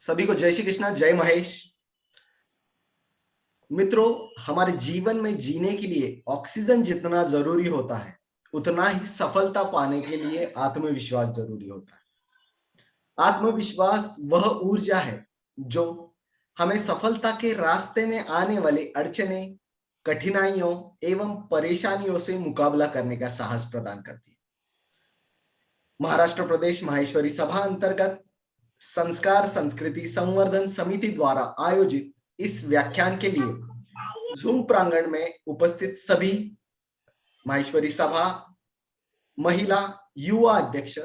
सभी को जय श्री कृष्णा, जय महेश। मित्रों, हमारे जीवन में जीने के लिए ऑक्सीजन जितना जरूरी होता है, उतना ही सफलता पाने के लिए आत्मविश्वास जरूरी होता है। आत्मविश्वास वह ऊर्जा है जो हमें सफलता के रास्ते में आने वाली अड़चने, कठिनाइयों एवं परेशानियों से मुकाबला करने का साहस प्रदान करती है। महाराष्ट्र प्रदेश माहेश्वरी सभा अंतर्गत संस्कार संस्कृति संवर्धन समिति द्वारा आयोजित इस व्याख्यान के लिए जूम प्रांगण में उपस्थित सभी माहेश्वरी सभा महिला युवा अध्यक्ष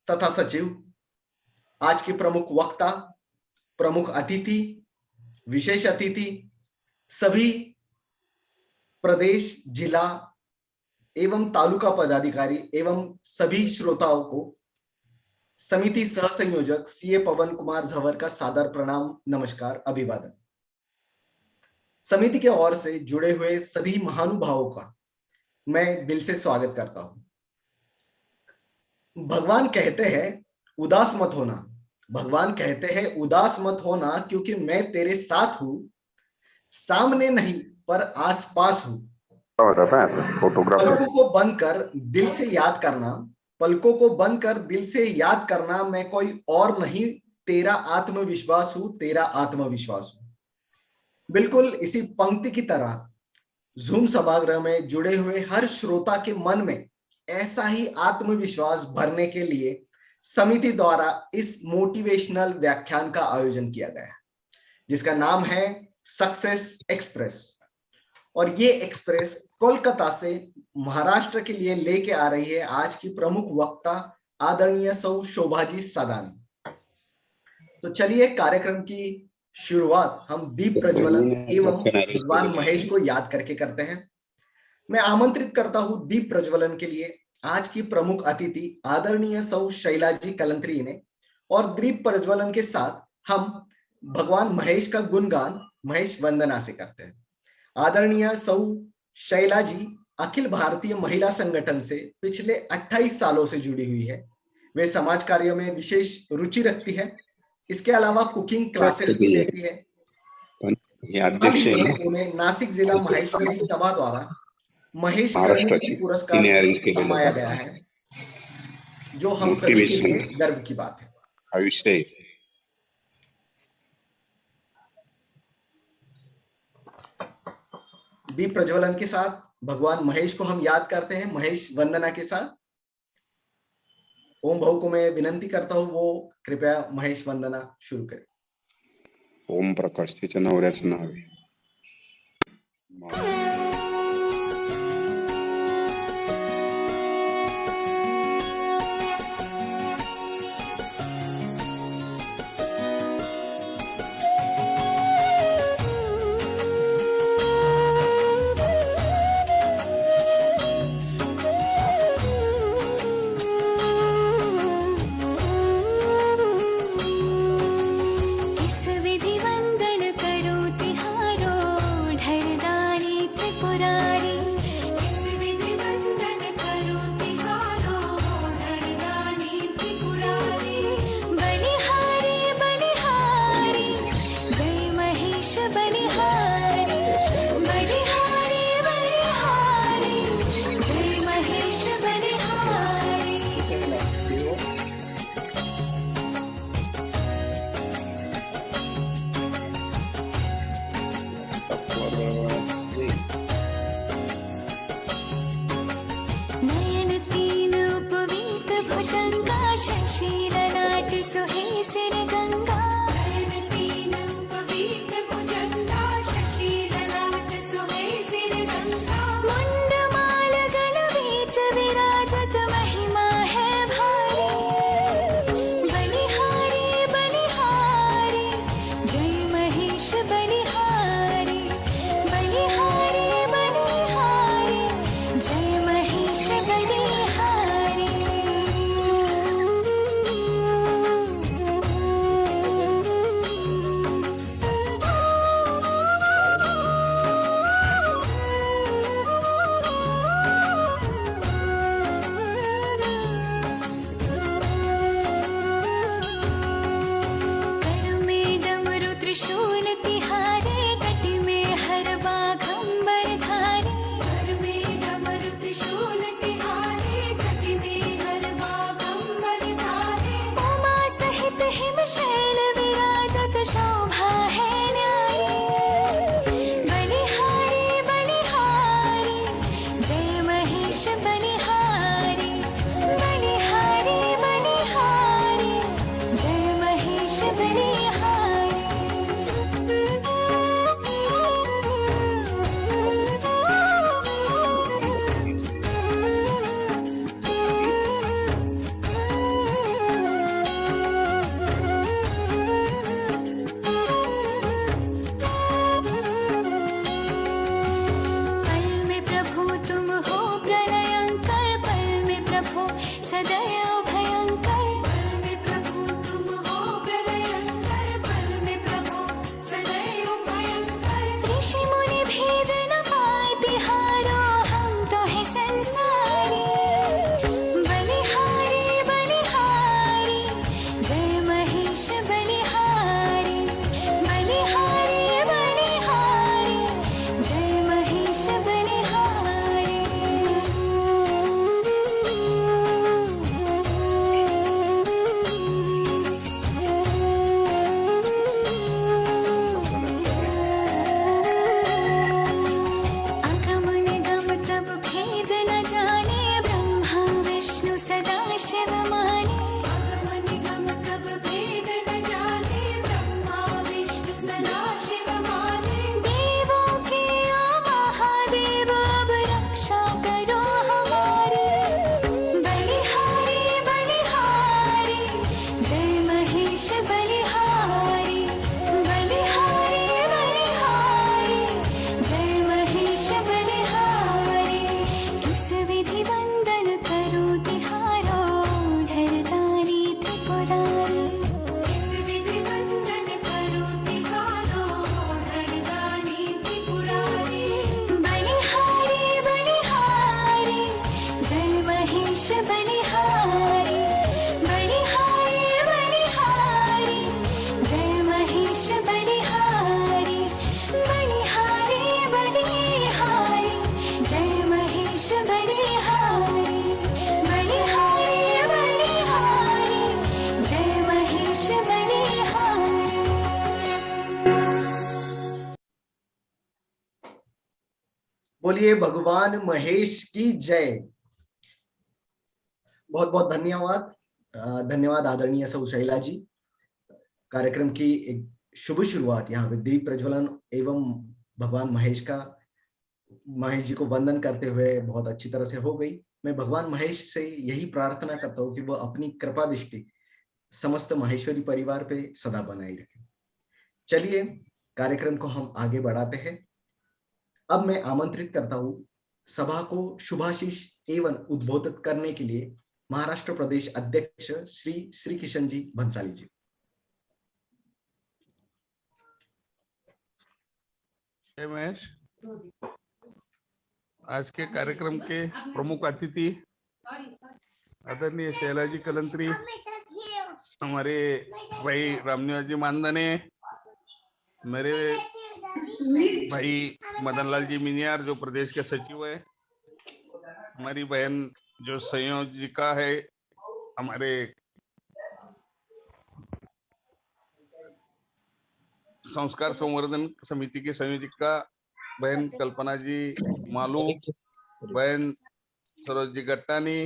तथा सचिव, आज के प्रमुख वक्ता, प्रमुख अतिथि, विशेष अतिथि, सभी प्रदेश, जिला एवं तालुका पदाधिकारी एवं सभी श्रोताओं को समिति सह संयोजक सीए पवन कुमार झवर का सादर प्रणाम, नमस्कार, अभिवादन। समिति के ओर से जुड़े हुए सभी महानुभावों का मैं दिल से स्वागत करता हूं। भगवान कहते हैं उदास मत होना, भगवान कहते हैं उदास मत होना क्योंकि मैं तेरे साथ हूं, सामने नहीं पर आसपास हूं। पलकों को बंद कर दिल से याद करना, पलकों को बंद कर दिल से याद करना, मैं कोई और नहीं, तेरा आत्मविश्वास हूं, तेरा आत्मविश्वास हूं। बिल्कुल इसी पंक्ति की तरह जूम सभागृह में जुड़े हुए हर श्रोता के मन में ऐसा ही आत्मविश्वास भरने के लिए समिति द्वारा इस मोटिवेशनल व्याख्यान का आयोजन किया गया है, जिसका नाम है सक्सेस एक्सप्रेस। और ये एक्सप्रेस कोलकाता से महाराष्ट्र के लिए लेके आ रही है आज की प्रमुख वक्ता आदरणीय सौ शोभाजी सदानी। तो चलिए कार्यक्रम की शुरुआत हम दीप प्रज्वलन एवं भगवान महेश को याद करके करते हैं। मैं आमंत्रित करता हूं दीप प्रज्वलन के लिए आज की प्रमुख अतिथि आदरणीय सौ शैला जी कलंत्री ने, और दीप प्रज्वलन के साथ हम भगवान महेश का गुणगान महेश वंदना से करते हैं। आदरणीय सौ शैला जी अखिल भारतीय महिला संगठन से पिछले 28 सालों से जुड़ी हुई है। वे समाज कार्यों में विशेष रुचि रखती है। इसके अलावा कुकिंग क्लासेस भी लेती है। उन्हें नासिक जिला माहेश्वरी सभा द्वारा महेश कर्मयोगी पुरस्कार दिया गया है, जो हम सभी के लिए गर्व की बात है। दीप प्रज्वलन के साथ भगवान महेश को हम याद करते हैं महेश वंदना के साथ। ओम भाऊ को मैं विनंती करता हूं वो कृपया महेश वंदना शुरू करें। ओम प्रकाश तिच्या नवऱ्याचं नाव आहे। शिव माने मन गम कब भेद न जाने ब्रह्मा विष्णु सदा शिव माने देवों के ओ महादेव अब रक्षा करो हमारी बलिहारी बलिहारी जय महेश बलिहारी बलिहारी बलिहारी जय महेश बलिहारी किस विधि वंदन करो तिहारो ढरदारी त्रिपुरारी किस विधि वंदन करो तिहारो ढरदारी त्रिपुरारी बलिहारी बलिहारी जय महेश बलिहारी बलिहारी बलिहारी जय महेश बलिहारी बलिहारी बलिहारी जय महेश बलिहारी बलिहारी बलिहारी जय महेश बलिहारी। बोलिए भगवान महेश की जय। बहुत बहुत धन्यवाद। धन्यवाद आदरणीय सौ शैला जी। कार्यक्रम की एक शुभ शुरुआत यहाँ पे दीप प्रज्वलन एवं भगवान महेश जी को वंदन करते हुए बहुत अच्छी तरह से हो गई। मैं भगवान महेश से यही प्रार्थना करता हूँ कि वो अपनी कृपा दृष्टि समस्त महेश्वरी परिवार पे सदा बनाए रखें। चलिए कार्यक्रम को हम आगे बढ़ाते हैं। अब मैं आमंत्रित करता हूँ सभा को शुभाशीष एवं उद्बोधित करने के लिए महाराष्ट्र प्रदेश अध्यक्ष श्री श्री किशन जी भंसाली जी। जय महेश। आज के कार्यक्रम के प्रमुख अतिथि आदरणीय शैलाजी कलंत्री, हमारे भाई रामनिवास जी मानधने, मेरे भाई मदनलाल जी मिनियार जो प्रदेश के सचिव है, हमारी बहन जो संयोजिका है, हमारे संस्कार संवर्धन समिति की संयोजिका बहन कल्पना जी मालू, बहन सरोज जी गट्टानी,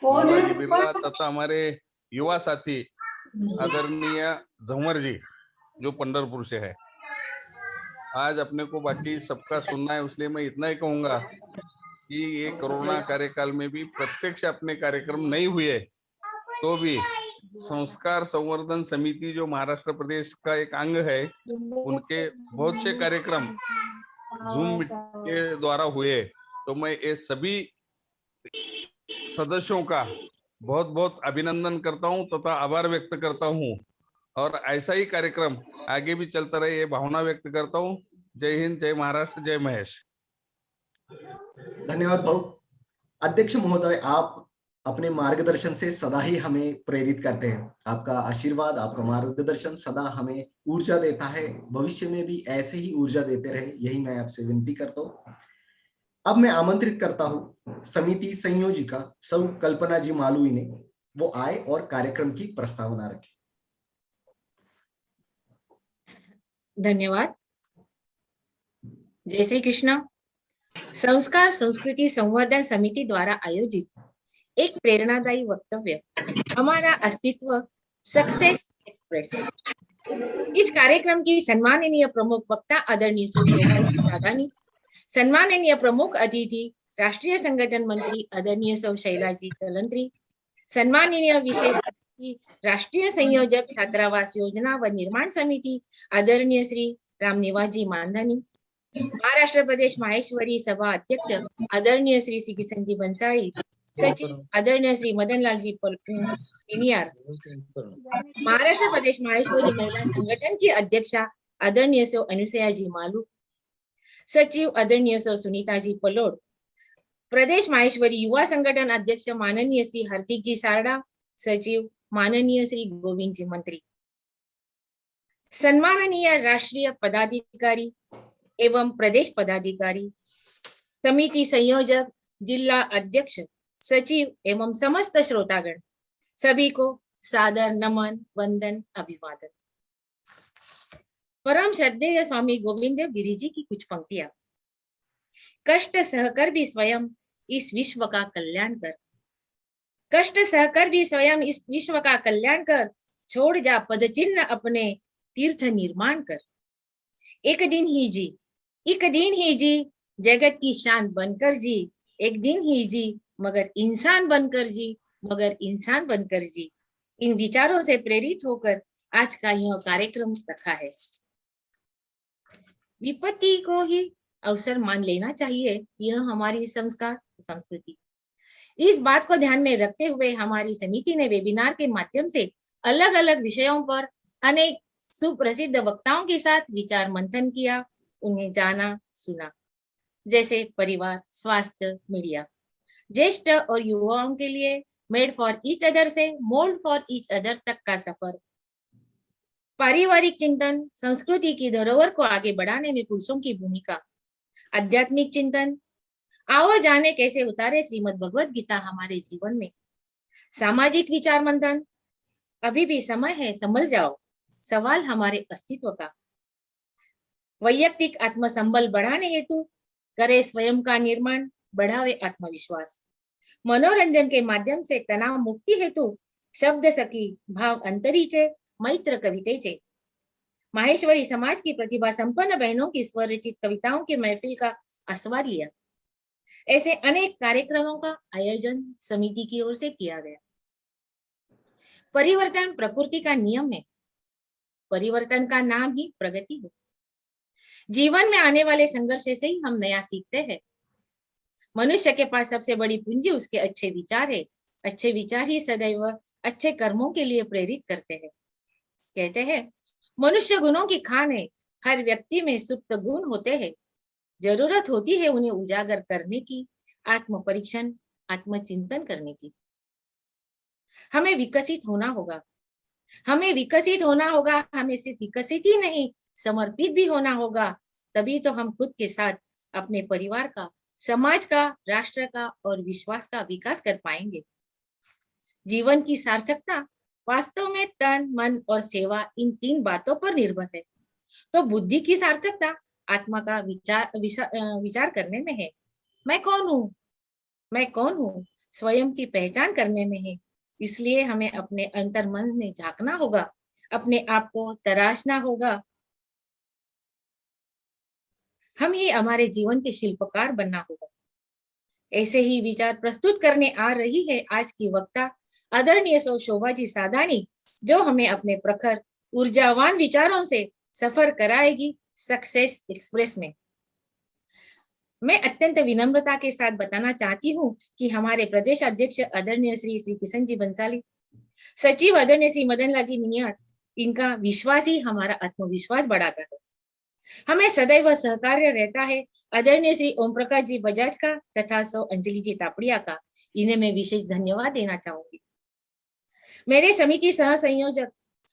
मोहनलाल जी बिरला तथा हमारे युवा साथी आदरणीय झंवर जी जो पंढरपुर से है। आज अपने को बाकी सबका सुनना है, इसलिए मैं इतना ही कहूंगा कि ये कोरोना कार्यकाल में भी प्रत्यक्ष अपने कार्यक्रम नहीं हुए तो भी संस्कार संवर्धन समिति जो महाराष्ट्र प्रदेश का एक अंग है, उनके बहुत से कार्यक्रम जूम के द्वारा हुए। तो मैं ये सभी सदस्यों का बहुत बहुत अभिनंदन करता हूं तथा आभार व्यक्त करता हूं, और ऐसा ही कार्यक्रम आगे भी चलता रहे ये भावना व्यक्त करता हूं। जय हिंद, जय महाराष्ट्र, जय महेश। धन्यवाद भाऊ। अध्यक्ष महोदय, आप अपने मार्गदर्शन से सदा ही हमें प्रेरित करते हैं। आपका आशीर्वाद, आपका मार्गदर्शन सदा हमें ऊर्जा देता है। भविष्य में भी ऐसे ही ऊर्जा देते रहे, यही मैं आपसे विनती करता हूँ। अब मैं आमंत्रित करता हूँ समिति संयोजिका सौ कल्पना जी मालवी ने, वो आए और कार्यक्रम की प्रस्तावना रखें। धन्यवाद। जय श्री कृष्ण। संस्कार संस्कृति संवर्धन समिति द्वारा आयोजित एक प्रेरणादायी वक्तव्य, हमारा अस्तित्व सक्सेस एक्सप्रेस। इस कार्यक्रम की सम्माननीय प्रमुख वक्ता आदरणीय शोभा साधानी, सम्माननीय प्रमुख अतिथि राष्ट्रीय संगठन मंत्री आदरणीय सौ शैलाजी कलंत्री, सम्माननीय विशेष अतिथि राष्ट्रीय संयोजक छात्रावास योजना व निर्माण समिति आदरणीय श्री रामनिवास जी मानधनी, महाराष्ट्र प्रदेश माहेश्वरी सभा अध्यक्ष आदरणीय श्री किशन जी भंसाली, सचिव आदरणीय श्री मदनलाल जी मिनियार, महाराष्ट्र प्रदेश माहेश्वरी महिला संगठन की अध्यक्षा आदरणीय सौ अनुसया जी मालू, सचिव आदरणीय सौ सुनीता जी पलोड, प्रदेश माहेश्वरी युवा संगठन अध्यक्ष माननीय श्री हार्दिक जी सारडा, सचिव माननीय श्री गोविंद जी मंत्री, सम्माननीय राष्ट्रीय पदाधिकारी एवं प्रदेश पदाधिकारी, समिति संयोजक, जिला अध्यक्ष, सचिव एवं समस्त श्रोतागण, सभी को सादर नमन, वंदन, अभिवादन। परम श्रद्धेय स्वामी गोविंद देव गिरि जी की कुछ पंक्तियां। कष्ट सहकर भी स्वयं इस विश्व का कल्याण कर, कष्ट सहकर भी स्वयं इस विश्व का कल्याण कर, छोड़ जा पद चिन्ह अपने तीर्थ निर्माण कर। एक दिन ही जी, एक दिन ही जी, जगत की शान बनकर जी, एक दिन ही जी, मगर इंसान बनकर जी, मगर इंसान बनकर जी। इन विचारों से प्रेरित होकर आज का यह कार्यक्रम रखा है। विपत्ति को ही अवसर मान लेना चाहिए, यह हमारी संस्कार संस्कृति। इस बात को ध्यान में रखते हुए हमारी समिति ने वेबिनार के माध्यम से अलग अलग विषयों पर अनेक सुप्रसिद्ध वक्ताओं के साथ विचार मंथन किया, उन्हें जाना सुना, जैसे परिवार, स्वास्थ्य, मीडिया, ज्येष्ठ और युवाओं के लिए मेड फॉर ईच अदर से मोल्ड फॉर ईच अदर तक का सफर, पारिवारिक चिंतन, संस्कृति की धरोहर को आगे बढ़ाने में पुरुषों की भूमिका, आध्यात्मिक चिंतन, आओ जाने कैसे उतारे श्रीमद् भगवत गीता हमारे जीवन में, सामाजिक विचार मंथन, अभी भी समय है संभल जाओ, सवाल हमारे अस्तित्व का, वैयक्तिक आत्मसंबल बढ़ाने हेतु करे स्वयं का निर्माण, बढ़ावे आत्मविश्वास, मनोरंजन के माध्यम से तनाव मुक्ति हेतु शब्द सखी, भाव अंतरीचे, मैत्र कवितेचे, माहेश्वरी समाज की प्रतिभा संपन्न बहनों की स्वरचित कविताओं की महफिल का आस्वाद लिया। ऐसे अनेक कार्यक्रमों का आयोजन समिति की ओर से किया गया। परिवर्तन प्रकृति का नियम है, परिवर्तन का नाम ही प्रगति है। जीवन में आने वाले संघर्ष से ही हम नया सीखते हैं। मनुष्य के पास सबसे बड़ी पूंजी उसके अच्छे विचार है। अच्छे विचार ही सदैव अच्छे कर्मों के लिए प्रेरित करते हैं। कहते हैं मनुष्य गुणों की खान है, हर व्यक्ति में सुप्त गुण होते हैं, जरूरत होती है उन्हें उजागर करने की, आत्म परीक्षण, आत्मचिंतन करने की। हमें विकसित होना होगा, हमें विकसित होना होगा, हमें सिर्फ विकसित ही नहीं समर्पित भी होना होगा, तभी तो हम खुद के साथ अपने परिवार का, समाज का, राष्ट्र का और विश्वास का विकास कर पाएंगे। जीवन की सार्थकता वास्तव में तन, मन और सेवा, इन तीन बातों पर निर्भर है। तो बुद्धि की सार्थकता आत्मा का विचार करने में है। मैं कौन हूँ, मैं कौन हूँ, स्वयं की पहचान करने में है। इसलिए हमें अपने अंतर मन में झांकना होगा, अपने आप को तराशना होगा। हम ही हमारे जीवन के शिल्पकार बनना होगा। ऐसे ही विचार प्रस्तुत करने आ रही है आज की वक्ता आदरणीय शोभा जी सादानी, जो हमें अपने प्रखर ऊर्जावान विचारों से सफर कराएगी सक्सेस एक्सप्रेस में। मैं अत्यंत विनम्रता के साथ बताना चाहती हूँ कि हमारे प्रदेश अध्यक्ष आदरणीय श्री किशन जी बंसाली, सचिव आदरणीय श्री मदन लाल जी मिनियाट, इनका विश्वास ही हमारा आत्मविश्वास बढ़ाता है। हमें सदैव सहकार्य रहता है आदरणीय श्री ओम प्रकाश जी बजाज का तथा सौ अंजलि जी तापड़िया का। इन्हें मैं विशेष धन्यवाद देना चाहूंगी। मेरे समिति सह संयोजक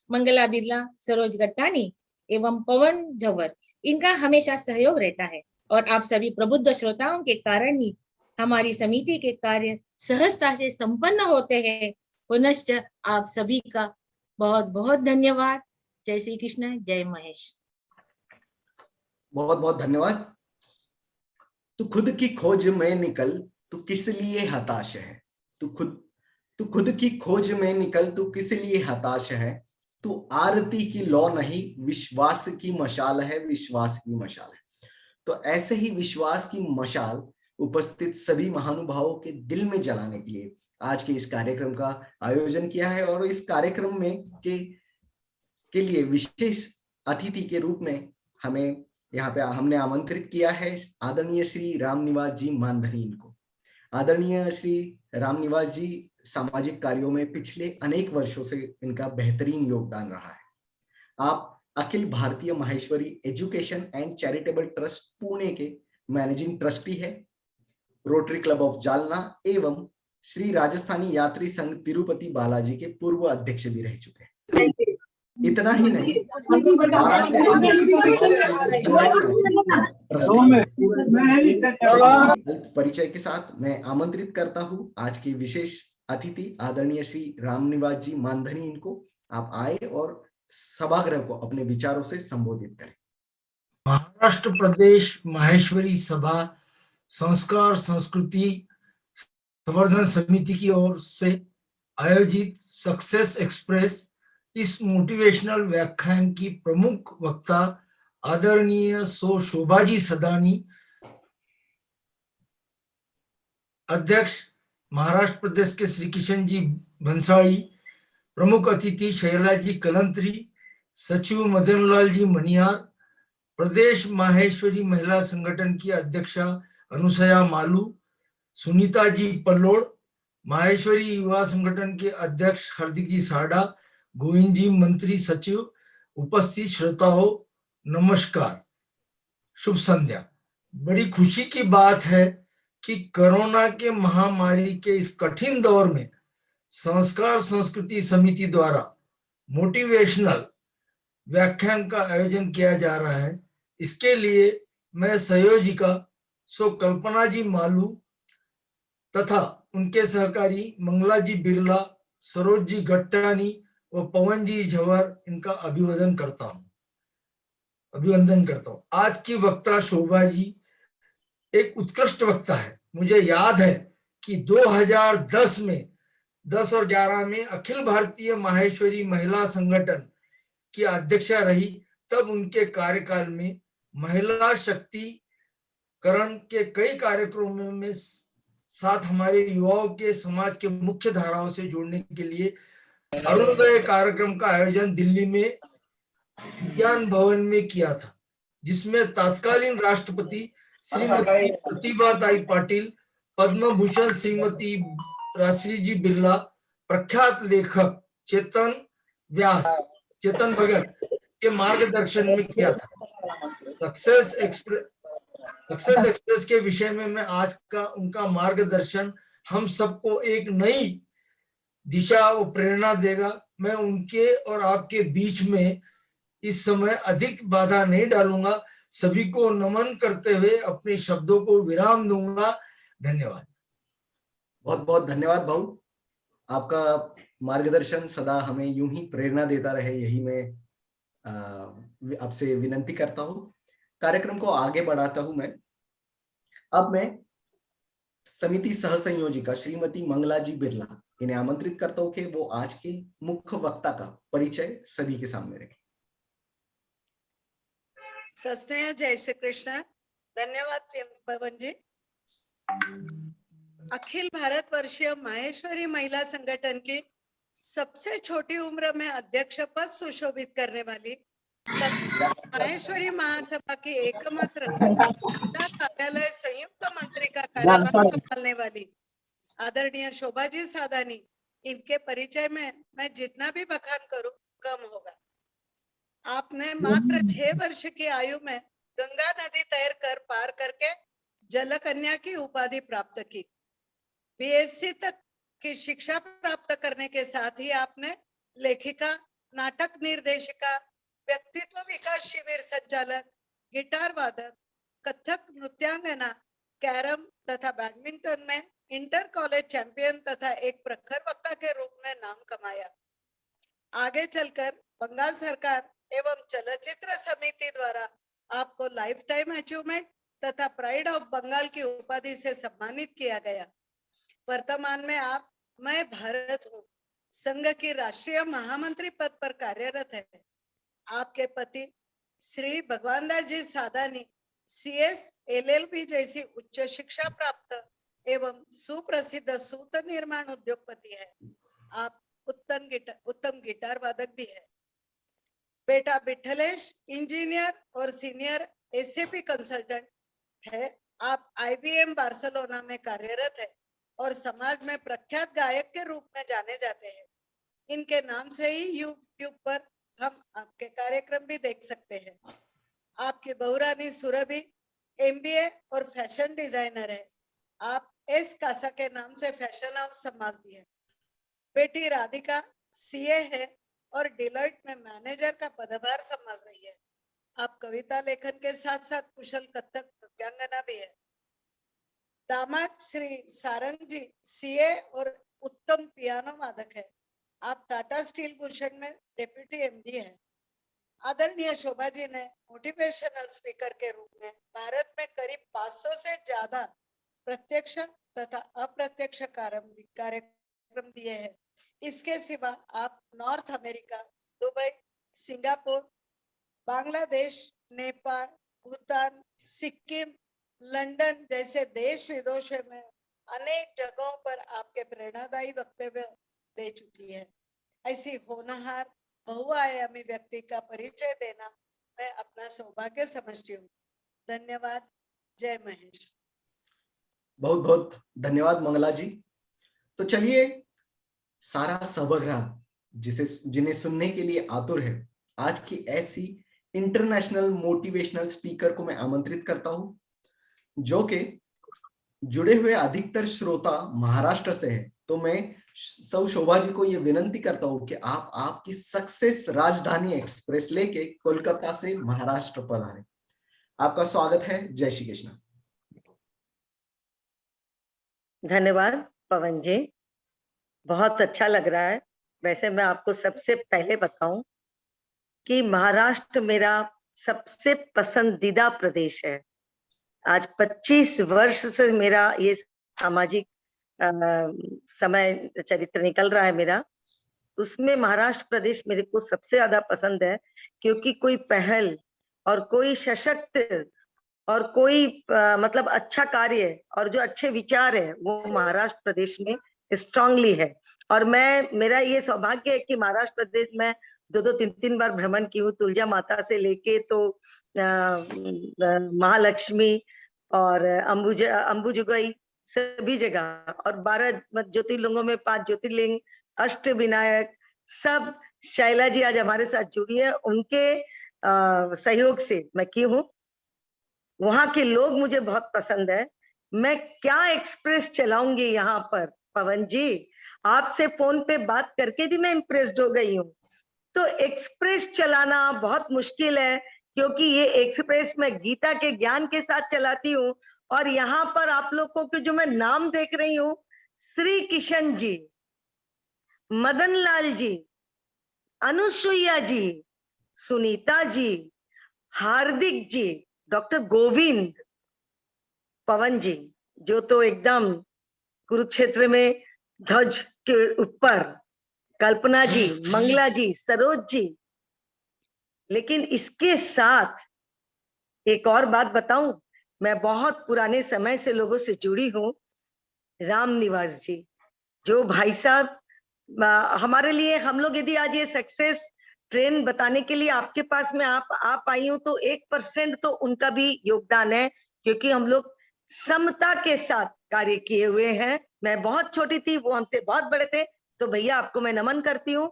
मंगला बिरला, सरोज गट्टानी एवं पवन जवर, इनका हमेशा सहयोग रहता है और आप सभी प्रबुद्ध श्रोताओं के कारण ही हमारी समिति के कार्य सहजता से संपन्न होते हैं। पुनश्च आप सभी का बहुत बहुत धन्यवाद। जय श्री कृष्ण, जय महेश। बहुत बहुत धन्यवाद। तू खुद की खोज में निकल, तू किस लिए हताश है। तू खुद की खोज में निकल, तू किस लिए हताश है। तू आरती की लौ नहीं, विश्वास की मशाल है, विश्वास की मशाल है। तो ऐसे ही विश्वास की मशाल उपस्थित सभी महानुभावों के दिल में जलाने के लिए आज के इस कार्यक्रम का आयोजन किया है। और इस कार्यक्रम में के लिए विशेष अतिथि के रूप में हमें यहाँ पे हमने आमंत्रित किया है आदरणीय श्री रामनिवास जी मानधनी को। आदरणीय श्री रामनिवास जी सामाजिक कार्यों में पिछले अनेक वर्षों से इनका बेहतरीन योगदान रहा है। आप Akhil Bharatiya Maheshwari education and charitable trust Pune के मैनेजिंग ट्रस्टी है, रोटरी क्लब ऑफ जालना एवं श्री राजस्थानी यात्री संघ तिरुपति बालाजी के पूर्व अध्यक्ष भी रह चुके हैं। इतना ही नहीं, परिचय के साथ मैं आमंत्रित करता हूं आज के विशेष अतिथि आदरणीय श्री रामनिवास जी मानधनी, इनको आप आए और सभागृह को अपने विचारों से संबोधित करें। महाराष्ट्र प्रदेश माहेश्वरी सभा संस्कार संस्कृति संवर्धन समिति की ओर से आयोजित सक्सेस एक्सप्रेस इस मोटिवेशनल व्याख्यान की प्रमुख वक्ता आदरणीय शोभाजी सदानी, अध्यक्ष महाराष्ट्र प्रदेश के श्री किशन जी भंसाली, प्रमुख अतिथि शैला जी कलंत्री, सचिव मदनलाल जी मनियार, प्रदेश माहेश्वरी महिला संगठन की अध्यक्षा अनुसया मालू, सुनीता जी पल्लोड़, माहेश्वरी युवा संगठन के अध्यक्ष हार्दिक जी साडा, गोविंद जी मंत्री सचिव, उपस्थित श्रोताओं नमस्कार, शुभ संध्या। बड़ी खुशी की बात है कि कोरोना के महामारी के इस कठिन दौर में संस्कार संस्कृति समिति द्वारा मोटिवेशनल व्याख्यान का आयोजन किया जा रहा है। इसके लिए मैं संयोजिका सो कल्पना जी मालू तथा उनके सहकारी मंगला जी बिरला, सरोज जी गट्टानी व पवन जी झवर इनका अभिवादन करता हूं। आज की वक्ता शोभा जी एक उत्कृष्ट वक्ता है। मुझे याद है कि 2010 में 10 और 11 में अखिल भारतीय माहेश्वरी महिला संगठन की अध्यक्षा रही। तब उनके कार्यकाल में महिला शक्तिकरण के कई कार्यक्रमों में साथ हमारे युवाओं के समाज के मुख्य धाराओं से जोड़ने के लिए अरुणोदय कार्यक्रम का आयोजन दिल्ली में विज्ञान भवन में किया था, जिसमें तत्कालीन राष्ट्रपति श्रीमती प्रतिभाताई पाटिल, पद्म भूषण श्रीमती राश्री जी बिरला, प्रख्यात लेखक चेतन भगत के मार्गदर्शन में किया था। सक्सेस एक्सप्रेस के विषय में मैं आज का उनका मार्गदर्शन हम सबको एक नई दिशा और प्रेरणा देगा। मैं उनके और आपके बीच में इस समय अधिक बाधा नहीं डालूंगा। सभी को नमन करते हुए अपने शब्दों को विराम दूंगा। धन्यवाद। बहुत बहुत धन्यवाद भाऊ। आपका मार्गदर्शन सदा हमें यूं ही प्रेरणा देता रहे, यही मैं आपसे विनंती करता हूं। कार्यक्रम को आगे बढ़ाता हूं मैं। अब मैं समिति सह संयोजिका श्रीमती मंगला जी बिरला, इन्हें आमंत्रित करता हूं कि वो आज के मुख्य वक्ता का परिचय सभी के सामने रखें। सस्नेह जय श्री कृष्ण। धन्यवाद पवन जी। अखिल भारतवर्षीय माहेश्वरी महिला संगठन की सबसे छोटी उम्र में अध्यक्ष पद सुशोभित करने वाली तथा माहेश्वरी महासभा की एकमात्र जिला कार्यालय संयुक्त मंत्री का कार्यभार संभालने वाली आदरणीय शोभाजी सादानी, इनके परिचय में मैं जितना भी बखान करूं कम होगा। आपने मात्र 6 वर्ष की आयु में गंगा नदी तैर कर पार करके जल कन्या की उपाधि प्राप्त की। बीएससी तक की शिक्षा प्राप्त करने के साथ ही आपने लेखिका, नाटक निर्देशिका, व्यक्तित्व विकास शिविर संचालक, गिटार वादक, कथक नृत्यांगना, कैरम तथा बैडमिंटन में इंटर कॉलेज चैंपियन तथा एक प्रखर वक्ता के रूप में नाम कमाया। आगे चलकर बंगाल सरकार एवं चलचित्र समिति द्वारा आपको लाइफ टाइम अचीवमेंट तथा प्राइड ऑफ बंगाल की उपाधि से सम्मानित किया गया। वर्तमान में आप मैं भारत हूँ संघ की राष्ट्रीय महामंत्री पद पर कार्यरत है। आपके पति श्री भगवान दास जी सादानी CS LLB जैसी उच्च शिक्षा प्राप्त एवं सुप्रसिद्ध सूत निर्माण उद्योगपति है। आप उत्तम गिटार वादक भी है। बेटा विठलेश इंजीनियर और सीनियर SAP कंसल्टेंट है। आप IBM बार्सिलोना में कार्यरत है और समाज में प्रख्यात गायक के रूप में जाने जाते हैं। इनके नाम से ही YouTube पर हम आपके कार्यक्रम भी देख सकते हैं। आपकी बहुरानी सुरभि MBA और फैशन डिजाइनर है। आप S कासा के नाम से फैशन हाउस संभालती है। बेटी राधिका CA है और डिलॉयट में मैनेजर का पदभार संभाल रही है। आप कविता लेखन के साथ साथ कुशल कथक नृत्यांगना भी है। दामाद श्री सारंग जी CA और उत्तम पियानो वादक है। आप टाटा स्टील भूषण में डेप्यूटी MD है। आदरणीय शोभा जी ने मोटिवेशनल स्पीकर के रूप में भारत में करीब 500 से ज्यादा प्रत्यक्ष तथा अप्रत्यक्ष कार्यक्रम दिए हैं। इसके सिवा आप north America, Dubai, Singapore, Bangladesh, Nepal, Bhutan, Sikkim, London जैसे देश विदेशों में अनेक जगहों पर आपके प्रेरणादायी वक्तव्य दे चुकी है। ऐसी होनहार बहुआयामी व्यक्ति का परिचय देना मैं अपना सौभाग्य समझती हूँ। धन्यवाद। जय महेश। बहुत बहुत धन्यवाद मंगला जी। तो चलिए सारा सभागृह जिन्हें सुनने के लिए आतुर है, आज की ऐसी इंटरनेशनल मोटिवेशनल स्पीकर को मैं आमंत्रित करता हूं, जो कि जुड़े हुए अधिकतर श्रोता महाराष्ट्र से है। तो मैं सौ शोभा जी को ये विनंती करता हूं कि आप आपकी सक्सेस राजधानी एक्सप्रेस लेके कोलकाता से महाराष्ट्र पधारें। आपका स्वागत है। जय श्री कृष्ण। धन्यवाद पवन जी, बहुत अच्छा लग रहा है। वैसे मैं आपको सबसे पहले बताऊं कि महाराष्ट्र मेरा सबसे पसंदीदा प्रदेश है। आज 25 वर्ष से मेरा ये सामाजिक समय चरित्र निकल रहा है मेरा, उसमें महाराष्ट्र प्रदेश मेरे को सबसे ज्यादा पसंद है, क्योंकि कोई पहल और कोई सशक्त और कोई मतलब अच्छा कार्य और जो अच्छे विचार है वो महाराष्ट्र प्रदेश में स्ट्रांगली है। और मेरा ये सौभाग्य है कि महाराष्ट्र प्रदेश में 2-3 बार भ्रमण की हूँ, तुलजा माता से लेके तो महालक्ष्मी और अंबुजुगई सभी जगह, और 12 ज्योतिर्लिंगों में 5 ज्योतिर्लिंग, अष्ट विनायक, सब शैला जी आज हमारे साथ जुड़ी है, उनके सहयोग से मैं की हूँ। वहां के लोग मुझे बहुत पसंद है। मैं क्या एक्सप्रेस चलाऊंगी यहाँ पर पवन जी, आपसे फोन पे बात करके भी मैं इम्प्रेस्ड हो गई हूँ। तो एक्सप्रेस चलाना बहुत मुश्किल है, क्योंकि ये एक्सप्रेस मैं गीता के ज्ञान के साथ चलाती हूँ। और यहाँ पर आप लोगों के जो मैं नाम देख रही हूँ, श्री किशन जी, मदन लाल जी, अनुसुईया जी, सुनीता जी, हार्दिक जी, डॉक्टर गोविंद, पवन जी जो तो एकदम कुरुक्षेत्र में ध्वज के ऊपर, कल्पना जी, मंगला जी, सरोज जी। लेकिन इसके साथ एक और बात बताऊं, मैं बहुत पुराने समय से लोगों से जुड़ी हूं। राम निवास जी, जो भाई साहब हमारे लिए, हम लोग यदि आज ये सक्सेस ट्रेन बताने के लिए आपके पास में आप आई हूं, तो 1% तो उनका भी योगदान है, क्योंकि हम लोग समता के साथ कार्य किए हुए हैं। मैं बहुत छोटी थी, वो हमसे बहुत बड़े थे, तो भैया आपको मैं नमन करती हूँ।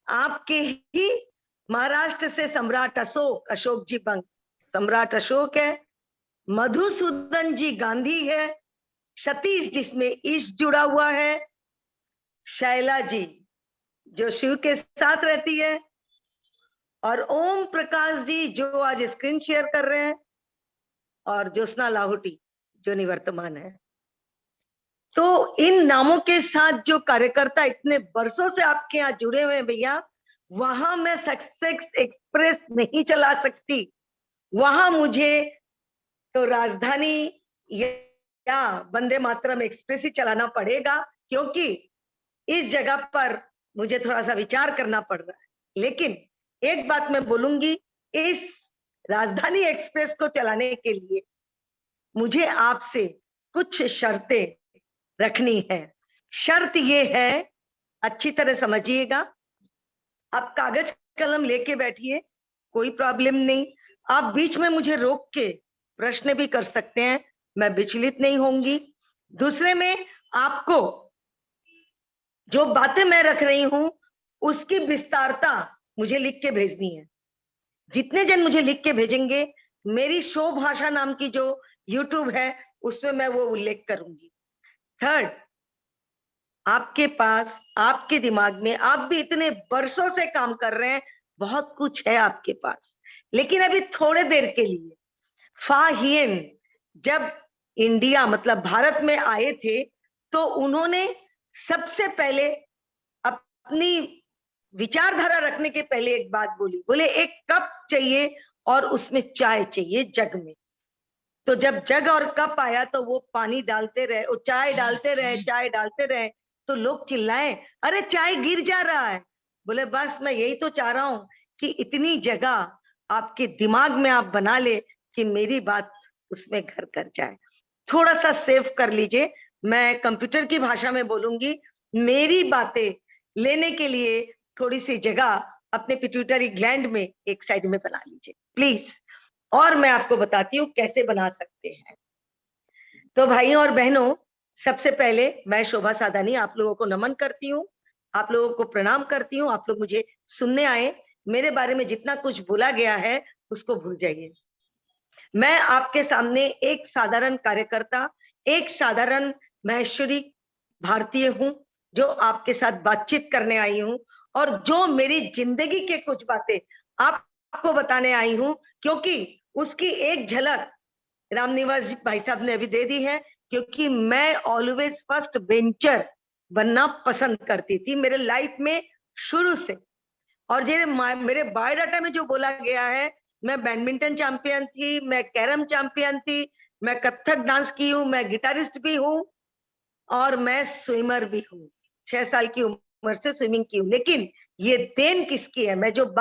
आपके ही महाराष्ट्र से सम्राट अशोक जी बंग, सम्राट अशोक है, मधुसूदन जी गांधी है, सतीश जिसमें ईश जुड़ा हुआ है, शैला जी जो शिव के साथ रहती है, और ओम प्रकाश जी जो आज स्क्रीन शेयर कर रहे हैं, और ज्योत्सना लाहौटी जो निवर्तमान है। तो इन नामों के साथ जो कार्यकर्ता इतने वर्षों से आपके यहाँ जुड़े हुए हैं भैया, वहां मैं सक्सेस एक्सप्रेस नहीं चला सकती। वहां मुझे तो राजधानी या वंदे मातरम एक्सप्रेस ही चलाना पड़ेगा, क्योंकि इस जगह पर मुझे थोड़ा सा विचार करना पड़ रहा है। लेकिन एक बात मैं बोलूंगी, इस राजधानी एक्सप्रेस को चलाने के लिए मुझे आपसे कुछ शर्तें रखनी है। शर्त ये है, अच्छी तरह समझिएगा, आप कागज कलम लेके बैठिए, कोई प्रॉब्लम नहीं। आप बीच में मुझे रोक के प्रश्न भी कर सकते हैं, मैं विचलित नहीं होंगी। दूसरे में, आपको जो बातें मैं रख रही हूं उसकी विस्तारता मुझे लिख के भेजनी है। जितने जन मुझे लिख के भेजेंगे, मेरी शो भाषा नाम की जो यूट्यूब है उसमें मैं वो उल्लेख करूंगी। थर्ड, आपके पास, आपके दिमाग में, आप भी इतने वर्षों से काम कर रहे हैं, बहुत कुछ है आपके पास, लेकिन अभी थोड़े देर के लिए फाहियन जब इंडिया मतलब भारत में आए थे, तो उन्होंने सबसे पहले अपनी विचारधारा रखने के पहले एक बात बोली, बोले एक कप चाहिए और उसमें चाय चाहिए जग में। तो जब जग और कप आया तो वो पानी डालते रहे, वो चाय डालते रहे, चाय डालते रहे, तो लोग चिल्लाए, अरे चाय गिर जा रहा है। बोले बस मैं यही तो चाह रहा हूं कि इतनी जगह आपके दिमाग में आप बना ले कि मेरी बात उसमें घर कर जाए। थोड़ा सा सेव कर लीजिए, मैं कंप्यूटर की भाषा में बोलूंगी, मेरी बातें लेने के लिए थोड़ी सी जगह अपने पिट्यूटरी ग्लैंड में एक साइड में बना लीजिए प्लीज। और मैं आपको बताती हूँ कैसे बना सकते हैं। तो भाइयों और बहनों, सबसे पहले मैं शोभा सादानी आप लोगों को नमन करती हूँ, आप लोगों को प्रणाम करती हूँ। आप लोग मुझे सुनने आए, मेरे बारे में जितना कुछ बोला गया है उसको भूल जाइए। मैं आपके सामने एक साधारण कार्यकर्ता, एक साधारण महेश्वरी भारतीय हूं, जो आपके साथ बातचीत करने आई हूं और जो मेरी जिंदगी के कुछ बातें आपको बताने आई हूं, क्योंकि उसकी एक झलक रामनिवास भाई साहब ने अभी दे दी है। क्योंकि मैं ऑलवेज फर्स्ट बेंचर बनना पसंद करती थी मेरे लाइफ में शुरू से। और मेरे बायोडाटा में जो बोला गया है, मैं बैडमिंटन चैंपियन थी, मैं कैरम चैंपियन थी, मैं कथक डांस की हूँ, मैं गिटारिस्ट भी हूँ और मैं स्विमर भी हूँ। 6 साल की उम्र से स्विमिंग की हूँ। लेकिन ये देन किसकी है? मैं जो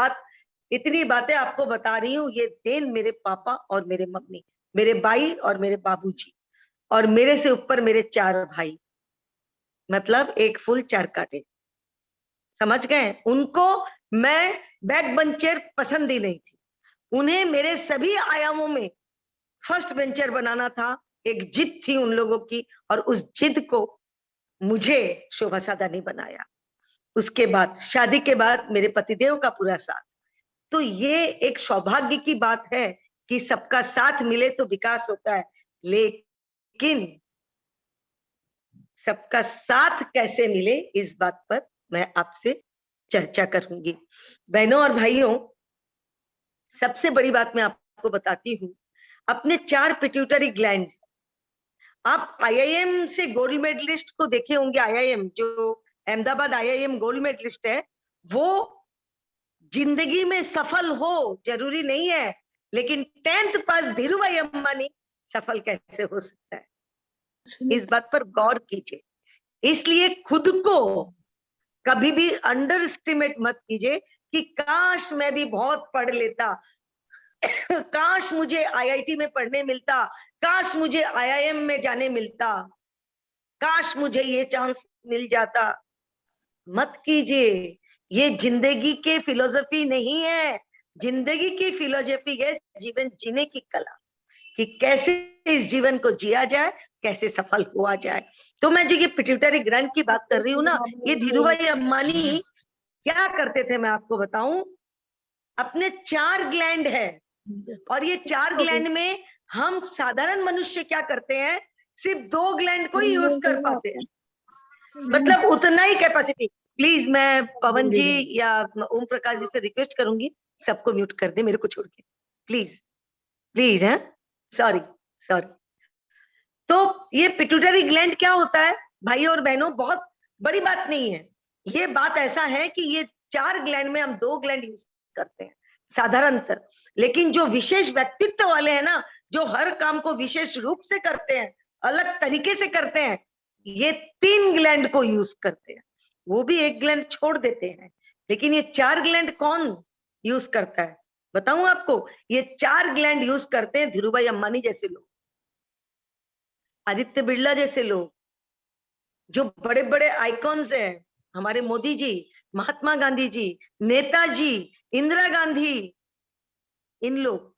इतनी बातें आपको बता रही हूँ, ये देन मेरे पापा और मेरे मम्मी, मेरे भाई और मेरे बाबूजी, और मेरे से ऊपर मेरे 4 भाई, मतलब एक फूल 4 कांटे। समझ गए? उनको मैं बैक बेंचर पसंद ही नहीं थी, उन्हें मेरे सभी आयामों में फर्स्ट बेंचर बनाना था। एक जिद थी उन लोगों की, और उस जिद को मुझे शोभा सादानी बनाया। उसके बाद शादी के बाद मेरे पतिदेव का पूरा साथ। तो ये एक सौभाग्य की बात है कि सबका साथ मिले तो विकास होता है, लेकिन सबका साथ कैसे मिले इस बात पर मैं आपसे चर्चा करूंगी। बहनों और भाइयों, सबसे बड़ी बात मैं आपको बताती हूँ, अपने 4 पिट्यूटरी ग्लैंड। आप आईआईएम से गोल्ड मेडलिस्ट को देखे होंगे, आईआईएम जो अहमदाबाद आईआईएम गोल्ड मेडलिस्ट है, वो जिंदगी में सफल हो जरूरी नहीं है, लेकिन 10th पास धीरू भाई अंबानी सफल कैसे हो सकता है? इस बात पर गौर कीजिए। इसलिए खुद को कभी भी अंडर एस्टिमेट मत कीजिए कि काश मैं भी बहुत पढ़ लेता, काश मुझे आईआईटी में पढ़ने मिलता, काश मुझे आईआईएम में जाने मिलता, काश मुझे ये चांस मिल जाता। मत कीजिए, ये जिंदगी की फिलोसफी नहीं है। जिंदगी की फिलोसफी है जीवन जीने की कला, कि कैसे इस जीवन को जिया जाए, कैसे सफल हुआ जाए। तो मैं जो ये पिट्यूटरी ग्लैंड की बात कर रही हूँ ना, ये धीरूभाई अंबानी क्या करते थे मैं आपको बताऊं। अपने 4 ग्लैंड है, और ये 4 ग्लैंड में हम साधारण मनुष्य क्या करते हैं, सिर्फ 2 ग्लैंड को ही यूज कर पाते हैं, मतलब उतना ही कैपेसिटी। प्लीज मैं पवन जी या ओम प्रकाश जी से रिक्वेस्ट करूंगी, सबको म्यूट कर दे, मेरे को छोड़ के प्लीज प्लीज। है, सॉरी सॉरी। तो ये पिट्यूटरी ग्लैंड क्या होता है भाई और बहनों, बहुत बड़ी बात नहीं है। ये बात ऐसा है कि ये 4 ग्लैंड में हम 2 ग्लैंड यूज करते हैं साधारणतः, लेकिन जो विशेष व्यक्तित्व वाले हैं ना, जो हर काम को विशेष रूप से करते हैं, अलग तरीके से करते हैं, ये 3 ग्लैंड को यूज करते हैं। वो भी 1 ग्लैंड छोड़ देते हैं, लेकिन ये 4 ग्लैंड कौन यूज करता है बताऊं आपको? ये 4 ग्लैंड यूज करते हैं धीरूभाई अंबानी जैसे लोग, आदित्य बिड़ला जैसे लोग, जो बड़े बड़े आइकॉन्स हैं, हमारे मोदी जी, महात्मा गांधी जी, नेताजी, इंदिरा गांधी, इन लोग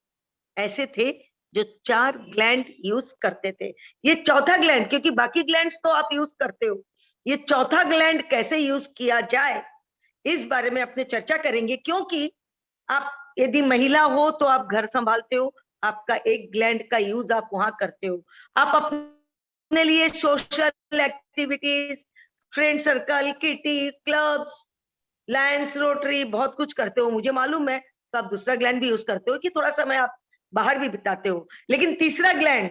ऐसे थे जो 4 ग्लैंड यूज करते थे। ये चौथा ग्लैंड, क्योंकि बाकी ग्लैंड्स तो आप यूज करते हो, ये चौथा ग्लैंड कैसे यूज किया जाए इस बारे में अपने चर्चा करेंगे। क्योंकि आप यदि महिला हो तो आप घर संभालते हो, आपका 1 ग्लैंड का यूज आप वहां करते हो। आप अपने लिए social activities, friend circle, kitty, clubs, Lions, rotary, बहुत कुछ करते हो, मुझे मालूम है। तो आप दूसरा ग्लैंड भी यूज करते हो कि थोड़ा समय आप बाहर भी बिताते हो। लेकिन तीसरा ग्लैंड,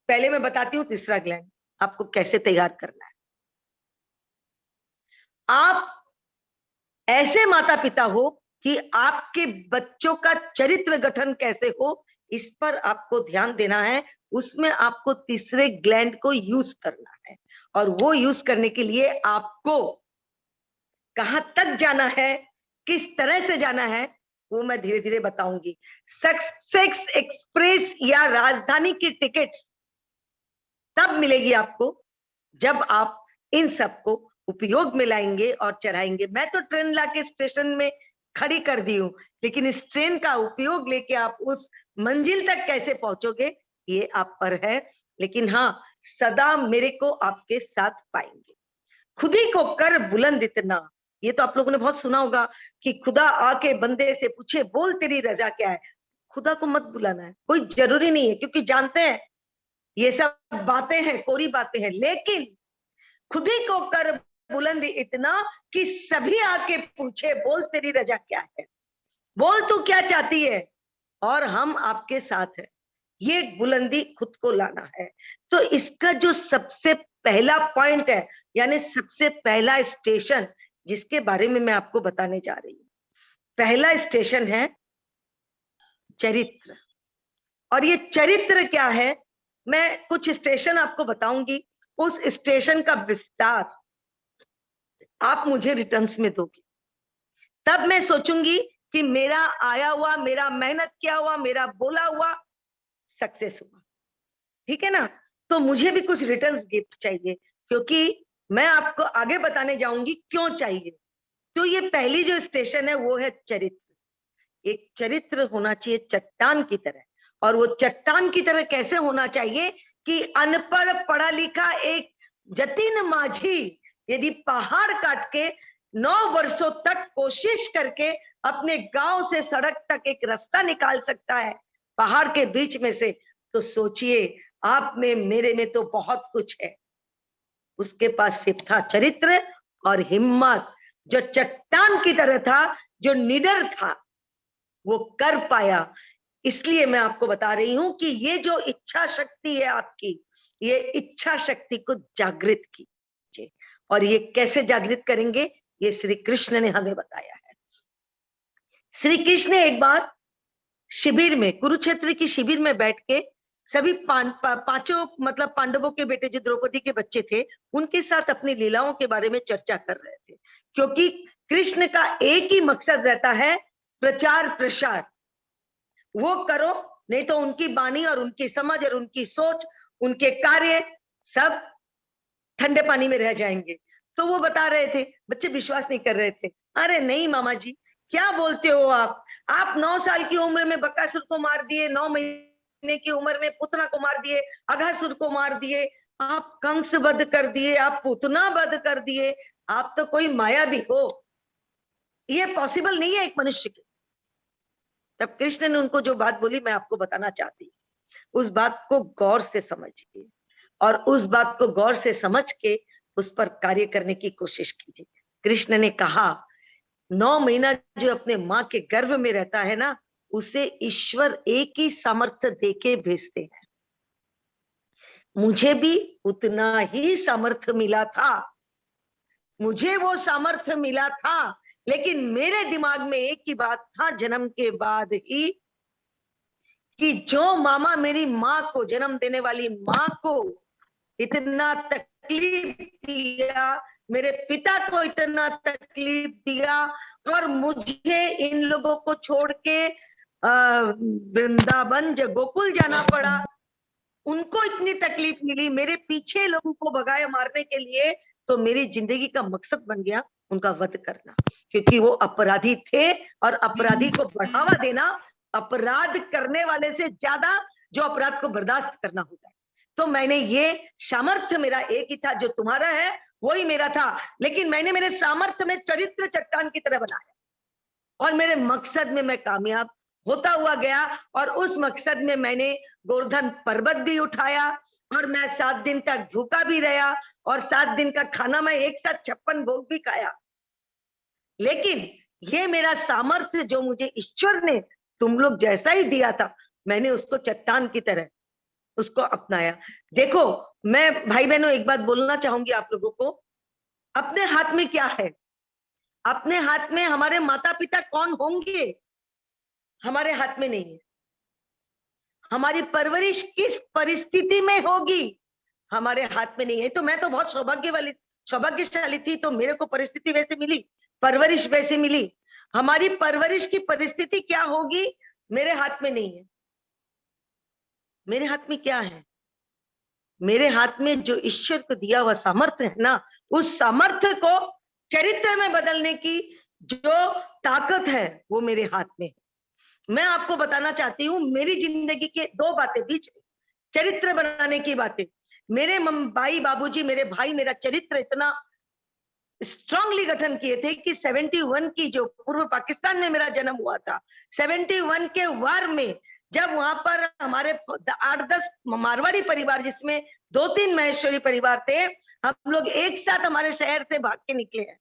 पहले मैं बताती हूँ तीसरा ग्लैंड आपको कैसे तैयार करना है। आप ऐसे माता पिता हो कि आपके बच्चों का चरित्र गठन कैसे हो, इस पर आपको ध्यान देना है। उसमें आपको तीसरे ग्लैंड को यूज करना है, और वो यूज करने के लिए आपको कहां तक जाना है, किस तरह से जाना है, वो मैं धीरे धीरे बताऊंगी। सक्सेस एक्सप्रेस या राजधानी की टिकट्स तब मिलेगी आपको जब आप इन सबको उपयोग में लाएंगे और चढ़ाएंगे। मैं तो ट्रेन लाके स्टेशन में खड़ी कर दी हूँ, लेकिन इस ट्रेन का उपयोग लेके आप उस मंजिल तक कैसे पहुंचोगे ये आप पर है। लेकिन हाँ, सदा मेरे को आपके साथ पाएंगे। खुद ही को कर बुलंद इतना, ये तो आप लोगों ने बहुत सुना होगा कि खुदा आके बंदे से पूछे बोल तेरी रजा क्या है। खुदा को मत बुलाना है, कोई जरूरी नहीं है, क्योंकि जानते हैं ये सब बातें हैं, कोरी बातें हैं। लेकिन खुद ही को कर बुलंद इतना कि सभी आके पूछे बोल तेरी रजा क्या है, बोल तू क्या चाहती है, और हम आपके साथ हैं। ये बुलंदी खुद को लाना है। तो इसका जो सबसे पहला पॉइंट है, यानी सबसे पहला स्टेशन जिसके बारे में मैं आपको बताने जा रही हूँ, पहला स्टेशन है चरित्र। और ये चरित्र क्या है, मैं कुछ स्टेशन आपको बताऊंगी, उस स्टेशन का विस्तार आप मुझे रिटर्न्स में दोगे, तब मैं सोचूंगी कि मेरा आया हुआ, मेरा मेहनत किया हुआ, मेरा बोला हुआ सक्सेस हुआ। ठीक है ना? तो मुझे भी कुछ रिटर्न्स गिफ्ट चाहिए, क्योंकि मैं आपको आगे बताने जाऊंगी क्यों चाहिए। तो ये पहली जो स्टेशन है वो है चरित्र। एक चरित्र होना चाहिए चट्टान की तरह, और वो चट्टान की तरह कैसे होना चाहिए कि अनपढ़ पढ़ा लिखा एक जतिन माझी यदि पहाड़ काट के 9 वर्षों तक कोशिश करके अपने गांव से सड़क तक एक रास्ता निकाल सकता है पहाड़ के बीच में से, तो सोचिए आप में मेरे में तो बहुत कुछ है। उसके पास सिर्फ था चरित्र और हिम्मत, जो चट्टान की तरह था, जो निडर था, वो कर पाया। इसलिए मैं आपको बता रही हूं कि ये जो इच्छा शक्ति है आपकी, ये इच्छा शक्ति को जागृत कीजिए। और ये कैसे जागृत करेंगे, ये श्री कृष्ण ने हमें बताया है। श्री कृष्ण ने एक बार शिविर में, कुरुक्षेत्र की शिविर में बैठ के सभी पांचों मतलब पांडवों के बेटे जो द्रौपदी के बच्चे थे, उनके साथ अपनी लीलाओं के बारे में चर्चा कर रहे थे। क्योंकि कृष्ण का एक ही मकसद रहता है, प्रचार प्रसार। वो करो, नहीं तो उनकी वाणी और उनकी समझ और उनकी सोच, उनके कार्य सब ठंडे पानी में रह जाएंगे। तो वो बता रहे थे, बच्चे विश्वास नहीं कर रहे थे। अरे नहीं मामा जी, क्या बोलते हो आप 9 साल की उम्र में बकासुर को मार दिए, 9 महीने की उम्र में पुतना को मार दिए, अघासुर को मार दिए, आप कंस वध कर दिए, आप पुतना वध कर दिए, आप तो कोई माया भी हो, ये पॉसिबल नहीं है एक मनुष्य के। तब कृष्ण ने उनको जो बात बोली मैं आपको बताना चाहती हूँ, उस बात को गौर से समझिए, और उस बात को गौर से समझ के उस पर कार्य करने की कोशिश कीजिए। कृष्ण ने कहा 9 महीना जो अपने माँ के गर्भ में रहता है ना, उसे ईश्वर एक ही सामर्थ्य देके भेजते हैं। मुझे भी उतना ही सामर्थ्य मिला था, मुझे वो सामर्थ्य मिला था, लेकिन मेरे दिमाग में एक ही बात था जन्म के बाद ही, कि जो मामा मेरी माँ को, जन्म देने वाली माँ को इतना तकलीफ दिया, मेरे पिता को इतना तकलीफ दिया, और मुझे इन लोगों को छोड़ के वृंदावन गोकुल जाना पड़ा, उनको इतनी तकलीफ मिली, मेरे पीछे लोगों को भगाए मारने के लिए, तो मेरी जिंदगी का मकसद बन गया उनका वध करना, क्योंकि वो अपराधी थे, और अपराधी को बढ़ावा देना अपराध करने वाले से ज्यादा जो अपराध को बर्दाश्त करना होता है। तो मैंने ये सामर्थ्य, मेरा एक ही था, जो तुम्हारा है वही मेरा था, लेकिन मैंने मेरे सामर्थ्य में चरित्र चट्टान की तरह बनाया, और मेरे मकसद में मैं कामयाब होता हुआ गया। और उस मकसद में मैंने गोवर्धन पर्वत भी उठाया, और मैं 7 दिन तक भूखा भी रहा, और 7 दिन का खाना मैं एक साथ 56 भोग भी खाया। लेकिन ये मेरा सामर्थ्य जो मुझे ईश्वर ने तुम लोग जैसा ही दिया था, मैंने उसको चट्टान की तरह उसको अपनाया। देखो, मैं भाई बहनों एक बात बोलना चाहूंगी आप लोगों को, अपने हाथ में क्या है? अपने हाथ में हमारे माता पिता कौन होंगे, हमारे हाथ में नहीं है। हमारी परवरिश किस परिस्थिति में होगी हमारे हाथ में नहीं है। तो मैं तो बहुत सौभाग्यशाली थी, तो मेरे को परिस्थिति वैसे मिली, परवरिश वैसे मिली। हमारी परवरिश की परिस्थिति क्या होगी मेरे हाथ में नहीं है। मेरे हाथ में क्या है? मेरे हाथ में जो ईश्वर को दिया हुआ सामर्थ्य है ना, उस सामर्थ्य को चरित्र में बदलने की जो ताकत है वो मेरे हाथ में है। मैं आपको बताना चाहती हूँ मेरी जिंदगी के दो बातें बीच में, चरित्र बनाने की बातें। मेरे भाई बाबूजी, मेरे भाई मेरा चरित्र इतना स्ट्रांगली गठन किए थे कि 71 की जो पूर्व पाकिस्तान में मेरा जन्म हुआ था, 71 के वार में जब वहां पर हमारे 8-10 मारवाड़ी परिवार, जिसमें 2-3 महेश्वरी परिवार थे, हम लोग एक साथ हमारे शहर से भाग के निकले हैं।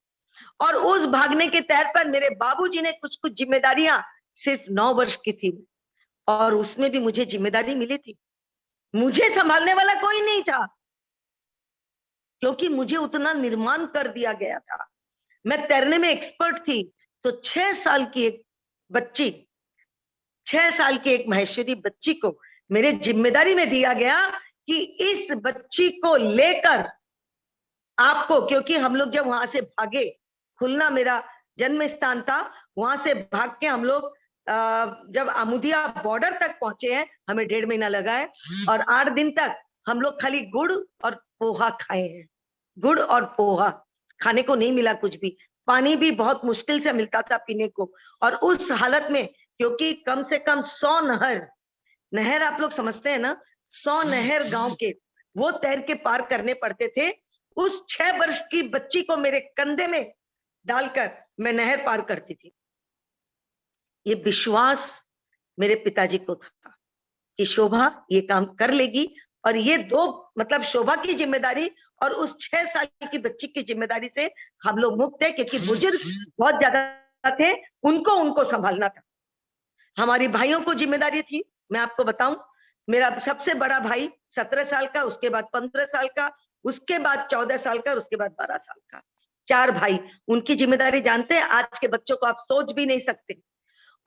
और उस भागने के तहत पर मेरे बाबूजी ने कुछ कुछ जिम्मेदारियां, सिर्फ 9 वर्ष की थी और उसमें भी मुझे जिम्मेदारी मिली थी। मुझे संभालने वाला कोई नहीं था क्योंकि मुझे उतना निर्माण कर दिया गया था। मैं तैरने में एक्सपर्ट थी, तो 6 साल की एक बच्ची, 6 साल की एक महेश्वरी बच्ची को मेरे जिम्मेदारी में दिया गया कि इस बच्ची को लेकर आपको, क्योंकि हम लोग जब वहां से भागे, खुलना मेरा जन्म स्थान था, वहां से भाग के हम लोग जब आमुदिया बॉर्डर तक पहुंचे हैं, हमें 1.5 महीना लगा है और 8 दिन तक हम लोग खाली गुड़ और पोहा खाए हैं। गुड़ और पोहा, खाने को नहीं मिला कुछ भी। पानी भी बहुत मुश्किल से मिलता था पीने को। और उस हालत में, क्योंकि कम से कम 100 नहर आप लोग समझते हैं ना, 100 नहर गांव के वो तैर के पार करने पड़ते थे। उस 6 वर्ष की बच्ची को मेरे कंधे में डालकर मैं नहर पार करती थी। ये विश्वास मेरे पिताजी को था कि शोभा ये काम कर लेगी। और ये दो, मतलब शोभा की जिम्मेदारी और उस 6 साल की बच्ची की जिम्मेदारी से हम लोग मुक्त है, क्योंकि बुजुर्ग बहुत ज्यादा थे, उनको संभालना था। हमारी भाइयों को जिम्मेदारी थी। मैं आपको बताऊं, मेरा सबसे बड़ा भाई 17 साल का, उसके बाद 15 साल का, उसके बाद 14 साल का और उसके बाद 12 साल का। 4 भाई, उनकी जिम्मेदारी जानते हैं, आज के बच्चों को आप सोच भी नहीं सकते।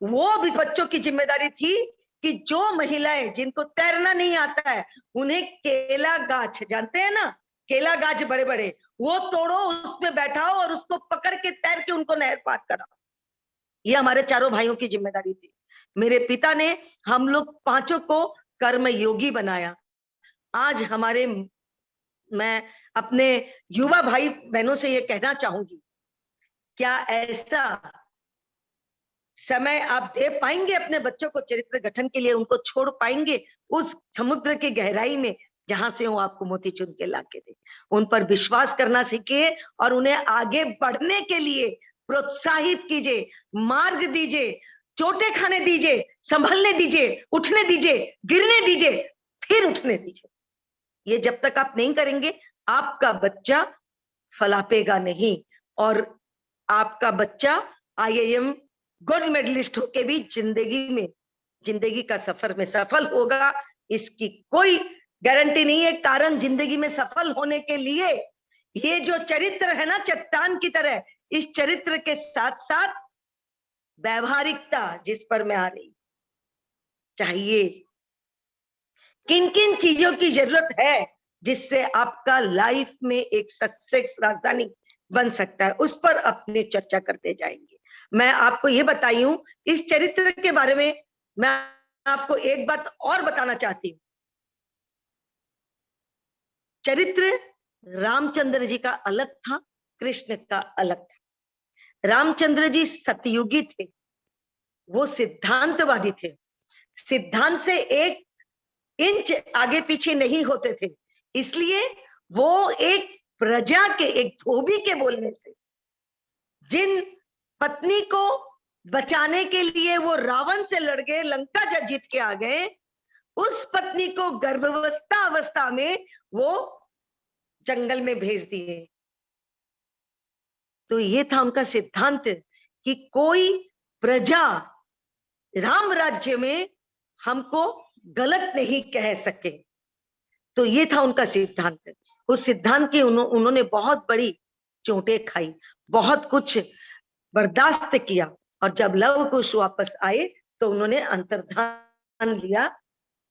वो भी बच्चों की जिम्मेदारी थी कि जो महिलाएं जिनको तैरना नहीं आता है, उन्हें केला गाछ, जानते हैं ना, केला गाछ बड़े बड़े, वो तोड़ो, उसमें बैठाओ और उसको पकड़ के तैर के उनको नहर पार कराओ। ये हमारे चारों भाइयों की जिम्मेदारी थी। मेरे पिता ने हम लोग पांचों को कर्म योगी बनाया। आज मैं अपने युवा भाई बहनों से ये कहना चाहूंगी, क्या ऐसा समय आप दे पाएंगे अपने बच्चों को चरित्र गठन के लिए? उनको छोड़ पाएंगे उस समुद्र की गहराई में जहां से वो आपको मोती चुन के लाके दे? उन पर विश्वास करना सीखिए और उन्हें आगे बढ़ने के लिए प्रोत्साहित कीजिए, मार्ग दीजिए, चोटें खाने दीजिए, संभलने दीजिए, उठने दीजिए, गिरने दीजिए, फिर उठने दीजिए। ये जब तक आप नहीं करेंगे, आपका बच्चा फलापेगा नहीं और आपका बच्चा IIM गोल्ड मेडलिस्ट होके भी जिंदगी का सफर में सफल होगा, इसकी कोई गारंटी नहीं है। कारण जिंदगी में सफल होने के लिए ये जो चरित्र है ना, चट्टान की तरह, इस चरित्र के साथ साथ व्यवहारिकता जिस पर मैं आ रही चाहिए। किन किन चीजों की जरूरत है जिससे आपका लाइफ में एक सक्सेस राजधानी बन सकता है, उस पर अपनी चर्चा करते जाएंगे। मैं आपको ये बताई हूं, इस चरित्र के बारे में मैं आपको एक बात और बताना चाहती हूँ। चरित्र रामचंद्र जी का अलग था, कृष्ण का अलग था। रामचंद्र जी सतयुगी थे, वो सिद्धांतवादी थे, सिद्धांत से 1 इंच आगे पीछे नहीं होते थे। इसलिए वो एक प्रजा के, एक धोबी के बोलने से, जिन पत्नी को बचाने के लिए वो रावण से लड़ गए, लंका जीत के आ गए, उस पत्नी को गर्भावस्था अवस्था में वो जंगल में भेज दिए। तो ये था उनका सिद्धांत कि कोई प्रजा राम राज्य में हमको गलत नहीं कह सके। तो ये था उनका सिद्धांत। उस सिद्धांत की उन्होंने बहुत बड़ी चोटें खाई, बहुत कुछ बर्दाश्त किया और जब लव कुश वापस आए तो उन्होंने अंतर्धान लिया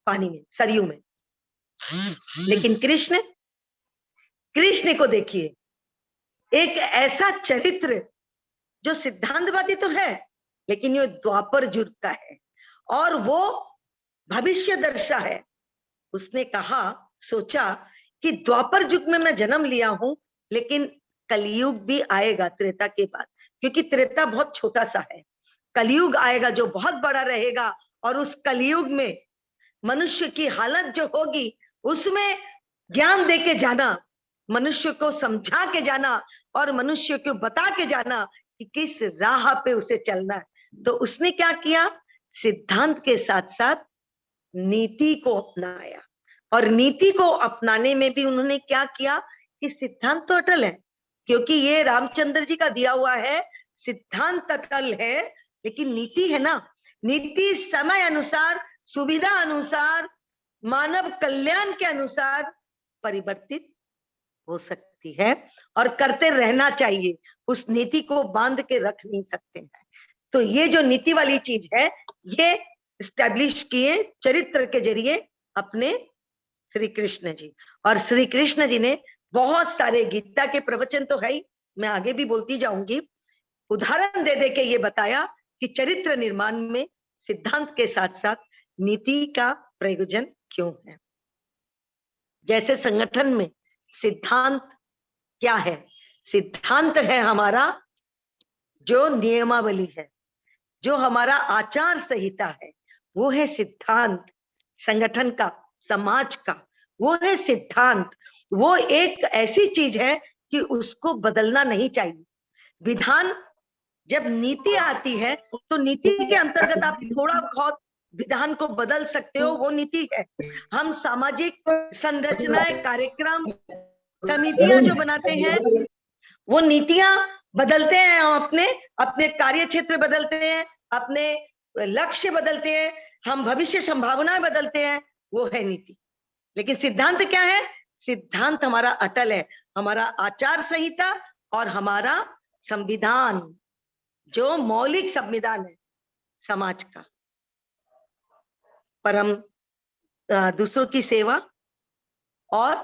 पानी में, सरयू में। लेकिन कृष्ण को देखिए, एक ऐसा चरित्र जो सिद्धांतवादी तो है, लेकिन ये द्वापर युग का है और वो भविष्य दर्शा है। उसने कहा, सोचा कि द्वापर युग में मैं जन्म लिया हूं, लेकिन कलयुग भी आएगा त्रेता के बाद, क्योंकि त्रेता बहुत छोटा सा है। कलयुग आएगा जो बहुत बड़ा रहेगा, और उस कलयुग में मनुष्य की हालत जो होगी, उसमें ज्ञान दे के जाना, मनुष्य को समझा के जाना और मनुष्य को बता के जाना कि किस राह पे उसे चलना है। तो उसने क्या किया, सिद्धांत के साथ साथ नीति को अपनाया, और नीति को अपनाने में भी उन्होंने क्या किया कि सिद्धांत तो अटल है, क्योंकि ये रामचंद्र जी का दिया हुआ है। सिद्धांत अटल है, लेकिन नीति है ना, नीति समय अनुसार, सुविधा अनुसार, मानव कल्याण के अनुसार परिवर्तित हो सकती है और करते रहना चाहिए। उस नीति को बांध के रख नहीं सकते हैं। तो ये जो नीति वाली चीज है, ये स्टैब्लिश किए चरित्र के जरिए अपने श्री कृष्ण जी। और श्री कृष्ण जी ने बहुत सारे, गीता के प्रवचन तो है ही, मैं आगे भी बोलती जाऊंगी, उदाहरण दे दे के ये बताया कि चरित्र निर्माण में सिद्धांत के साथ साथ नीति का प्रयोजन क्यों है। जैसे संगठन में सिद्धांत क्या है, सिद्धांत है हमारा जो नियमावली है, जो हमारा आचार संहिता है, वो है सिद्धांत संगठन का, समाज का, वो है सिद्धांत। वो एक ऐसी चीज है कि उसको बदलना नहीं चाहिए। विधान, जब नीति आती है तो नीति के अंतर्गत आप थोड़ा बहुत विधान को बदल सकते हो, वो नीति है। हम सामाजिक संरचनाएं, कार्यक्रम, समितियां जो बनाते हैं, वो नीतियां बदलते हैं। हम अपने अपने कार्य क्षेत्र बदलते हैं, अपने लक्ष्य बदलते हैं, हम भविष्य संभावनाएं बदलते हैं, वो है नीति। लेकिन सिद्धांत क्या है, सिद्धांत हमारा अटल है, हमारा आचार संहिता और हमारा संविधान, जो मौलिक संविधान है समाज का। परम दूसरों की सेवा और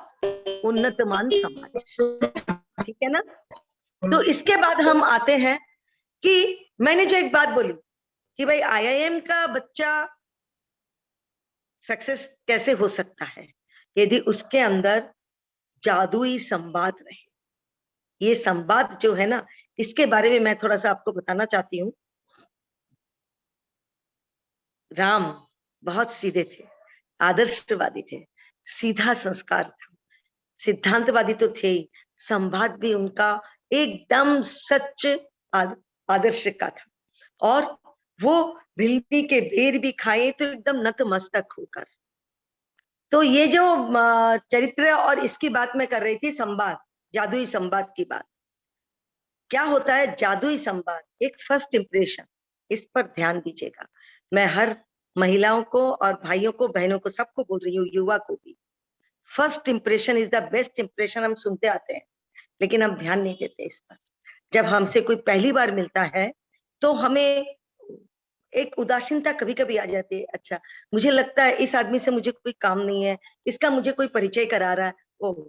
उन्नतमान समाज, ठीक है ना। तो इसके बाद हम आते हैं कि मैंने जो एक बात बोली कि भाई IIM का बच्चा सक्सेस कैसे हो सकता है, यदि उसके अंदर जादुई संवाद रहे। ये संवाद जो है ना, इसके बारे में मैं थोड़ा सा आपको बताना चाहती हूँ। राम बहुत सीधे थे, आदर्शवादी थे, सीधा संस्कार था, सिद्धांतवादी तो थे ही, संवाद भी उनका एकदम सच आदर्श का था। और वो भिंडी के बेर भी खाए तो एकदम नतमस्तक होकर। तो ये जो चरित्र और इसकी बात मैं कर रही थी, संवाद, जादुई संवाद की बात। क्या होता है जादुई संवाद, एक फर्स्ट इंप्रेशन, इस पर ध्यान दीजिएगा। मैं हर महिलाओं को और भाइयों को, बहनों को, सबको बोल रही हूँ, युवा को भी। First impression is the best impression. हम सुनते आते हैं लेकिन हम ध्यान नहीं देते इस पर। जब हमसे कोई पहली बार मिलता है तो हमें एक उदासीनता कभी कभी आ जाती है। अच्छा, मुझे लगता है इस आदमी से मुझे कोई काम नहीं है, इसका मुझे कोई परिचय करा रहा है, ओह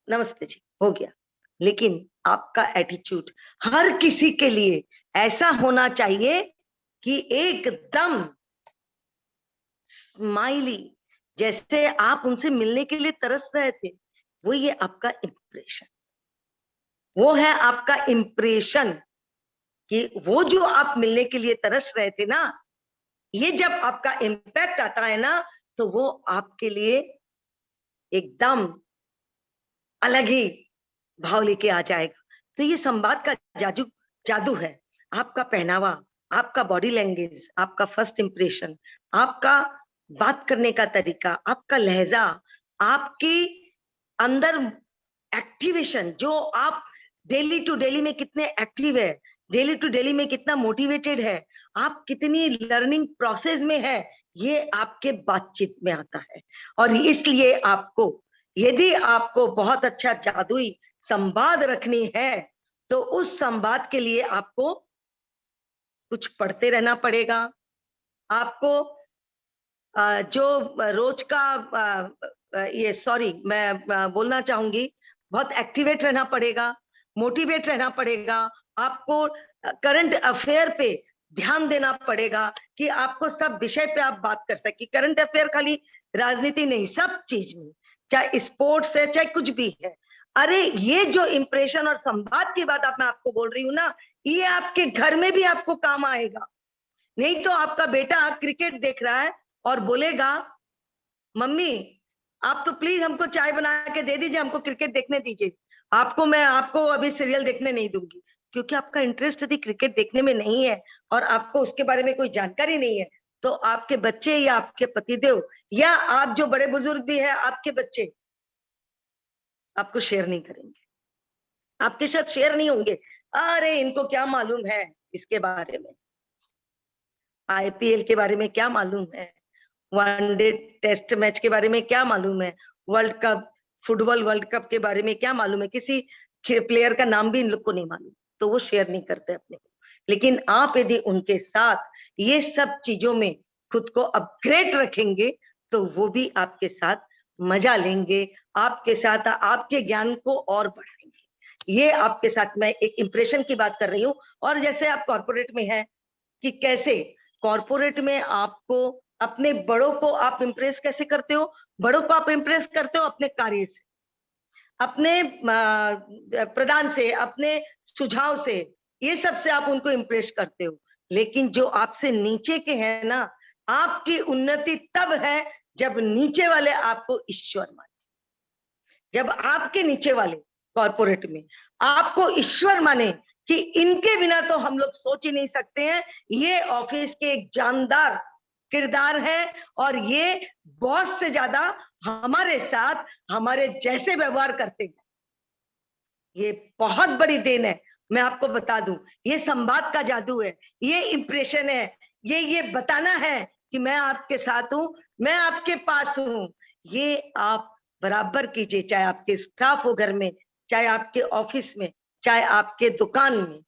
नमस्ते जी, हो गया। लेकिन आपका एटीट्यूड हर किसी के लिए ऐसा होना चाहिए कि एकदम स्माइली, जैसे आप उनसे मिलने के लिए तरस रहे थे। वो ये आपका इंप्रेशन, वो है आपका इंप्रेशन कि वो जो आप मिलने के लिए तरस रहे थे ना, ये जब आपका इम्पैक्ट आता है ना, तो वो आपके लिए एकदम अलग ही भाव लेके आ जाएगा। तो ये संवाद का जादू है। आपका पहनावा, आपका बॉडी लैंग्वेज, आपका फर्स्ट इंप्रेशन, आपका बात करने का तरीका, आपका लहजा, आपकी अंदर एक्टिवेशन, जो आप डेली टू डेली में कितने एक्टिव है, डेली टू डेली में कितना मोटिवेटेड है, आप कितनी लर्निंग प्रोसेस में है, ये आपके बातचीत में आता है। और इसलिए आपको, यदि आपको बहुत अच्छा जादुई संवाद रखनी है, तो उस संवाद के लिए आपको कुछ पढ़ते रहना पड़ेगा, आपको जो रोज का ये सॉरी मैं बोलना चाहूंगी, बहुत एक्टिवेट रहना पड़ेगा, मोटिवेट रहना पड़ेगा, आपको करंट अफेयर पे ध्यान देना पड़ेगा कि आपको सब विषय पे आप बात कर सके। करंट अफेयर खाली राजनीति नहीं, सब चीज में, चाहे स्पोर्ट्स है चाहे कुछ भी है। अरे ये जो इंप्रेशन और संवाद की बात मैं आपको बोल रही हूँ ना, ये आपके घर में भी आपको काम आएगा। नहीं तो आपका बेटा क्रिकेट देख रहा है और बोलेगा मम्मी आप तो प्लीज हमको चाय बना के दे दीजिए, हमको क्रिकेट देखने दीजिए, मैं आपको अभी सीरियल देखने नहीं दूंगी, क्योंकि आपका इंटरेस्ट यदि क्रिकेट देखने में नहीं है और आपको उसके बारे में कोई जानकारी नहीं है, तो आपके बच्चे या आपके पतिदेव या आप जो बड़े बुजुर्ग भी है, आपके बच्चे आपको शेयर नहीं करेंगे, आपके साथ शेयर नहीं होंगे। अरे इनको क्या मालूम है इसके बारे में, आईपीएल के बारे में क्या मालूम है, वनडे टेस्ट मैच के बारे में क्या मालूम है, world cup, football world cup के बारे में क्या मालूम है, किसी प्लेयर का नाम भी इन लोग को नहीं मालूम, तो वो शेयर नहीं करते अपने को। लेकिन आप यदि उनके साथ ये सब चीजों में खुद को अपग्रेड रखेंगे तो वो भी आपके साथ मजा लेंगे, आपके साथ आपके ज्ञान को और बढ़ाएंगे। ये आपके साथ मैं एक इंप्रेशन की बात कर रही हूँ। और जैसे आप कॉर्पोरेट में है कि कैसे कॉर्पोरेट में आपको अपने बड़ों को आप इंप्रेस कैसे करते हो, बड़ों को आप इंप्रेस करते हो अपने कार्य से, अपने प्रदान से, अपने सुझाव से, ये सब से आप उनको इंप्रेस करते हो। लेकिन जो आपसे नीचे के हैं ना, आपकी उन्नति तब है जब नीचे वाले आपको ईश्वर माने, जब आपके नीचे वाले कॉर्पोरेट में आपको ईश्वर माने कि इनके बिना तो हम लोग सोच ही नहीं सकते हैं, ये ऑफिस के एक जानदार किरदार है और ये बॉस से ज्यादा हमारे साथ हमारे जैसे व्यवहार करते हैं। ये बहुत बड़ी देन है, मैं आपको बता दूं, ये संवाद का जादू है, ये इंप्रेशन है, ये बताना है कि मैं आपके साथ हूं, मैं आपके पास हूं। ये आप बराबर कीजिए, चाहे आपके स्टाफ हो घर में, चाहे आपके ऑफिस में, चाहे आपके दुकान में।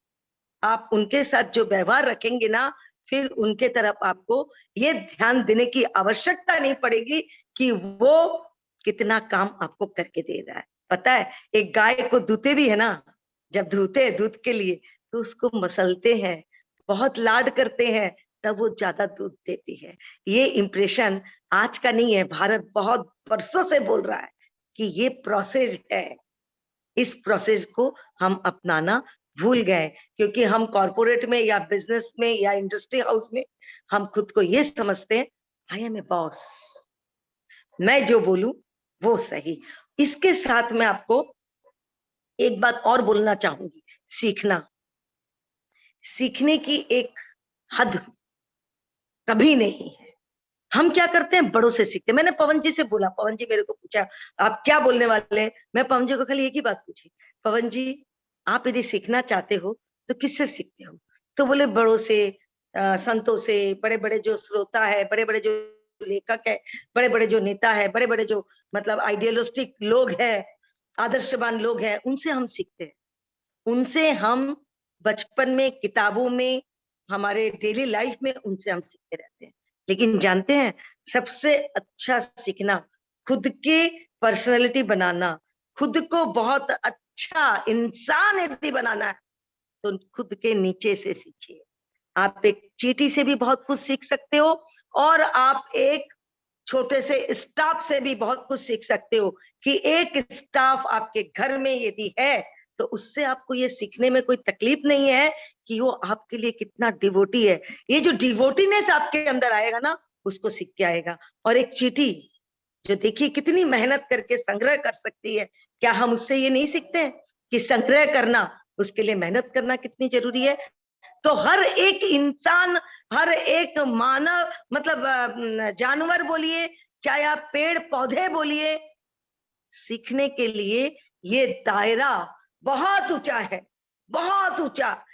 आप उनके साथ जो व्यवहार रखेंगे ना, फिर उनके तरफ आपको ये ध्यान देने की आवश्यकता नहीं पड़ेगी कि वो कितना काम आपको करके दे रहा है। पता है, एक गाय को दूते भी है ना, जब धूते हैं दूध के लिए तो उसको मसलते हैं, बहुत लाड करते हैं, तब वो ज्यादा दूध देती है। ये इंप्रेशन आज का नहीं है, भारत बहुत वर्षों से बोल रहा है कि ये प्रोसेस है। इस प्रोसेस को हम अपनाना भूल गए, क्योंकि हम कॉर्पोरेट में या बिजनेस में या इंडस्ट्री हाउस में हम खुद को ये समझते हैं आई एम ए बॉस, मैं जो बोलूं वो सही। इसके साथ मैं आपको एक बात और बोलना चाहूंगी, सीखने की एक हद कभी नहीं है। हम क्या करते हैं, बड़ों से सीखते हैं। मैंने पवन जी से बोला, पवन जी मेरे को पूछा आप क्या बोलने वाले हैं, मैं पवन जी को खाली एक ही बात पूछी, पवन जी आप यदि सीखना चाहते हो तो किससे सीखते हो? तो बोले बड़ों से, संतों से, बड़े बड़े जो श्रोता है, बड़े बड़े जो लेखक है, बड़े बड़े जो नेता है, बड़े बड़े जो मतलब आइडियलिस्टिक लोग हैं, आदर्शवान लोग हैं, उनसे हम सीखते हैं। उनसे हम बचपन में, किताबों में, हमारे डेली लाइफ में उनसे हम सीखते रहते हैं। लेकिन जानते हैं, सबसे अच्छा सीखना, खुद की पर्सनैलिटी बनाना, खुद को बहुत अच्छा इंसान यदि बनाना है तो खुद के नीचे से सीखिए। आप एक चींटी से भी बहुत कुछ सीख सकते हो और आप एक छोटे से स्टाफ से भी बहुत कुछ सीख सकते हो कि एक स्टाफ आपके घर में यदि है तो उससे आपको ये सीखने में कोई तकलीफ नहीं है कि वो आपके लिए कितना डिवोटी है। ये जो डिवोटीनेस आपके अंदर आएगा ना, उसको सीख के आएगा। और एक चींटी जो देखिए कितनी मेहनत करके संग्रह कर सकती है, क्या हम उससे ये नहीं सीखते हैं कि संग्रह करना, उसके लिए मेहनत करना कितनी जरूरी है? तो हर एक इंसान, हर एक मानव, मतलब जानवर बोलिए, चाहे आप पेड़ पौधे बोलिए, सीखने के लिए ये दायरा बहुत ऊंचा है, बहुत ऊंचा।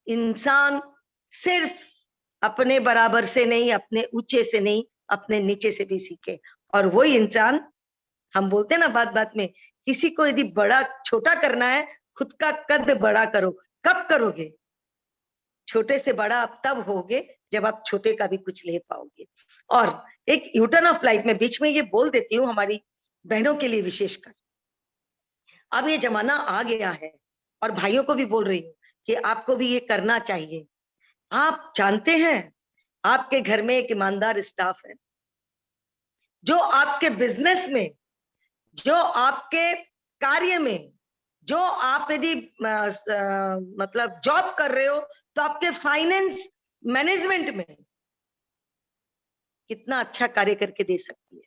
इंसान सिर्फ अपने बराबर से नहीं, अपने ऊंचे से नहीं, अपने नीचे से भी सीखे। और वही इंसान, हम बोलते हैं ना बात बात में, किसी को यदि बड़ा छोटा करना है, खुद का कद बड़ा करो। कब करोगे? छोटे से बड़ा आप तब होगे जब आप छोटे का भी कुछ ले पाओगे। और एक यूटर्न ऑफ लाइफ में बीच में ये बोल देती हूँ हमारी बहनों के लिए विशेषकर, अब ये जमाना आ गया है और भाइयों को भी बोल रही हूँ कि आपको भी ये करना चाहिए। आप जानते हैं आपके घर में एक ईमानदार स्टाफ है जो आपके बिजनेस में, जो आपके कार्य में, जो आप यदि मतलब जॉब कर रहे हो तो आपके फाइनेंस मैनेजमेंट में कितना अच्छा कार्य करके दे सकती है।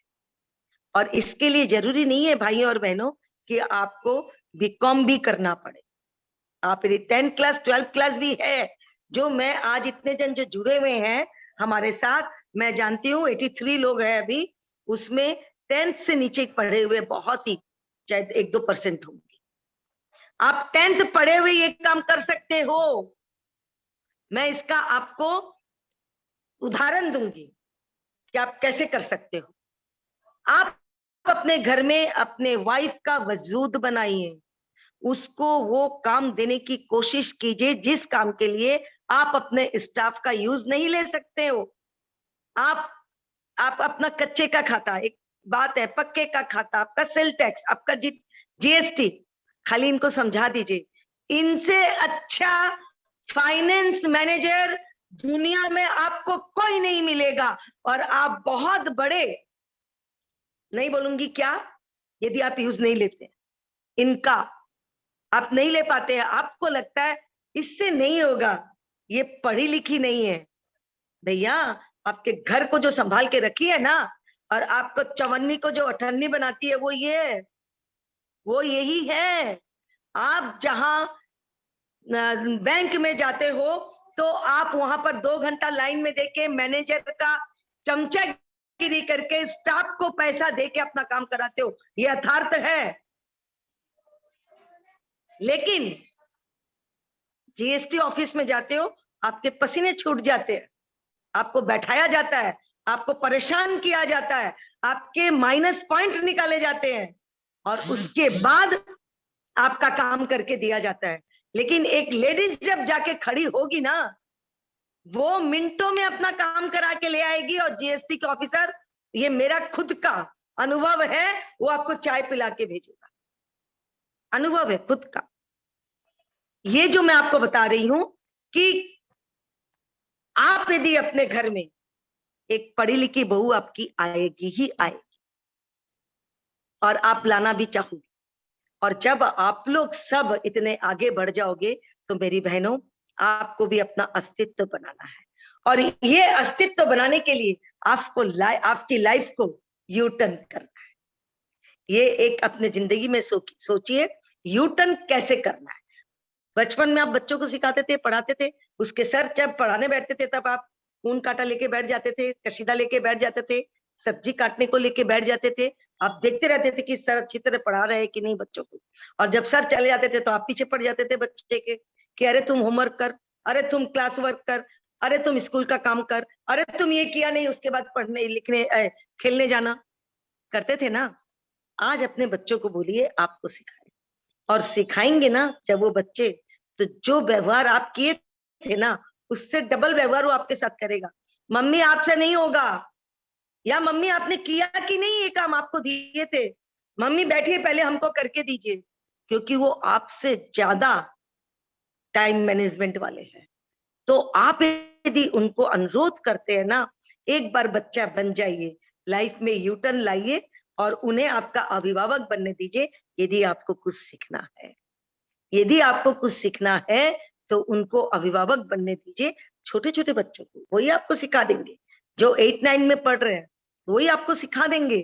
और इसके लिए जरूरी नहीं है भाइयों और बहनों कि आपको बीकॉम भी करना पड़े। आप यदि 10th क्लास 12th क्लास भी है, जो मैं आज इतने जन जो जुड़े हुए हैं हमारे साथ, मैं जानती हूँ 83 लोग हैं अभी, उसमें 10th से नीचे पढ़े हुए बहुत ही शायद 1-2% होंगे। आप 10th पढ़े हुए ये काम कर सकते हो। मैं इसका आपको उदाहरण दूंगी कि आप कैसे कर सकते हो। आप अपने घर में अपने वाइफ का वजूद बनाइए, उसको वो काम देने की कोशिश कीजिए जिस काम के लिए आप अपने स्टाफ का यूज नहीं ले सकते हो। आप अपना कच्चे का खाता, एक बात है, पक्के का खाता, आपका सेल टैक्स, आपका जीएसटी, खाली इनको समझा दीजिए। इनसे अच्छा फाइनेंस मैनेजर दुनिया में आपको कोई नहीं मिलेगा। और आप बहुत बड़े, नहीं बोलूंगी क्या, यदि आप यूज नहीं लेते इनका, आप नहीं ले पाते हैं, आपको लगता है इससे नहीं होगा, ये पढ़ी लिखी नहीं है। भैया आपके घर को जो संभाल के रखी है ना, और आपको चवन्नी को जो अठन्नी बनाती है, वो ये है, वो यही है। आप जहां बैंक में जाते हो तो आप वहां पर 2 घंटा लाइन में देके मैनेजर का चमचागिरी करके स्टाफ को पैसा देके अपना काम कराते हो, ये यथार्थ है। लेकिन जीएसटी ऑफिस में जाते हो, आपके पसीने छूट जाते हैं, आपको बैठाया जाता है, आपको परेशान किया जाता है, आपके माइनस पॉइंट निकाले जाते हैं और उसके बाद आपका काम करके दिया जाता है। लेकिन एक लेडीज जब जाके खड़ी होगी ना, वो मिनटों में अपना काम करा के ले आएगी। और जीएसटी के ऑफिसर, ये मेरा खुद का अनुभव है, वो आपको चाय पिला के भेजेगा, अनुभव है खुद का। ये जो मैं आपको बता रही हूं कि आप यदि अपने घर में एक पढ़ी लिखी बहू आपकी आएगी ही आएगी, और आप लाना भी चाहोगे, और जब आप लोग सब इतने आगे बढ़ जाओगे तो मेरी बहनों, आपको भी अपना अस्तित्व बनाना है। और ये अस्तित्व बनाने के लिए आपको आपकी लाइफ को यू टर्न करना है। ये एक अपने जिंदगी में सोचिए यू टर्न कैसे करना है। बचपन में आप बच्चों को सिखाते थे, पढ़ाते थे, उसके सर जब पढ़ाने बैठते थे तब आप ऊन काटा लेके बैठ जाते थे, कशीदा लेके बैठ जाते थे, सब्जी काटने को लेके बैठ जाते थे। आप देखते रहते थे कि सर अच्छी तरह पढ़ा रहे हैं कि नहीं बच्चों को। और जब सर चले जाते थे तो आप पीछे पड़ जाते थे बच्चे के कि अरे तुम होमवर्क कर, अरे तुम क्लास वर्क कर, अरे तुम स्कूल का काम कर, अरे तुम ये किया नहीं, उसके बाद पढ़ने लिखने खेलने जाना करते थे ना। आज अपने बच्चों को बोलिए आपको सिखाए, और सिखाएंगे ना जब वो बच्चे, तो जो व्यवहार आप किए थे ना, उससे डबल व्यवहार वो आपके साथ करेगा। मम्मी आपसे नहीं होगा, या मम्मी आपने किया कि नहीं ये काम आपको दिए थे, मम्मी बैठिए पहले हमको करके दीजिए, क्योंकि वो आपसे ज्यादा टाइम मैनेजमेंट वाले हैं। तो आप यदि उनको अनुरोध करते हैं ना, एक बार बच्चा बन जाइए, लाइफ में यू टर्न लाइए और उन्हें आपका अभिभावक बनने दीजिए। यदि आपको कुछ सीखना है, यदि आपको कुछ सीखना है तो उनको अभिभावक बनने दीजिए। छोटे छोटे बच्चों को वही आपको सिखा देंगे, जो 8-9 में पढ़ रहे हैं वही आपको सिखा देंगे।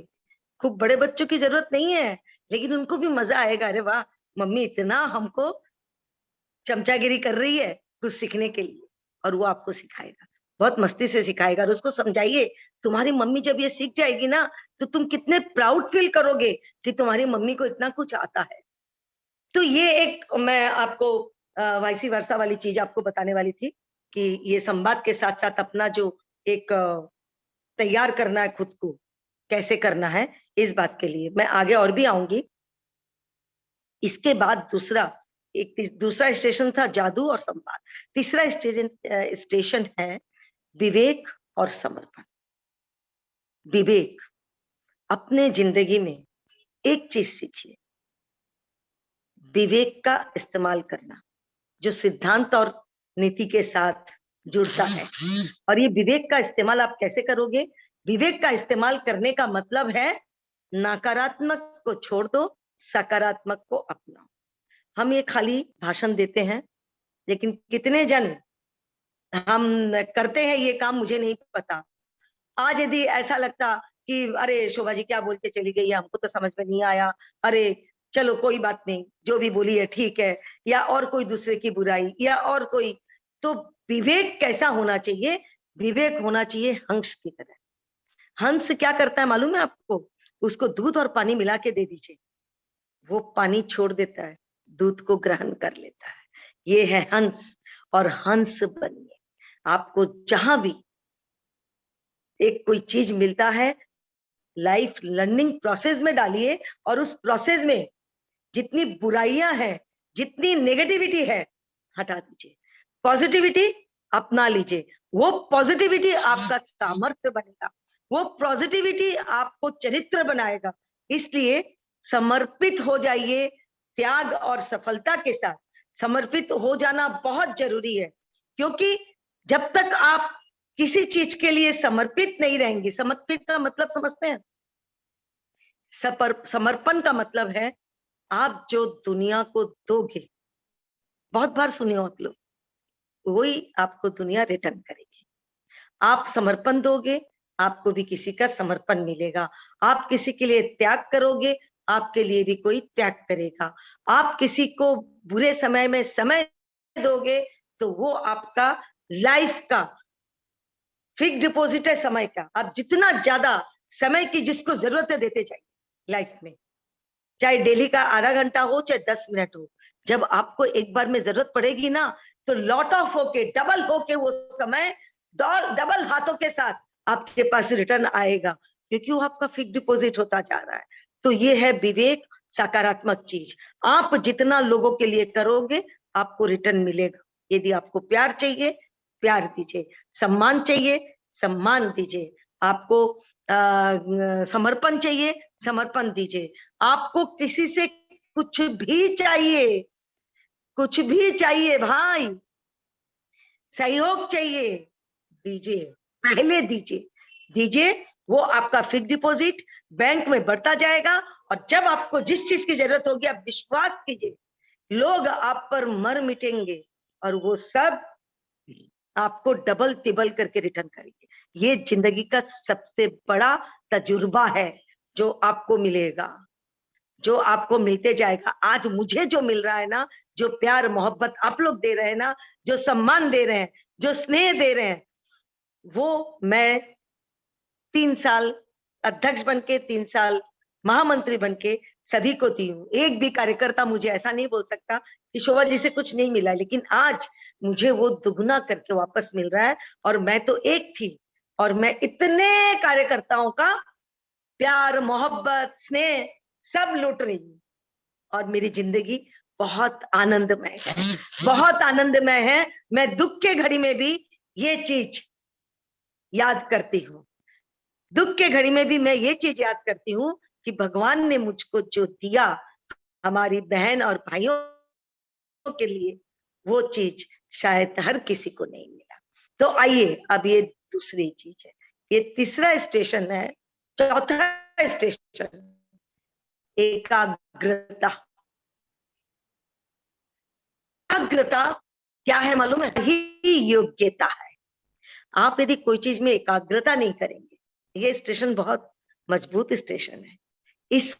खूब बड़े बच्चों की जरूरत नहीं है, लेकिन उनको भी मजा आएगा, अरे वाह मम्मी इतना हमको चमचागिरी कर रही है कुछ सीखने के लिए, और वो आपको सिखाएगा, बहुत मस्ती से सिखाएगा। और उसको समझाइए तुम्हारी मम्मी जब ये सीख जाएगी ना, तो तुम कितने प्राउड फील करोगे कि तुम्हारी मम्मी को इतना कुछ आता है। तो ये एक मैं आपको वाइसी वर्षा वाली चीज आपको बताने वाली थी कि ये संवाद के साथ साथ अपना जो एक तैयार करना है खुद को, कैसे करना है, इस बात के लिए मैं आगे और भी आऊंगी। इसके बाद दूसरा स्टेशन था जादू और संवाद। तीसरा स्टेशन है विवेक और समर्पण। विवेक, अपने जिंदगी में एक चीज सीखिए, विवेक का इस्तेमाल करना, जो सिद्धांत और नीति के साथ जुड़ता है। और ये विवेक का इस्तेमाल आप कैसे करोगे? विवेक का इस्तेमाल करने का मतलब है नकारात्मक को छोड़ दो, सकारात्मक को अपनाओ। हम ये खाली भाषण देते हैं, लेकिन कितने जन हम करते हैं ये काम मुझे नहीं पता। आज यदि ऐसा लगता कि अरे शोभा जी क्या बोल के चली गई, हमको तो समझ में नहीं आया, अरे चलो कोई बात नहीं, जो भी बोली है ठीक है, या और कोई दूसरे की बुराई या और कोई, तो विवेक कैसा होना चाहिए? विवेक होना चाहिए हंस की तरह। हंस क्या करता है मालूम है आपको? उसको दूध और पानी मिला के दे दीजिए, वो पानी छोड़ देता है, दूध को ग्रहण कर लेता है। ये है हंस। और हंस बनिए। आपको जहां भी एक कोई चीज मिलता है, लाइफ लर्निंग प्रोसेस में डालिए, और उस प्रोसेस में जितनी बुराइयां हैं, जितनी नेगेटिविटी है, हटा दीजिए, पॉजिटिविटी अपना लीजिए। वो पॉजिटिविटी आपका सामर्थ्य बनेगा, वो पॉजिटिविटी आपको चरित्र बनाएगा। इसलिए समर्पित हो जाइए, त्याग और सफलता के साथ समर्पित हो जाना बहुत जरूरी है। क्योंकि जब तक आप किसी चीज के लिए समर्पित नहीं रहेंगे, समर्पित का मतलब समझते हैं? समर्पण का मतलब है आप जो दुनिया को दोगे, बहुत बार सुने हो आप लोग, वही आपको दुनिया रिटर्न करेगी। आप समर्पण दोगे, आपको भी किसी का समर्पण मिलेगा। आप किसी के लिए त्याग करोगे, आपके लिए भी कोई त्याग करेगा। आप किसी को बुरे समय में समय दोगे, तो वो आपका लाइफ का फिक्स डिपॉजिट है समय का। आप जितना ज्यादा समय की जिसको जरूरत है देते जाइए लाइफ में, चाहे डेली का आधा घंटा हो, चाहे 10 मिनट हो। जब आपको एक बार में जरूरत पड़ेगी ना, तो लॉट ऑफ होके, डबल होके वो समय डबल हाथों के साथ आपके पास रिटर्न आएगा, क्योंकि वो आपका फिक्स डिपॉजिट होता जा रहा है। तो ये है विवेक, सकारात्मक चीज। आप जितना लोगों के लिए करोगे, आपको रिटर्न मिलेगा। यदि आपको प्यार चाहिए, प्यार दीजिए, सम्मान चाहिए, सम्मान दीजिए, आपको समर्पण चाहिए, समर्पण दीजिए। आपको किसी से कुछ भी चाहिए, कुछ भी चाहिए भाई, सहयोग चाहिए, दीजिए, पहले दीजिए, दीजिए। वो आपका फिक्स डिपॉजिट बैंक में बढ़ता जाएगा। और जब आपको जिस चीज की जरूरत होगी, आप विश्वास कीजिए, लोग आप पर मर मिटेंगे और वो सब आपको डबल टिबल करके रिटर्न करेंगे। ये जिंदगी का सबसे बड़ा तजुर्बा है जो आपको मिलेगा, जो आपको मिलते जाएगा। आज मुझे जो मिल रहा है ना, जो प्यार मोहब्बत आप लोग दे रहे हैं ना, जो सम्मान दे रहे हैं, जो स्नेह दे रहे हैं, वो मैं 3 साल अध्यक्ष बनके, 3 साल महामंत्री बनके सभी को दी हूँ। एक भी कार्यकर्ता मुझे ऐसा नहीं बोल सकता कि शोभा जी से कुछ नहीं मिला, लेकिन आज मुझे वो दुगना करके वापस मिल रहा है। और मैं तो एक थी, और मैं इतने कार्यकर्ताओं का प्यार मोहब्बत स्नेह सब लूट रही हूँ। और मेरी जिंदगी बहुत आनंदमय है, बहुत आनंदमय है। मैं दुख के घड़ी में भी ये चीज याद करती हूँ, दुख के घड़ी में भी मैं ये चीज याद करती हूँ कि भगवान ने मुझको जो दिया हमारी बहन और भाइयों के लिए, वो चीज शायद हर किसी को नहीं मिला। तो आइए, अब ये दूसरी चीज है, ये तीसरा स्टेशन है। चौथा स्टेशन एकाग्रता। एकाग्रता क्या है मालूम है? ही योग्यता है। आप यदि कोई चीज में एकाग्रता नहीं करेंगे, ये स्टेशन बहुत मजबूत स्टेशन है, इस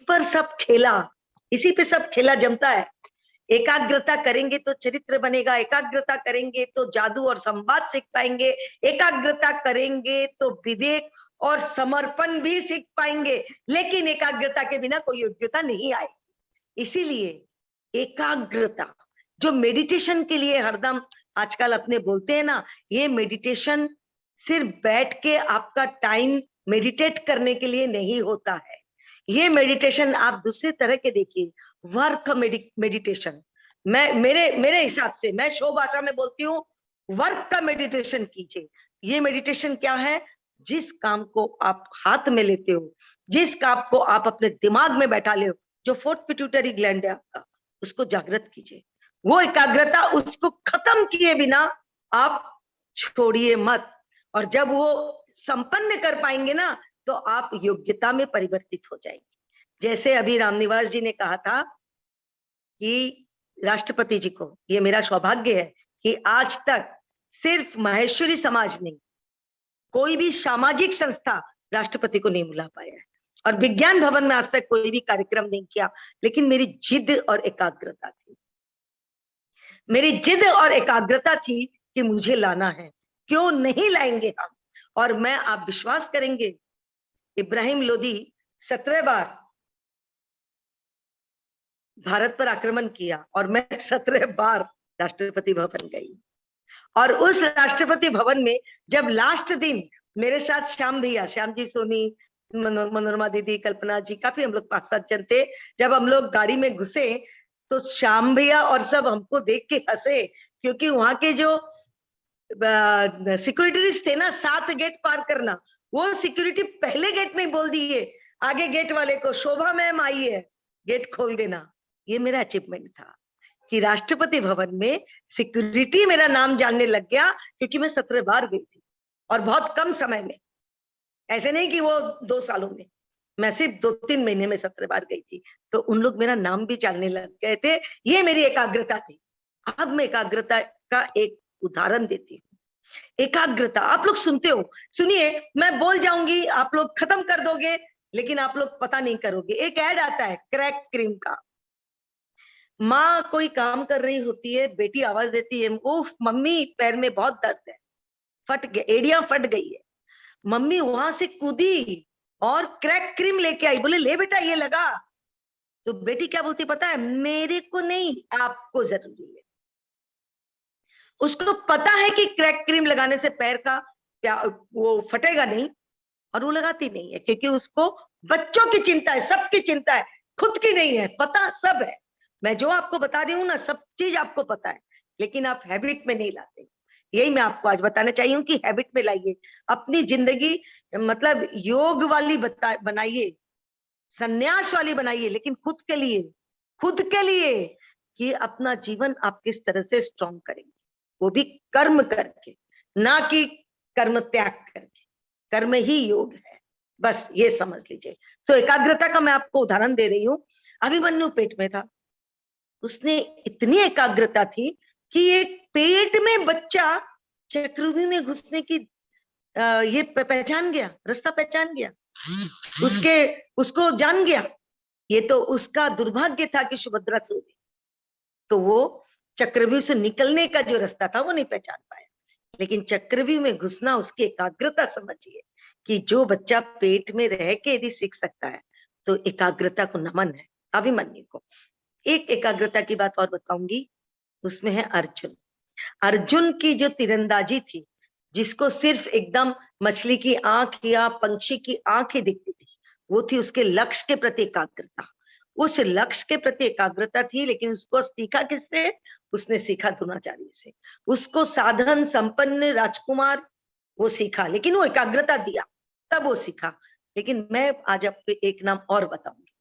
पर सब खेला, इसी पे सब खेला जमता है। एकाग्रता करेंगे तो चरित्र बनेगा, एकाग्रता करेंगे तो जादू और संवाद सीख पाएंगे, एकाग्रता करेंगे तो विवेक और समर्पण भी सीख पाएंगे। लेकिन एकाग्रता के बिना कोई योग्यता नहीं आएगी। इसीलिए एकाग्रता, जो मेडिटेशन के लिए हरदम आजकल अपने बोलते हैं ना, ये मेडिटेशन सिर्फ बैठ के आपका टाइम मेडिटेट करने के लिए नहीं होता है। ये मेडिटेशन आप दूसरे तरह के देखिए, वर्क मेडिटेशन। मैं मेरे हिसाब से, मैं शो भाषा में बोलती हूँ, वर्क का मेडिटेशन कीजिए। ये मेडिटेशन क्या है? जिस काम को आप हाथ में लेते हो, जिस काम को आप अपने दिमाग में बैठा ले हो, जो फोर्थ पिट्यूटरी ग्लैंड है आपका, उसको जागृत कीजिए। वो एकाग्रता, उसको खत्म किए बिना आप छोड़िए मत। और जब वो संपन्न कर पाएंगे ना, तो आप योग्यता में परिवर्तित हो जाएंगे। जैसे अभी रामनिवास जी ने कहा था कि राष्ट्रपति जी को, ये मेरा सौभाग्य है कि आज तक सिर्फ माहेश्वरी समाज नहीं, कोई भी सामाजिक संस्था राष्ट्रपति को नहीं बुला पाया है, और विज्ञान भवन में आज तक कोई भी कार्यक्रम नहीं किया। लेकिन मेरी जिद और एकाग्रता थी, मेरी जिद और एकाग्रता थी कि मुझे लाना है, क्यों नहीं लाएंगे हम। और मैं, आप विश्वास करेंगे, इब्राहिम लोदी 17 बार भारत पर आक्रमण किया और मैं 17 बार राष्ट्रपति भवन गई। और उस राष्ट्रपति भवन में जब लास्ट दिन मेरे साथ श्याम भैया, श्याम जी सोनी, मनोरमा दीदी, कल्पना जी, काफी हम लोग 5-7 जन थे। जब हम लोग गाड़ी में घुसे तो श्याम भैया और सब हमको देख के हंसे, क्योंकि वहां के जो सिक्योरिटीज थे ना, 7 गेट पार करना, वो सिक्योरिटी पहले गेट में बोल दिए आगे गेट वाले को, शोभा मैम आई है, गेट खोल देना। ये मेरा अचीवमेंट था कि राष्ट्रपति भवन में सिक्योरिटी मेरा नाम जानने लग गया, क्योंकि मैं 17 बार गई थी और बहुत कम समय में। ऐसे नहीं कि वो 2 सालों में, मैं सिर्फ 2-3 महीने में 17 बार गई थी। तो उन लोग मेरा नाम भी जानने लग गए थे। ये मेरी एकाग्रता थी। अब मैं एकाग्रता का एक उदाहरण देती हूँ। एकाग्रता, आप लोग सुनते हो, सुनिए, मैं बोल जाऊंगी, आप लोग खत्म कर दोगे, लेकिन आप लोग पता नहीं करोगे। एक ऐड आता है क्रैक क्रीम का। माँ कोई काम कर रही होती है, बेटी आवाज देती है, उफ मम्मी पैर में बहुत दर्द है, फट गया, एड़ियां फट गई है। मम्मी वहां से कूदी और क्रैक क्रीम लेके आई, बोले ले बेटा ये लगा। तो बेटी क्या बोलती पता है? मेरे को नहीं, आपको जरूरी है। उसको पता है कि क्रैक क्रीम लगाने से पैर का वो फटेगा नहीं, और वो लगाती नहीं है, क्योंकि उसको बच्चों की चिंता है, सबकी चिंता है, खुद की नहीं है। पता सब है, मैं जो आपको बता रही हूँ ना, सब चीज आपको पता है, लेकिन आप हैबिट में नहीं लाते। यही मैं आपको आज बताना चाहिए कि हैबिट में लाइए, अपनी जिंदगी मतलब योग वाली बनाइए, संन्यास वाली बनाइए, लेकिन खुद के लिए, खुद के लिए, कि अपना जीवन आप किस तरह से स्ट्रॉन्ग करेंगे, वो भी कर्म करके, ना कि कर्म त्याग करके। कर्म ही योग है, बस ये समझ लीजिए। तो एकाग्रता का मैं आपको उदाहरण दे रही हूँ। अभिमन्यु पेट में था, उसने इतनी एकाग्रता थी कि एक पेट में बच्चा चक्रव्यूह में घुसने की ये पहचान गया, रास्ता पहचान गया, उसको जान गया। ये तो उसका दुर्भाग्य था कि सुभद्रा सो गई, तो वो चक्रव्यूह से निकलने का जो रास्ता था वो नहीं पहचान पाया। लेकिन चक्रव्यूह में घुसना उसकी एकाग्रता समझिए, कि जो बच्चा पेट में रह के यदि सीख सकता है, तो एकाग्रता को नमन है अभिमन्यु को। एक एकाग्रता की बात और बताऊंगी, उसमें है अर्जुन। अर्जुन की जो तीरंदाजी थी, जिसको सिर्फ एकदम मछली की आंख या पंछी की आंख ही दिखती थी, वो थी उसके लक्ष्य के प्रति एकाग्रता। उस लक्ष्य के प्रति एकाग्रता थी, लेकिन उसको सीखा किससे? उसने सीखा द्रोणाचार्य से। उसको साधन संपन्न राजकुमार वो सीखा, लेकिन वो एकाग्रता दिया, तब वो सीखा। लेकिन मैं आज आपको एक नाम और बताऊंगी,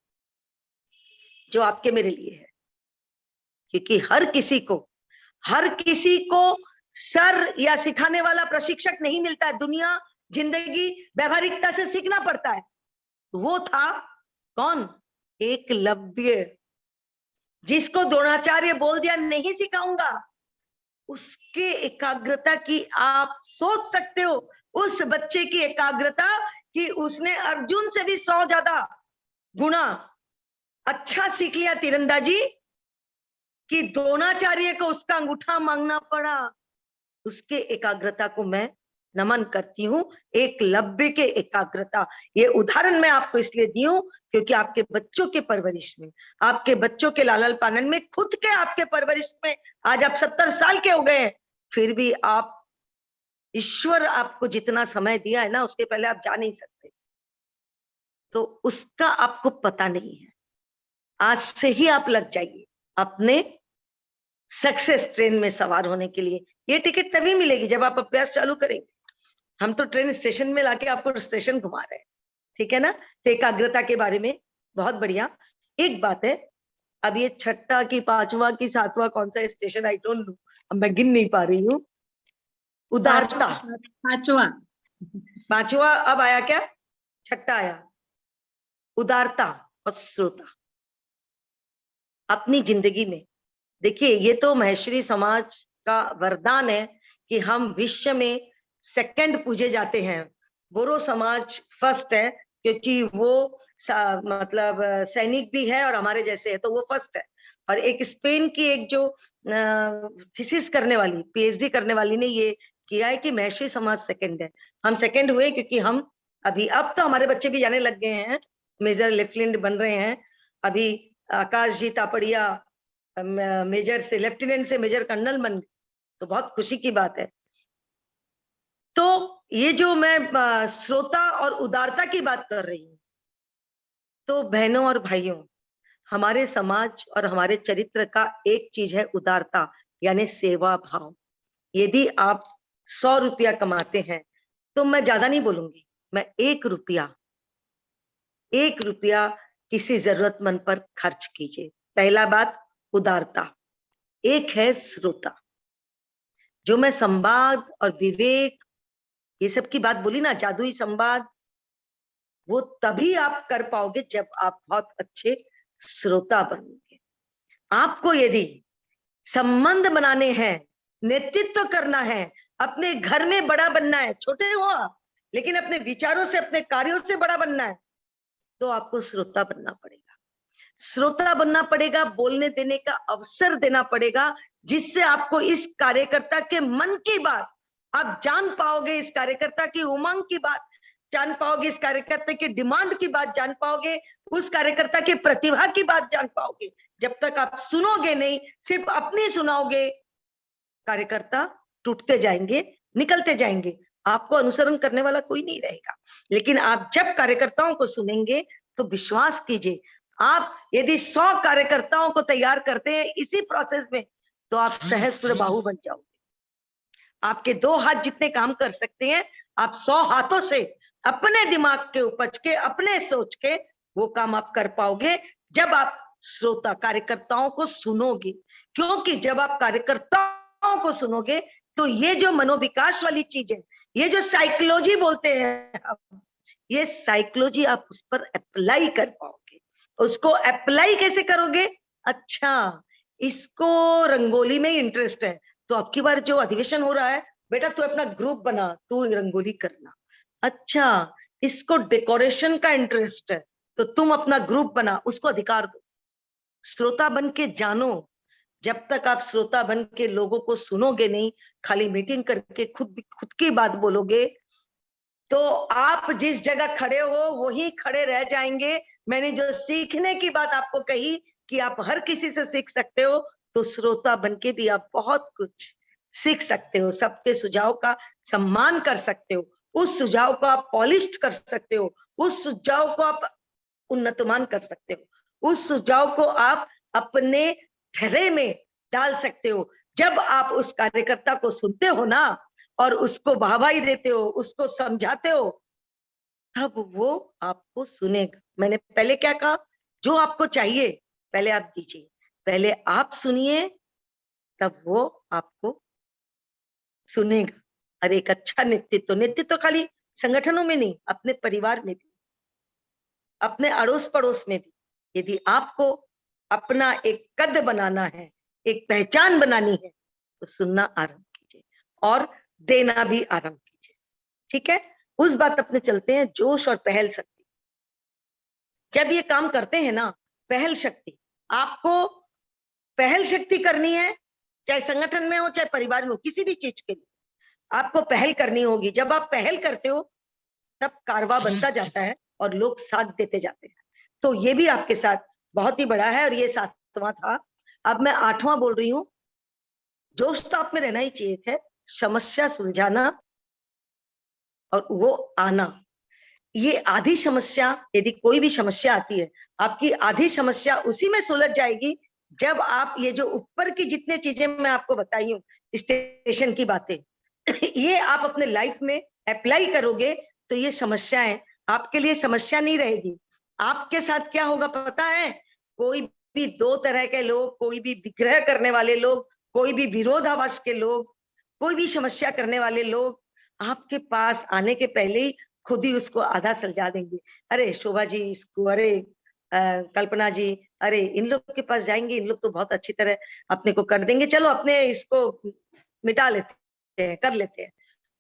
जो आपके मेरे लिए है, क्योंकि हर किसी को सर या सिखाने वाला प्रशिक्षक नहीं मिलता है। दुनिया, जिंदगी, व्यवहारिकता से सीखना पड़ता है। वो था कौन? एकलव्य, जिसको द्रोणाचार्य बोल दिया नहीं सिखाऊंगा। उसके एकाग्रता की आप सोच सकते हो, उस बच्चे की एकाग्रता, कि उसने अर्जुन से भी 100 ज्यादा गुना अच्छा सीख लिया तीरंदाजी, कि द्रोणाचार्य को उसका अंगूठा मांगना पड़ा। उसके एकाग्रता को मैं नमन करती हूँ, एकलव्य के एकाग्रता। ये उदाहरण मैं आपको इसलिए दी हूं क्योंकि आपके बच्चों के परवरिश में, आपके बच्चों के लालन पालन में, खुद के आपके परवरिश में, आज आप 70 साल के हो गए हैं, फिर भी आप, ईश्वर आपको जितना समय दिया है ना, उसके पहले आप जा नहीं सकते। तो उसका आपको पता नहीं है। आज से ही आप लग जाइए अपने सक्सेस ट्रेन में सवार होने के लिए। ये टिकट तभी मिलेगी जब आप अभ्यास चालू करेंगे। हम तो ट्रेन स्टेशन में लाके आपको स्टेशन घुमा रहे हैं, ठीक है ना। तो एकाग्रता के बारे में बहुत बढ़िया। एक बात है, अब ये छठा की पांचवा की सातवां कौन सा स्टेशन, आई डोंट नो, अब मैं गिन नहीं पा रही हूँ। उदारता, पांचवा। पांचवा अब आया क्या, छठा आया, उदारता और श्रोता। अपनी जिंदगी में देखिए, ये तो महेश्वरी समाज का वरदान है कि हम विश्व में सेकंड पूजे जाते हैं। बोरो समाज फर्स्ट है, क्योंकि वो मतलब सैनिक भी है और हमारे जैसे है, तो वो फर्स्ट है। और एक स्पेन की एक जो थीसिस करने वाली, पीएचडी करने वाली ने ये किया है कि महेश्वरी समाज सेकंड है। हम सेकंड हुए क्योंकि हम अभी, अब तो हमारे बच्चे भी जाने लग गए हैं, मेजर लेफ्टिनेंट बन रहे हैं। अभी आकाश जी तापड़िया मेजर से, लेफ्टिनेंट से मेजर कर्नल बन गए, तो बहुत खुशी की बात है। तो ये जो मैं श्रोता और उदारता की बात कर रही हूँ, तो बहनों और भाइयों, हमारे समाज और हमारे चरित्र का एक चीज है उदारता, यानी सेवा भाव। यदि आप 100 रुपया कमाते हैं तो मैं ज्यादा नहीं बोलूंगी, मैं 1 रुपया किसी जरूरतमंद पर खर्च कीजिए। पहला बात उदारता। एक है श्रोता, जो मैं संवाद और विवेक ये सब की बात बोली ना, जादुई संवाद, वो तभी आप कर पाओगे जब आप बहुत अच्छे श्रोता बनोगे। आपको यदि संबंध बनाने हैं, नेतृत्व करना है, अपने घर में बड़ा बनना है, छोटे हो आप, लेकिन अपने विचारों से, अपने कार्यों से बड़ा बनना है, तो आपको श्रोता बनना पड़ेगा। श्रोता बनना पड़ेगा, बोलने देने का अवसर देना पड़ेगा, जिससे आपको इस कार्यकर्ता के मन की बात आप जान पाओगे, इस कार्यकर्ता की उमंग की बात जान पाओगे, इस कार्यकर्ता की डिमांड की बात जान पाओगे, उस कार्यकर्ता की प्रतिभा की बात जान पाओगे। जब तक आप सुनोगे नहीं, सिर्फ अपनी सुनाओगे, कार्यकर्ता टूटते जाएंगे, निकलते जाएंगे, आपको अनुसरण करने वाला कोई नहीं रहेगा। लेकिन आप जब कार्यकर्ताओं को सुनेंगे तो विश्वास कीजिए, आप यदि 100 कार्यकर्ताओं को तैयार करते हैं इसी प्रोसेस में, तो आप सहस्त्र बाहु बन जाओगे। आपके 2 हाथ जितने काम कर सकते हैं, आप 100 हाथों से अपने दिमाग के उपज के, अपने सोच के वो काम आप कर पाओगे, जब आप श्रोता कार्यकर्ताओं को सुनोगे। क्योंकि जब आप कार्यकर्ताओं को सुनोगे तो ये जो मनोविकास वाली चीज है, ये जो साइकोलॉजी बोलते हैं हम, ये साइकोलॉजी आप उस पर अप्लाई कर पाओगे। उसको अप्लाई कैसे करोगे? अच्छा, इसको रंगोली में इंटरेस्ट है, तो अब की बार जो अधिवेशन हो रहा है, बेटा तू अपना ग्रुप बना, तू रंगोली करना। अच्छा, इसको डेकोरेशन का इंटरेस्ट है, तो तुम अपना ग्रुप बना, उसको अधिकार दो। श्रोता बन के जानो। जब तक आप श्रोता बन के लोगों को सुनोगे नहीं, खाली मीटिंग करके खुद की बात बोलोगे, तो आप जिस जगह खड़े हो वहीं खड़े रह जाएंगे। मैंने जो सीखने की बात आपको कही कि आप हर किसी से सीख सकते हो, तो श्रोता बन के भी आप बहुत कुछ सीख सकते हो। सबके सुझाव का सम्मान कर सकते हो, उस सुझाव को आप पॉलिश कर सकते हो, उस सुझाव को आप उन्नतमान कर सकते हो, उस सुझाव को आप अपने ठहरे में डाल सकते हो। जब आप उस कार्यकर्ता को सुनते हो ना, और उसको वाहवाही देते हो, उसको समझाते हो, तब वो आपको सुनेगा। मैंने पहले क्या कहा? जो आपको चाहिए पहले आप दीजिए, पहले आप सुनिए, तब वो आपको सुनेगा। और एक अच्छा नेतृत्व खाली संगठनों में नहीं, अपने परिवार में भी, अपने अड़ोस पड़ोस में भी, यदि आपको अपना एक कद बनाना है, एक पहचान बनानी है, तो सुनना आरंभ कीजिए और देना भी आरंभ कीजिए। ठीक है, उस बात अपने चलते हैं, जोश और पहल शक्ति। जब ये काम करते हैं ना, पहल शक्ति, आपको पहल शक्ति करनी है, चाहे संगठन में हो, चाहे परिवार में हो, किसी भी चीज के लिए आपको पहल करनी होगी। जब आप पहल करते हो, तब कारवा बनता जाता है और लोग साथ देते जाते हैं। तो ये भी आपके साथ बहुत ही बड़ा है, और ये 7वां था। अब मैं 8वां बोल रही हूँ। जोश तो आप में रहना ही चाहिए है, समस्या सुलझाना और वो आना। ये आधी समस्या, यदि कोई भी समस्या आती है, आपकी आधी समस्या उसी में सुलझ जाएगी जब आप ये जो ऊपर की जितने चीजें मैं आपको बताई हूँ, स्टेशन की बातें, ये आप अपने लाइफ में अप्लाई करोगे तो ये समस्याएं आपके लिए समस्या नहीं रहेगी। आपके साथ क्या होगा पता है? कोई भी दो तरह के लोग, कोई भी विग्रह करने वाले लोग, कोई भी विरोधाभास के लोग, कोई भी समस्या करने वाले लोग आपके पास आने के पहले ही खुद ही उसको आधा सुलझा देंगे। अरे शोभा जी इसको, अरे कल्पना जी, अरे इन लोग के पास जाएंगे, इन लोग तो बहुत अच्छी तरह अपने को कर देंगे, चलो अपने इसको मिटा लेते हैं, कर लेते हैं।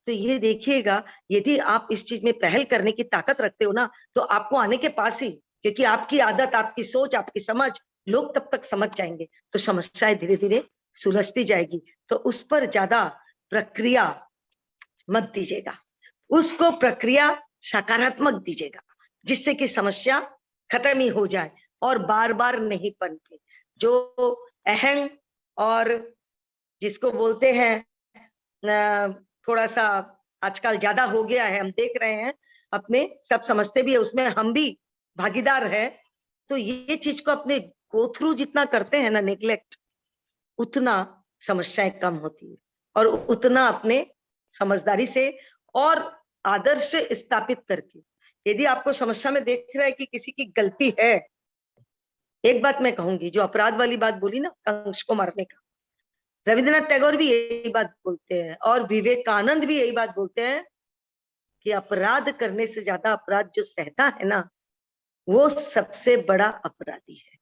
तो ये देखिएगा, यदि आप इस चीज में पहल करने की ताकत रखते हो ना, तो आपको आने के पास ही, क्योंकि आपकी आदत, आपकी सोच, आपकी समझ लोग तब तक समझ जाएंगे, तो समस्याएं धीरे धीरे सुलझती जाएगी। तो उस पर ज्यादा प्रक्रिया मत दीजिएगा, उसको प्रक्रिया सकारात्मक दीजिएगा, जिससे कि समस्या खत्म ही हो जाए और बार बार नहीं पनपे। जो अहंग और जिसको बोलते हैं थोड़ा सा आजकल ज्यादा हो गया है, हम देख रहे हैं, अपने सब समझते भी है, उसमें हम भी भागीदार है। तो ये चीज को अपने गो थ्रू जितना करते हैं ना नेग्लेक्ट, उतना समस्याएं कम होती है और उतना अपने समझदारी से और आदर्श स्थापित करके, यदि आपको समस्या में देख रहा है कि किसी की गलती है, एक बात मैं कहूंगी, जो अपराध वाली बात बोली ना कंस को मारने का, रविंद्रनाथ टैगोर भी यही बात बोलते हैं और विवेकानंद भी यही बात बोलते हैं कि अपराध करने से ज्यादा अपराध जो सहता है ना, वो सबसे बड़ा अपराधी है।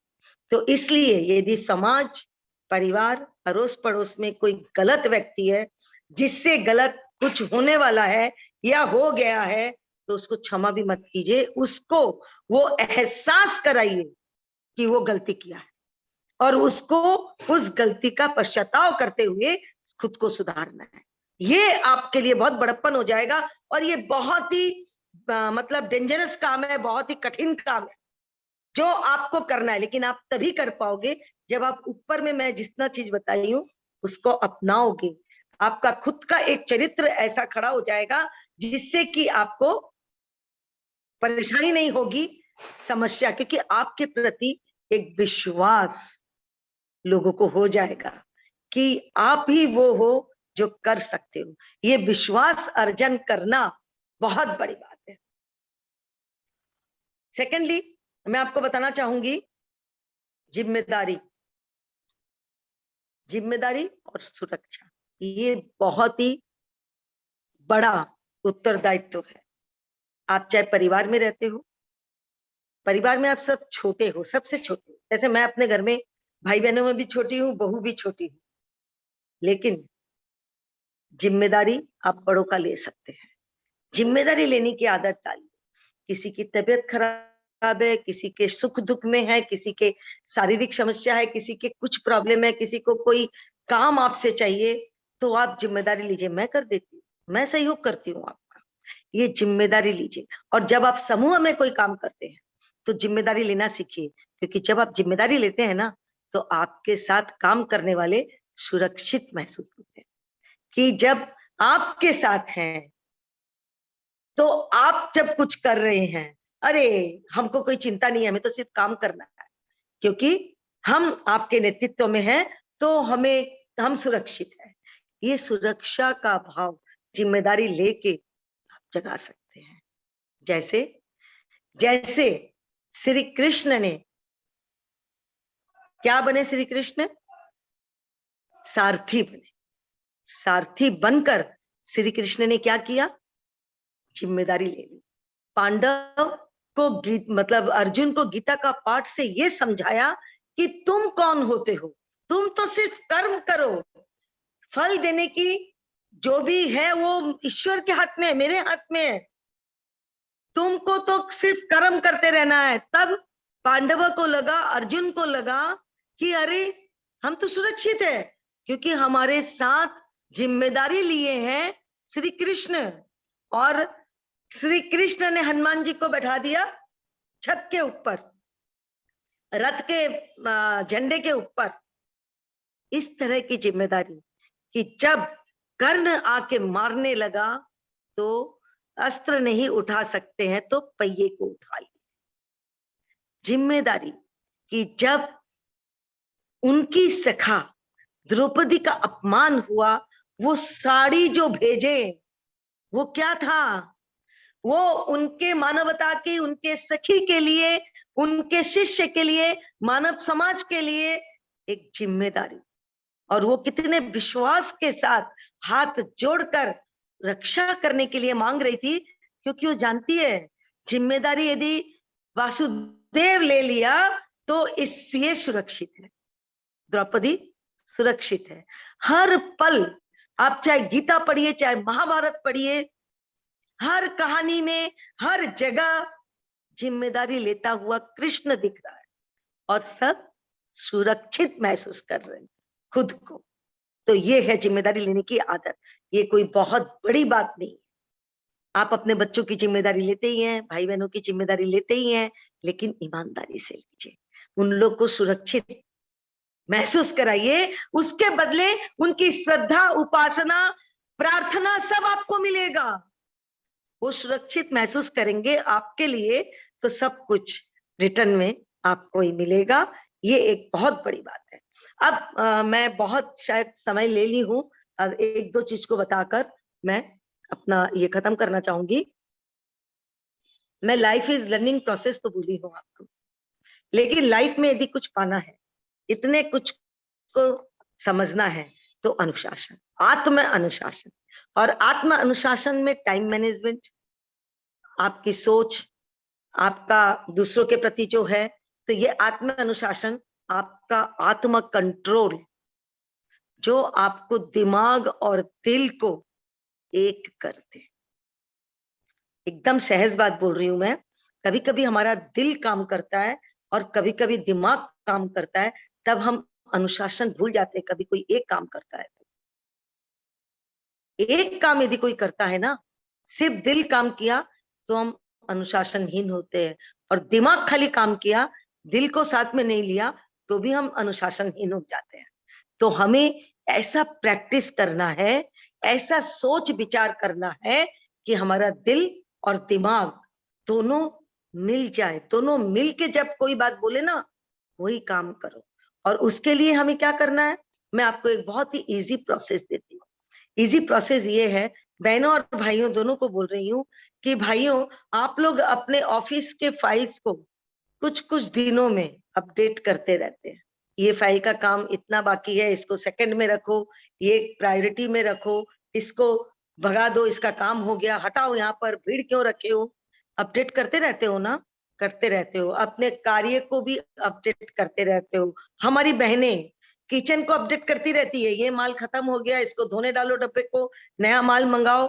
तो इसलिए यदि समाज, परिवार, अड़ोस पड़ोस में कोई गलत व्यक्ति है, जिससे गलत कुछ होने वाला है या हो गया है, तो उसको क्षमा भी मत कीजिए, उसको वो एहसास कराइए कि वो गलती किया है और उसको उस गलती का पश्चाताप करते हुए खुद को सुधारना है। ये आपके लिए बहुत बड़प्पन हो जाएगा और ये बहुत ही मतलब डेंजरस काम है, बहुत ही कठिन काम है जो आपको करना है। लेकिन आप तभी कर पाओगे जब आप ऊपर में मैं जितना चीज बताई हूं उसको अपनाओगे। आपका खुद का एक चरित्र ऐसा खड़ा हो जाएगा जिससे कि आपको परेशानी नहीं होगी समस्या, क्योंकि आपके प्रति एक विश्वास लोगों को हो जाएगा कि आप ही वो हो जो कर सकते हो। ये विश्वास अर्जन करना बहुत बड़ी बात है। सेकेंडली, मैं आपको बताना चाहूंगी जिम्मेदारी, जिम्मेदारी और सुरक्षा, ये बहुत ही बड़ा उत्तरदायित्व है। आप चाहे परिवार में रहते हो, परिवार में आप सब छोटे हो, सबसे छोटे, जैसे मैं अपने घर में भाई बहनों में भी छोटी हूँ, बहू भी छोटी हूँ, लेकिन जिम्मेदारी आप बड़ों का ले सकते हैं। जिम्मेदारी लेने की आदत डालिए। किसी की तबीयत खराब है, किसी के सुख दुख में है, किसी के शारीरिक समस्या है, किसी के कुछ प्रॉब्लम है, किसी को कोई काम आपसे चाहिए, तो आप जिम्मेदारी लीजिए। मैं कर देती हूँ, मैं सहयोग करती हूँ आपका, ये जिम्मेदारी लीजिए। और जब आप समूह में कोई काम करते हैं तो जिम्मेदारी लेना सीखिए, क्योंकि जब आप जिम्मेदारी लेते हैं ना, तो आपके साथ काम करने वाले सुरक्षित महसूस होते हैं कि जब आपके साथ हैं तो आप जब कुछ कर रहे हैं, अरे हमको कोई चिंता नहीं है, हमें तो सिर्फ काम करना है, क्योंकि हम आपके नेतृत्व में हैं, तो हम सुरक्षित हैं। ये सुरक्षा का भाव जिम्मेदारी लेके आप जगा सकते हैं। जैसे श्री कृष्ण ने क्या बने? श्री कृष्ण सारथी बने। सारथी बनकर श्री कृष्ण ने क्या किया? जिम्मेदारी ले ली। पांडव को मतलब अर्जुन को गीता का पाठ से ये समझाया कि तुम कौन होते हो, तुम तो सिर्फ कर्म करो, फल देने की जो भी है वो ईश्वर के हाथ में है, मेरे हाथ में है, तुमको तो सिर्फ कर्म करते रहना है। तब पांडवों को लगा, अर्जुन को लगा कि अरे हम तो सुरक्षित है, क्योंकि हमारे साथ जिम्मेदारी लिए हैं श्री कृष्ण। और श्री कृष्ण ने हनुमान जी को बैठा दिया छत के ऊपर, रथ के झंडे के ऊपर। इस तरह की जिम्मेदारी कि जब कर्ण आके मारने लगा तो अस्त्र नहीं उठा सकते हैं तो पहिए को उठा लिया। जिम्मेदारी कि जब उनकी सखा द्रौपदी का अपमान हुआ, वो साड़ी जो भेजे वो क्या था? वो उनके मानवता की, उनके सखी के लिए, उनके शिष्य के लिए, मानव समाज के लिए एक जिम्मेदारी। और वो कितने विश्वास के साथ हाथ जोड़कर रक्षा करने के लिए मांग रही थी, क्योंकि वो जानती है जिम्मेदारी यदि वासुदेव ले लिया तो ये सुरक्षित है, द्रौपदी सुरक्षित है। हर पल आप चाहे गीता पढ़िए, चाहे महाभारत पढ़िए, हर कहानी में, हर जगह जिम्मेदारी लेता हुआ कृष्ण दिख रहा है और सब सुरक्षित महसूस कर रहे हैं खुद को। तो ये है जिम्मेदारी लेने की आदत। ये कोई बहुत बड़ी बात नहीं। आप अपने बच्चों की जिम्मेदारी लेते ही हैं, भाई बहनों की जिम्मेदारी लेते ही हैं, लेकिन ईमानदारी से लीजिए। उन लोग को सुरक्षित महसूस कराइए, उसके बदले उनकी श्रद्धा, उपासना, प्रार्थना सब आपको मिलेगा। वो सुरक्षित महसूस करेंगे आपके लिए, तो सब कुछ रिटर्न में आपको ही मिलेगा। ये एक बहुत बड़ी बात है। अब मैं बहुत शायद समय ले ली हूं, और एक दो चीज को बताकर मैं अपना ये खत्म करना चाहूंगी। मैं लाइफ इज लर्निंग प्रोसेस तो भूली हूं आपको, लेकिन लाइफ में यदि कुछ पाना है, इतने कुछ को समझना है, तो अनुशासन, आत्म अनुशासन। और आत्म अनुशासन में टाइम मैनेजमेंट, आपकी सोच, आपका दूसरों के प्रति जो है, तो ये आत्म अनुशासन, आपका आत्म कंट्रोल, जो आपको दिमाग और दिल को एक कर दे। एकदम सहज बात बोल रही हूं मैं। कभी कभी हमारा दिल काम करता है और कभी कभी दिमाग काम करता है, तब हम अनुशासन भूल जाते हैं। कभी कोई एक काम करता है, एक काम यदि कोई करता है ना, सिर्फ दिल काम किया तो हम अनुशासनहीन होते हैं, और दिमाग खाली काम किया, दिल को साथ में नहीं लिया, तो भी हम अनुशासनहीन हो जाते हैं। तो हमें ऐसा प्रैक्टिस करना है, ऐसा सोच विचार करना है कि हमारा दिल और दिमाग दोनों मिल जाए। दोनों मिल के जब कोई बात बोले ना, वही काम करो। और उसके लिए हमें क्या करना है, मैं आपको एक बहुत ही इजी प्रोसेस देती हूँ। इजी प्रोसेस ये है, बहनों और भाइयों दोनों को बोल रही हूँ कि भाइयों, आप लोग अपने ऑफिस के फाइल्स को कुछ कुछ दिनों में अपडेट करते रहते हैं। ये फाइल का काम इतना बाकी है, इसको सेकंड में रखो, ये प्रायोरिटी में रखो, इसको भगा दो, इसका काम हो गया, हटाओ, यहाँ पर भीड़ क्यों रखे हो। अपडेट करते रहते हो ना, करते रहते हो। अपने कार्य को भी अपडेट करते रहते हो। हमारी बहनें किचन को अपडेट करती रहती है, ये माल खत्म हो गया, इसको धोने डालो डब्बे को, नया माल मंगाओ।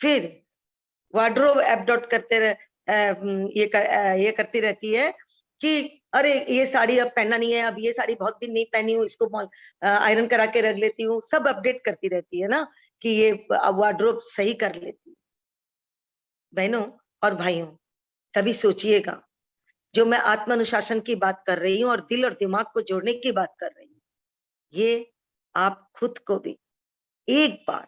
फिर वार्डरोब अपडेट करते ये करती रहती है कि अरे ये साड़ी अब पहनना नहीं है, अब ये साड़ी बहुत दिन नहीं पहनी हूँ, इसको आयरन करा के रख लेती हूँ। सब अपडेट करती रहती है ना, कि ये वार्डरोब सही कर लेती है। बहनों और भाइयों, कभी सोचिएगा, जो मैं आत्म अनुशासन की बात कर रही हूँ और दिल और दिमाग को जोड़ने की बात कर रही हूँ, ये आप खुद को भी एक बार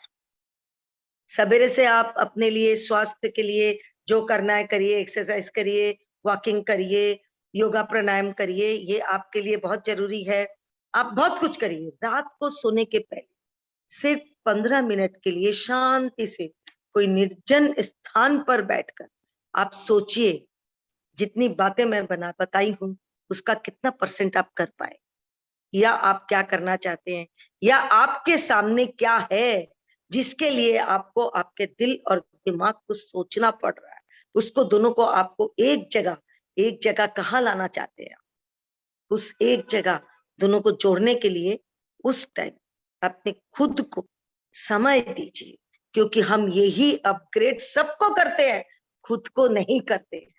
सवेरे से आप अपने लिए, स्वास्थ्य के लिए जो करना है करिए, एक्सरसाइज करिए, वॉकिंग करिए, योगा प्राणायाम करिए, ये आपके लिए बहुत जरूरी है। आप बहुत कुछ करिए। रात को सोने के पहले सिर्फ 15 मिनट के लिए शांति से कोई निर्जन स्थान पर बैठकर आप सोचिए, जितनी बातें मैं बताई हूं, उसका कितना % आप कर पाए, या आप क्या करना चाहते हैं, या आपके सामने क्या है जिसके लिए आपको आपके दिल और दिमाग को सोचना पड़ रहा है। उसको दोनों को आपको एक जगह कहाँ लाना चाहते हैं, उस एक जगह दोनों को जोड़ने के लिए उस टाइम अपने खुद को समय दीजिए, क्योंकि हम यही अपग्रेड सबको करते हैं, खुद को नहीं करते हैं।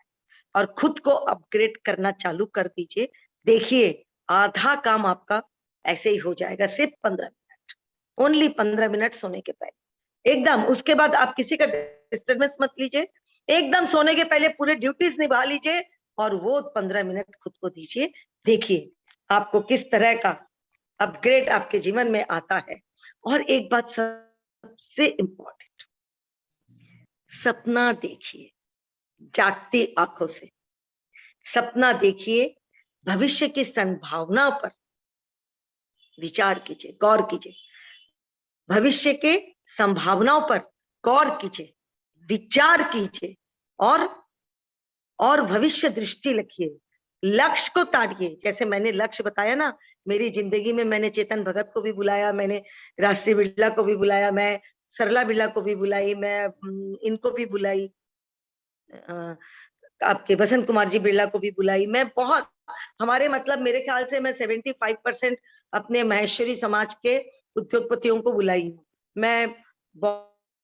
और खुद को अपग्रेड करना चालू कर दीजिए। देखिए, आधा काम आपका ऐसे ही हो जाएगा, सिर्फ 15 मिनट, ओनली 15 मिनट सोने के पहले एकदम। उसके बाद आप किसी का डिस्टर्बेंस मत लीजिए, एकदम सोने के पहले पूरे ड्यूटीज निभा लीजिए और वो 15 मिनट खुद को दीजिए। देखिए आपको किस तरह का अपग्रेड आपके जीवन में आता है। और एक बात सबसे इंपॉर्टेंट, सपना देखिए, जागती आंखों से सपना देखिए, भविष्य की संभावना पर विचार कीजिए, गौर कीजिए। भविष्य के संभावनाओं पर गौर कीजिए, विचार कीजिए और भविष्य दृष्टि रखिए, लक्ष्य को ताड़िए। जैसे मैंने लक्ष्य बताया ना, मेरी जिंदगी में मैंने चेतन भगत को भी बुलाया, मैंने राष्ट्रीय बिरला को भी बुलाया, मैं सरला बिरला को भी बुलाई, मैं इनको भी बुलाई, आपके बसंत कुमार जी बिरला को भी बुलाई। मैं बहुत, हमारे मतलब मेरे ख्याल से मैं 75% अपने महेश्वरी समाज के उद्योगपतियों को बुलाई हूँ। मैं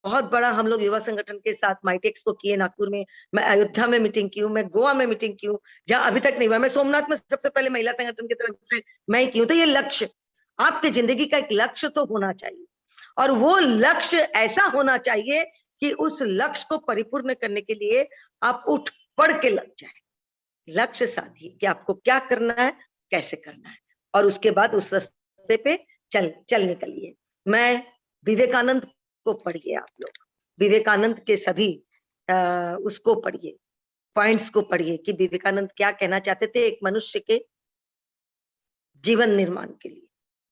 बहुत बड़ा, हम लोग युवा संगठन के साथ माइटेक्स को किए नागपुर में, मैं अयोध्या में मीटिंग की हूँ, मैं गोवा में मीटिंग की हूँ, जहां अभी तक नहीं हुआ। मैं सोमनाथ में सबसे पहले महिला संगठन की तरफ से मैं ही की हूँ। तो ये लक्ष्य, आपकी जिंदगी का एक लक्ष्य तो होना चाहिए, और वो लक्ष्य ऐसा होना चाहिए कि उस लक्ष्य को परिपूर्ण करने के लिए आप उठ पढ़ के लग जाए। लक्ष्य साधिए कि आपको क्या करना है, कैसे करना है, और उसके बाद उस रास्ते पे चल निकलिए। मैं विवेकानंद को पढ़िए, आप लोग विवेकानंद के सभी उसको पढ़िए, पॉइंट्स को पढ़िए कि विवेकानंद क्या कहना चाहते थे एक मनुष्य के जीवन निर्माण के लिए।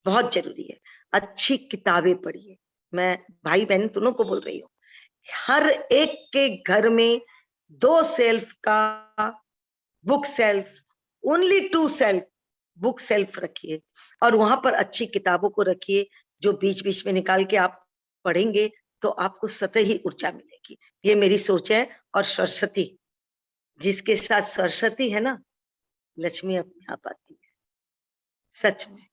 बहुत जरूरी है। अच्छी किताबें पढ़िए। मैं भाई बहन दोनों को बोल रही हूँ, हर एक के घर में 2 सेल्फ का book shelf, only 2 self book shelf रखिए, और वहां पर अच्छी किताबों को रखिए जो बीच बीच में निकाल के आप पढ़ेंगे तो आपको सतही ऊर्जा मिलेगी। ये मेरी सोच है। और सरस्वती, जिसके साथ सरस्वती है ना, लक्ष्मी अपने आप आती है। सच में,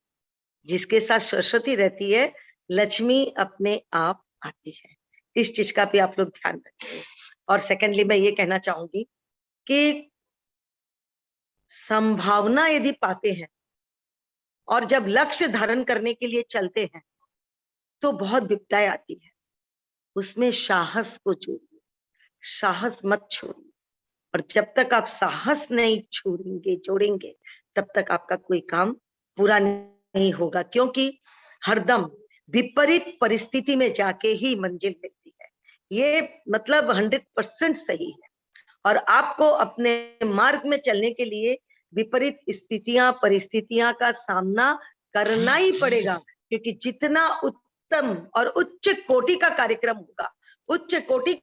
जिसके साथ सरस्वती रहती है, लक्ष्मी अपने आप आती है। इस चीज का भी आप लोग ध्यान रखिए। और सेकेंडली मैं ये कहना चाहूंगी कि संभावना यदि पाते हैं और जब लक्ष्य धारण करने के लिए चलते हैं तो बहुत विपदाएं आती है। उसमें साहस को जोड़िए, साहस मत छोड़िए। और जब तक आप साहस नहीं जोड़ेंगे तब तक आपका कोई काम पूरा नहीं होगा, क्योंकि हरदम विपरीत परिस्थिति में जाके ही मंजिल मिलती है। ये मतलब 100% सही है। और आपको अपने मार्ग में चलने के लिए विपरीत स्थितियां, परिस्थितियां का सामना करना ही पड़ेगा, क्योंकि जितना उत्तम और उच्च कोटि का कार्यक्रम होगा, उच्च कोटि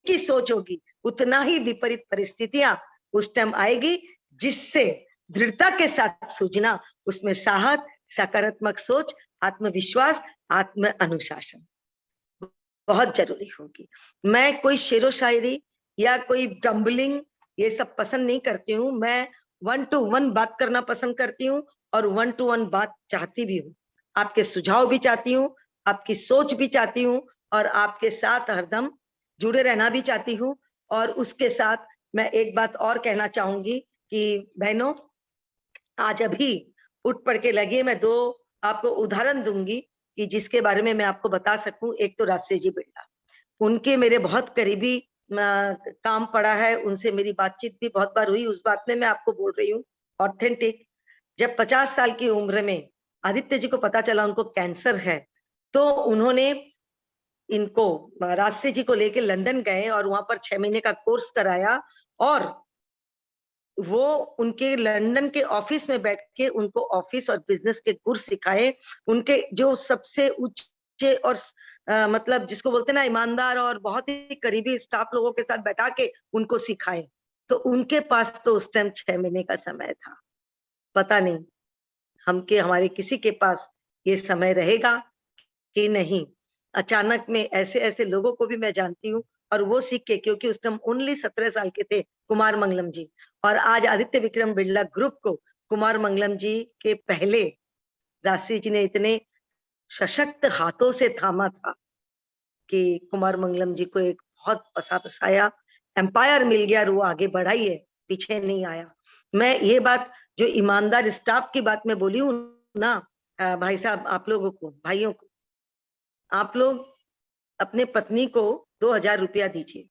की सोच होगी, उतना ही विपरीत परिस्थितियां उस टाइम आएगी, जिससे दृढ़ता के साथ सूझना, उसमें साहस, सकारात्मक सोच, आत्मविश्वास, आत्म अनुशासन बहुत जरूरी होगी। मैं कोई शेरो शायरी या कोई डम्बलिंग ये सब पसंद नहीं करती हूँ। मैं 1 to 1 बात करना पसंद करती हूँ, और 1 to 1 बात चाहती भी हूँ। आपके सुझाव भी चाहती हूँ, आपकी सोच भी चाहती हूँ, और आपके साथ हरदम जुड़े रहना भी चाहती हूँ। और उसके साथ मैं एक बात और कहना चाहूंगी कि बहनों, आज अभी उठ पड़ के लगे, मैं 2 आपको उदाहरण दूंगी कि जिसके बारे में मैं आपको बता सकूं। एक तो राष्ट्रीय जी बिरला, उनके मेरे बहुत करीबी काम पड़ा है, उनसे मेरी बातचीत भी बहुत बार हुई। उस बात में मैं आपको बोल रही हूँ ऑथेंटिक। जब 50 साल की उम्र में आदित्य जी को पता चला उनको कैंसर है, तो उन्होंने इनको राष्ट्रीय जी को लेके लंदन गए और वहां पर 6 महीने का कोर्स कराया, और वो उनके लंदन के ऑफिस में बैठ के उनको ऑफिस और बिजनेस के गुर सिखाए। उनके जो सबसे ऊंचे और मतलब जिसको बोलते हैं ना ईमानदार और बहुत ही करीबी स्टाफ लोगों के साथ बैठा के उनको सिखाए। तो उनके पास तो उस टाइम 6 महीने का समय था। पता नहीं हमारे किसी के पास ये समय रहेगा कि नहीं। अचानक में ऐसे ऐसे लोगों को भी मैं जानती हूँ, और वो सीख के, क्योंकि उस टाइम ओनली 17 साल के थे कुमार मंगलम जी, और आज आदित्य विक्रम बिरला ग्रुप को कुमार मंगलम जी के पहले राष्ट्रीय जी ने इतने सशक्त हाथों से थामा था कि कुमार मंगलम जी को एक बहुत पसाया एम्पायर मिल गया, और वो आगे बढ़ा ही है, पीछे नहीं आया। मैं ये बात जो ईमानदार स्टाफ की बात में बोली हूँ ना, भाई साहब, आप लोगों को, भाइयों को, आप लोग अपने पत्नी को 2000 रुपया दीजिए,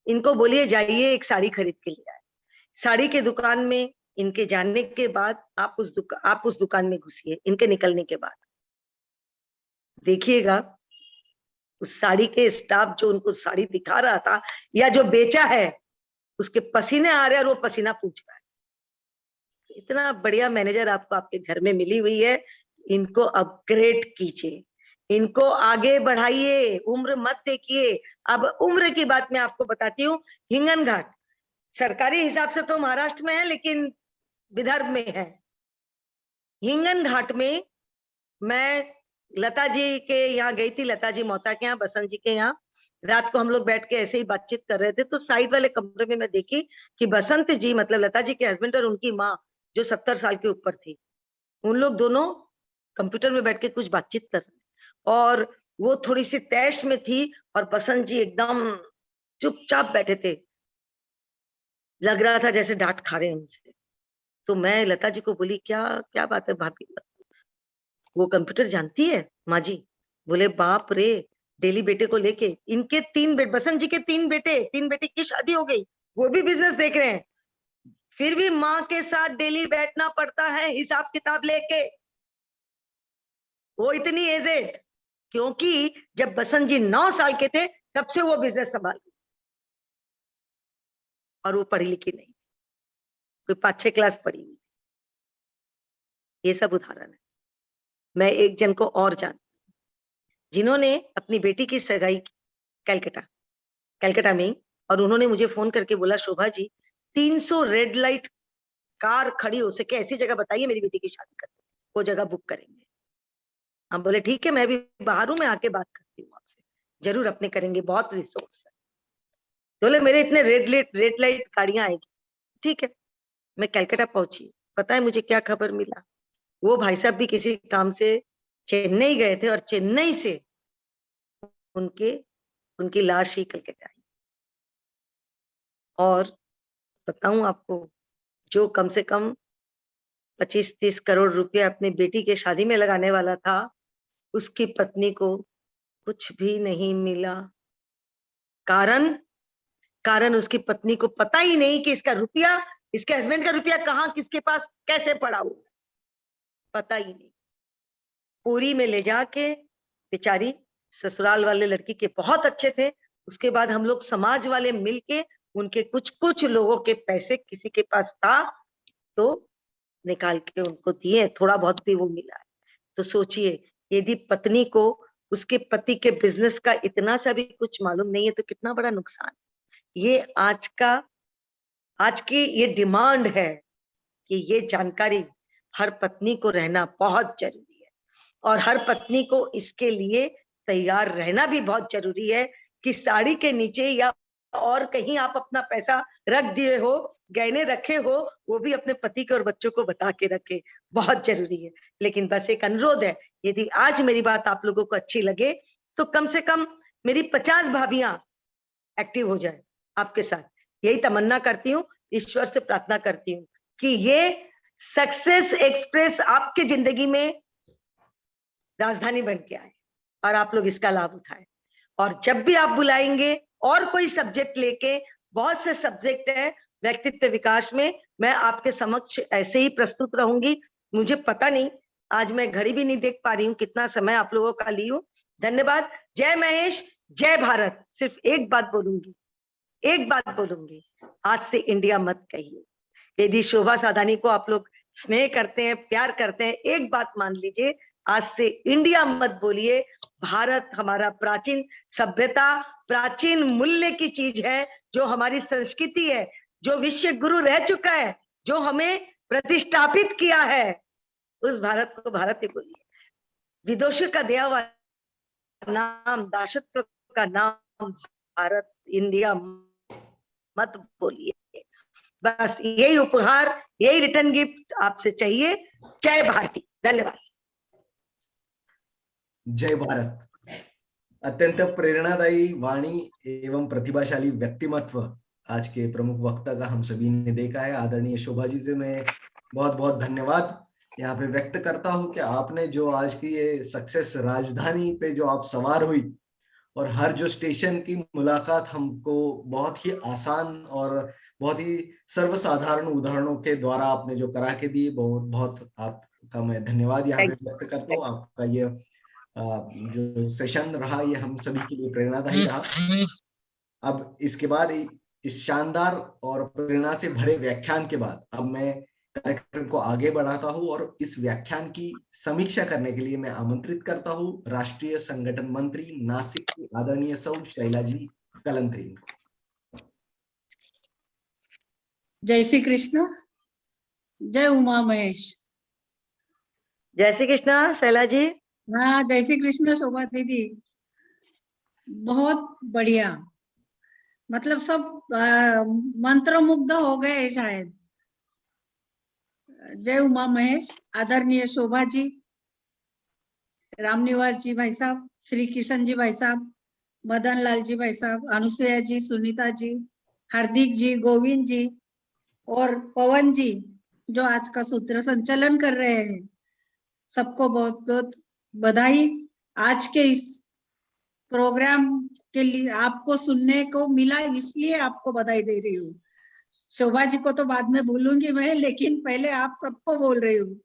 इनको बोलिए जाइए एक साड़ी खरीद के ले आए। साड़ी के दुकान में इनके जाने के बाद आप उस दुकान में घुसिए। इनके निकलने के बाद देखिएगा उस साड़ी के स्टाफ जो उनको साड़ी दिखा रहा था या जो बेचा है, उसके पसीने आ रहे हैं और वो पसीना पूछ रहा है। इतना बढ़िया मैनेजर आपको आपके घर में मिली हुई है, इनको अपग्रेड कीजिए। इनको आगे बढ़ाइए, उम्र मत देखिए। अब उम्र की बात मैं आपको बताती हूँ। हिंगन घाट सरकारी हिसाब से तो महाराष्ट्र में है, लेकिन विदर्भ में है। हिंगन घाट में मैं लता जी के यहाँ गई थी, लता जी मोहता के यहाँ, बसंत जी के यहाँ। रात को हम लोग बैठ के ऐसे ही बातचीत कर रहे थे, तो साइड वाले कमरे में मैं देखी कि बसंत जी, मतलब लता जी के हस्बैंड, और उनकी माँ जो 70 साल के ऊपर थी, उन लोग दोनों कंप्यूटर में बैठ के कुछ बातचीत कर रहे, और वो थोड़ी सी तैश में थी, और बसंत जी एकदम चुपचाप बैठे थे, लग रहा था जैसे डांट खा रहे हैं उनसे। तो मैं लता जी को बोली, क्या क्या बात है भाभी, वो कंप्यूटर जानती है माँ जी? बोले बाप रे, डेली बेटे को लेके, इनके 3 बेटे, बसंत जी के 3 बेटे, 3 बेटे की शादी हो गई, वो भी बिजनेस देख रहे हैं, फिर भी माँ के साथ डेली बैठना पड़ता है हिसाब किताब लेके। वो इतनी एजेड, क्योंकि जब बसंत जी 9 साल के थे तब से वो बिजनेस संभाल, और वो पढ़ी लिखी नहीं, कोई 5-6 क्लास पढ़ी हुई। ये सब उदाहरण है। मैं एक जन को और जानती, जिन्होंने अपनी बेटी की सगाई की कलकत्ता में, और उन्होंने मुझे फोन करके बोला, Shobha ji 300 red light car खड़ी हो सके ऐसी जगह बताइए, मेरी बेटी की शादी करते, वो जगह बुक करेंगे। हम बोले ठीक है, मैं भी बाहर हूं, मैं आके बात करती हूँ आपसे, जरूर अपने करेंगे, बहुत रिसोर्स है। बोले मेरे इतने रेड लाइट गाड़ियां आएगी। ठीक है, मैं कलकत्ता पहुंची। पता है मुझे क्या खबर मिला? वो भाई साहब भी किसी काम से चेन्नई गए थे, और चेन्नई से उनकी लाश ही कलकत्ता आई। और बताऊं आपको, जो कम से कम 25-30 करोड़ रुपए अपनी बेटी के शादी में लगाने वाला था, उसकी पत्नी को कुछ भी नहीं मिला। कारण उसकी पत्नी को पता ही नहीं कि इसका रुपया, इसके हस्बैंड का रुपया कहाँ, किसके पास, कैसे पड़ा हुआ, पता ही नहीं। पूरी में ले जाके बेचारी, ससुराल वाले लड़की के बहुत अच्छे थे, उसके बाद हम लोग समाज वाले मिलके उनके कुछ लोगों के पैसे किसी के पास था तो निकाल के उनको दिए, थोड़ा बहुत भी वो मिला है। तो सोचिए, यदि पत्नी को उसके पति के बिजनेस का इतना सा भी कुछ मालूम नहीं है तो कितना बड़ा नुकसान। ये आज की ये डिमांड है कि ये जानकारी हर पत्नी को रहना बहुत जरूरी है, और हर पत्नी को इसके लिए तैयार रहना भी बहुत जरूरी है कि साड़ी के नीचे या और कहीं आप अपना पैसा रख दिए हो, गहने रखे हो, वो भी अपने पति के और बच्चों को बता के रखे, बहुत जरूरी है। लेकिन बस एक अनुरोध है, यदि आज मेरी बात आप लोगों को अच्छी लगे तो कम से कम मेरी 50 भाभियां एक्टिव हो जाए आपके साथ। यही तमन्ना करती हूँ, ईश्वर से प्रार्थना करती हूँ कि ये सक्सेस एक्सप्रेस आपके जिंदगी में राजधानी बन के आए और आप लोग इसका लाभ उठाएं। और जब भी आप बुलाएंगे और कोई सब्जेक्ट लेके, बहुत से सब्जेक्ट है व्यक्तित्व विकास में, मैं आपके समक्ष ऐसे ही प्रस्तुत रहूंगी। मुझे पता नहीं, आज मैं घड़ी भी नहीं देख पा रही हूँ कितना समय आप लोगों का ली हूँ। धन्यवाद। जय महेश, जय भारत। सिर्फ एक बात बोलूंगी, आज से इंडिया मत कहिए। यदि शोभा साधानी को आप लोग स्नेह करते हैं, प्यार करते हैं, एक बात मान लीजिए, आज से इंडिया मत बोलिए। भारत हमारा प्राचीन सभ्यता, प्राचीन मूल्य की चीज है, जो हमारी संस्कृति है, जो विश्व गुरु रह चुका है, जो हमें प्रतिष्ठापित किया है, उस भारत को भारत ही बोलिए। विदोषी का दिया हुआ नाम, दासत्व का नाम भारत, इंडिया मत बोलिए। बस यही उपहार, यही रिटर्न गिफ्ट आपसे चाहिए। जय भारती। धन्यवाद। जय भारत। अत्यंत प्रेरणादायी वाणी एवं प्रतिभाशाली व्यक्तिमत्व आज के प्रमुख वक्ता का हम सभी ने देखा है। आदरणीय शोभा जी से मैं बहुत बहुत धन्यवाद यहाँ पे व्यक्त करता हूँ कि आपने जो आज की ये सक्सेस राजधानी पे जो आप सवार हुई, और हर जो स्टेशन की मुलाकात हमको बहुत ही आसान और बहुत ही सर्वसाधारण उदाहरणों के द्वारा आपने जो करा के दी, बहुत बहुत आपका मैं धन्यवाद यहाँ पे व्यक्त करता हूँ। आपका ये जो सेशन रहा, ये हम सभी के लिए प्रेरणादायी रहा। अब इसके बाद इस शानदार और प्रेरणा से भरे व्याख्यान के बाद अब मैं कार्यक्रम को आगे बढ़ाता हूं और इस व्याख्यान की समीक्षा करने के लिए मैं आमंत्रित करता हूं राष्ट्रीय संगठन मंत्री नासिक की आदरणीय सौ शैला जी कलंत्री। जय श्री कृष्ण, जय उमा महेश। जय श्री कृष्णा शैला जी। हाँ, जय श्री कृष्ण शोभा दीदी। बहुत बढ़िया, मतलब सब मंत्रमुग्ध हो गए शायद। जय उमा महेश, आदरणीय शोभा जी, रामनिवास जी भाई साहब, श्री किशन जी भाई साहब, मदन लाल जी भाई साहब, अनुसुईया जी, सुनीता जी, हार्दिक जी, गोविंद जी और पवन जी जो आज का सूत्र संचालन कर रहे हैं, सबको बहुत बहुत बधाई। आज के इस प्रोग्राम के लिए आपको सुनने को मिला, इसलिए आपको बधाई दे रही हूँ। शोभा जी को तो बाद में बोलूंगी मैं, लेकिन पहले आप सबको बोल रही हूँ।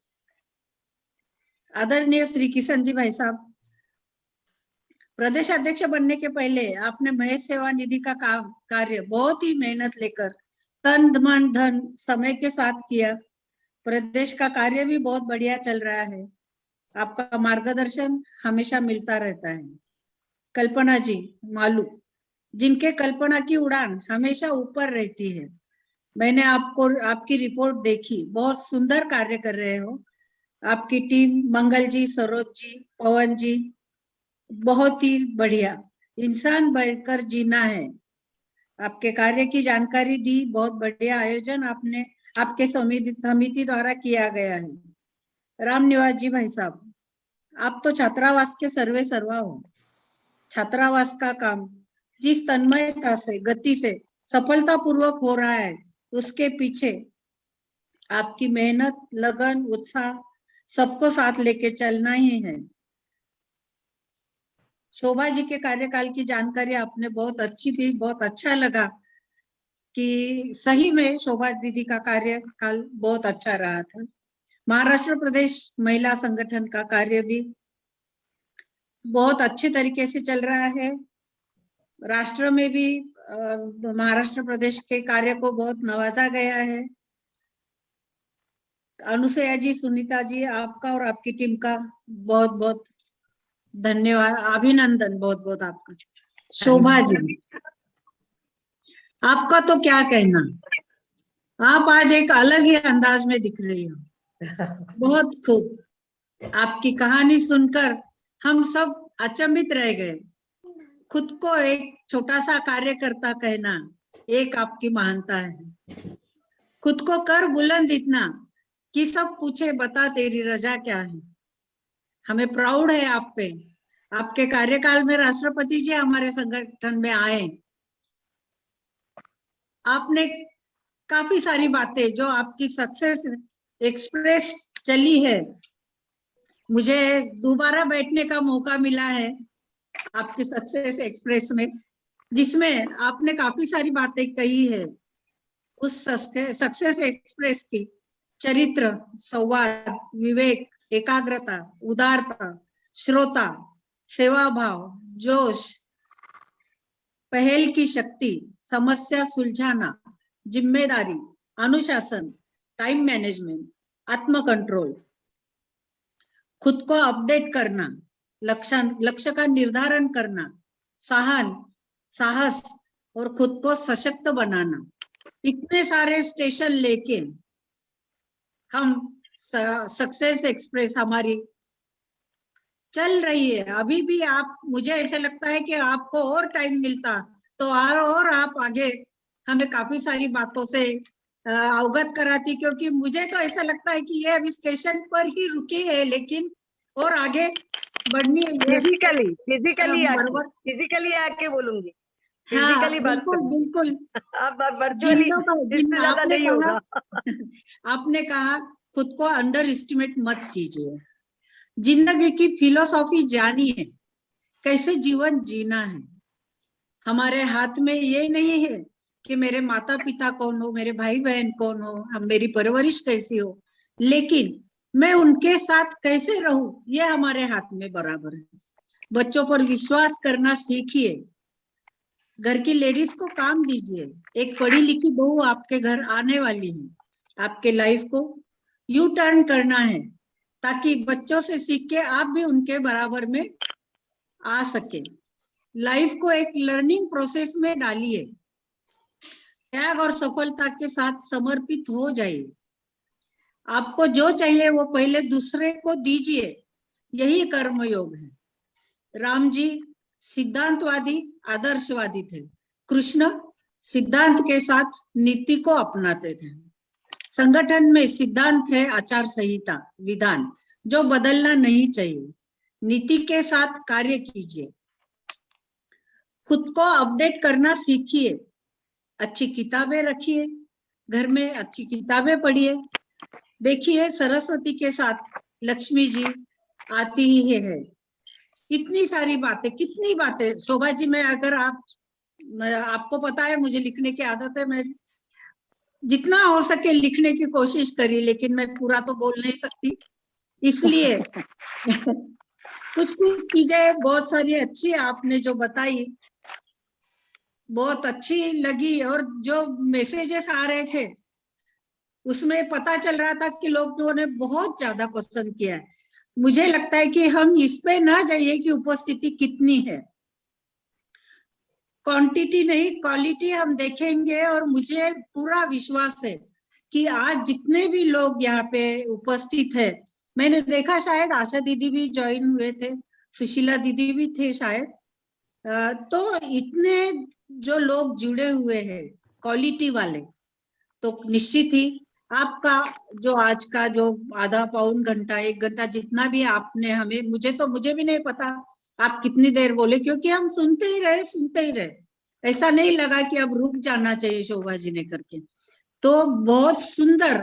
आदरणीय श्री किशन जी भाई साहब, प्रदेश अध्यक्ष बनने के पहले आपने महेश सेवा निधि का कार्य बहुत ही मेहनत लेकर तन मन धन समय के साथ किया। प्रदेश का कार्य भी बहुत बढ़िया चल रहा है। आपका मार्गदर्शन हमेशा मिलता रहता है। कल्पना जी मालू, जिनके कल्पना की उड़ान हमेशा ऊपर रहती है। मैंने आपकी रिपोर्ट देखी, बहुत सुंदर कार्य कर रहे हो। आपकी टीम, मंगल जी, सरोज जी, पवन जी, बहुत ही बढ़िया। इंसान बनकर जीना है। आपके कार्य की जानकारी दी, बहुत बढ़िया आयोजन आपके समिति द्वारा किया गया है। रामनिवास जी भाई साहब, आप तो छात्रावास के सर्वे सर्वा हो। छात्रावास का काम जिस तन्मयता से, गति से सफलता पूर्वक हो रहा है, उसके पीछे आपकी मेहनत, लगन, उत्साह, सबको साथ लेके चलना ही है। शोभा जी के कार्यकाल की जानकारी आपने बहुत अच्छी दी, बहुत अच्छा लगा कि सही में शोभा दीदी का कार्यकाल बहुत अच्छा रहा था। महाराष्ट्र प्रदेश महिला संगठन का कार्य भी बहुत अच्छे तरीके से चल रहा है। राष्ट्र में भी महाराष्ट्र प्रदेश के कार्य को बहुत नवाजा गया है। अनुसुईया जी, सुनीता जी, आपका और आपकी टीम का बहुत बहुत धन्यवाद, अभिनंदन बहुत बहुत आपका। शोभा जी, आपका तो क्या कहना, आप आज एक अलग ही अंदाज में दिख रही हो। बहुत खूब। आपकी कहानी सुनकर हम सब अचंभित रह गए। खुद को एक छोटा सा कार्यकर्ता कहना एक आपकी महानता है। खुद को कर बुलंद इतना कि सब पूछे बता तेरी रजा क्या है। हमें प्राउड है आप पे। आपके कार्यकाल में राष्ट्रपति जी हमारे संगठन में आए। आपने काफी सारी बातें जो आपकी सक्सेस एक्सप्रेस चली है, मुझे दोबारा बैठने का मौका मिला है आपकी सक्सेस एक्सप्रेस में, जिसमें आपने काफी सारी बातें कही है। उस सक्सेस एक्सप्रेस की चरित्र, संवाद, विवेक, एकाग्रता, उदारता, श्रोता, सेवा भाव, जोश, पहल की शक्ति, समस्या सुलझाना, जिम्मेदारी, अनुशासन, टाइम मैनेजमेंट, आत्म कंट्रोल, खुद को अपडेट करना, लक्ष्य का निर्धारण करना, साहस और खुद को सशक्त बनाना, इतने सारे स्टेशन लेके हम सक्सेस एक्सप्रेस हमारी चल रही है। अभी भी आप, मुझे ऐसा लगता है कि आपको और टाइम मिलता तो और आप आगे हमें काफी सारी बातों से अवगत कराती, क्योंकि मुझे तो ऐसा लगता है कि ये अभी स्टेशन पर ही रुकी है, लेकिन और आगे बढ़नी है। फिजिकली आके बोलूंगी। हाँ, फिजिकली बात बिल्कुल बिल्कुल। अब वर्चुअली आपने कहा खुद को अंडर एस्टिमेट मत कीजिए। जिंदगी की फिलोसॉफी जानिए, कैसे जीवन जीना है। हमारे हाथ में ये नहीं है कि मेरे माता पिता कौन हो, मेरे भाई बहन कौन हो, हम मेरी परवरिश कैसी हो, लेकिन मैं उनके साथ कैसे रहूं, ये हमारे हाथ में बराबर है। बच्चों पर विश्वास करना सीखिए। घर की लेडीज को काम दीजिए। एक पढ़ी लिखी बहू आपके घर आने वाली है, आपके लाइफ को यू टर्न करना है, ताकि बच्चों से सीख के आप भी उनके बराबर में आ सके। लाइफ को एक लर्निंग प्रोसेस में डालिए, त्याग और सफलता के साथ समर्पित हो जाइए। आपको जो चाहिए वो पहले दूसरे को दीजिए, यही कर्मयोग है। राम जी सिद्धांतवादी आदर्शवादी थे, कृष्ण सिद्धांत के साथ नीति को अपनाते थे। संगठन में सिद्धांत है आचार संहिता, विधान जो बदलना नहीं चाहिए। नीति के साथ कार्य कीजिए, खुद को अपडेट करना सीखिए, अच्छी किताबें रखिए घर में, अच्छी किताबें पढ़िए। देखिए सरस्वती के साथ लक्ष्मी जी आती ही है। इतनी सारी बातें, कितनी बातें शोभा जी। मैं अगर आपको पता है मुझे लिखने की आदत है, मैं जितना हो सके लिखने की कोशिश करी, लेकिन मैं पूरा तो बोल नहीं सकती, इसलिए कुछ कुछ चीजें बहुत सारी अच्छी आपने जो बताई बहुत अच्छी लगी, और जो मैसेजेस आ रहे थे उसमें पता चल रहा था कि लोगों ने बहुत ज्यादा पसंद किया है। मुझे लगता है कि हम इस पे ना जाइए कि उपस्थिति कितनी है, क्वांटिटी नहीं क्वालिटी हम देखेंगे। और मुझे पूरा विश्वास है कि आज जितने भी लोग यहाँ पे उपस्थित है, मैंने देखा शायद आशा दीदी भी ज्वाइन हुए थे, सुशीला दीदी भी थे शायद, तो इतने जो लोग जुड़े हुए हैं क्वालिटी वाले, तो निश्चित ही आपका जो आज का जो आधा पौन घंटा 1 घंटा जितना भी आपने हमें, मुझे भी नहीं पता आप कितनी देर बोले, क्योंकि हम सुनते ही रहे, ऐसा नहीं लगा कि अब रुक जाना चाहिए शोभा जी ने करके। तो बहुत सुंदर,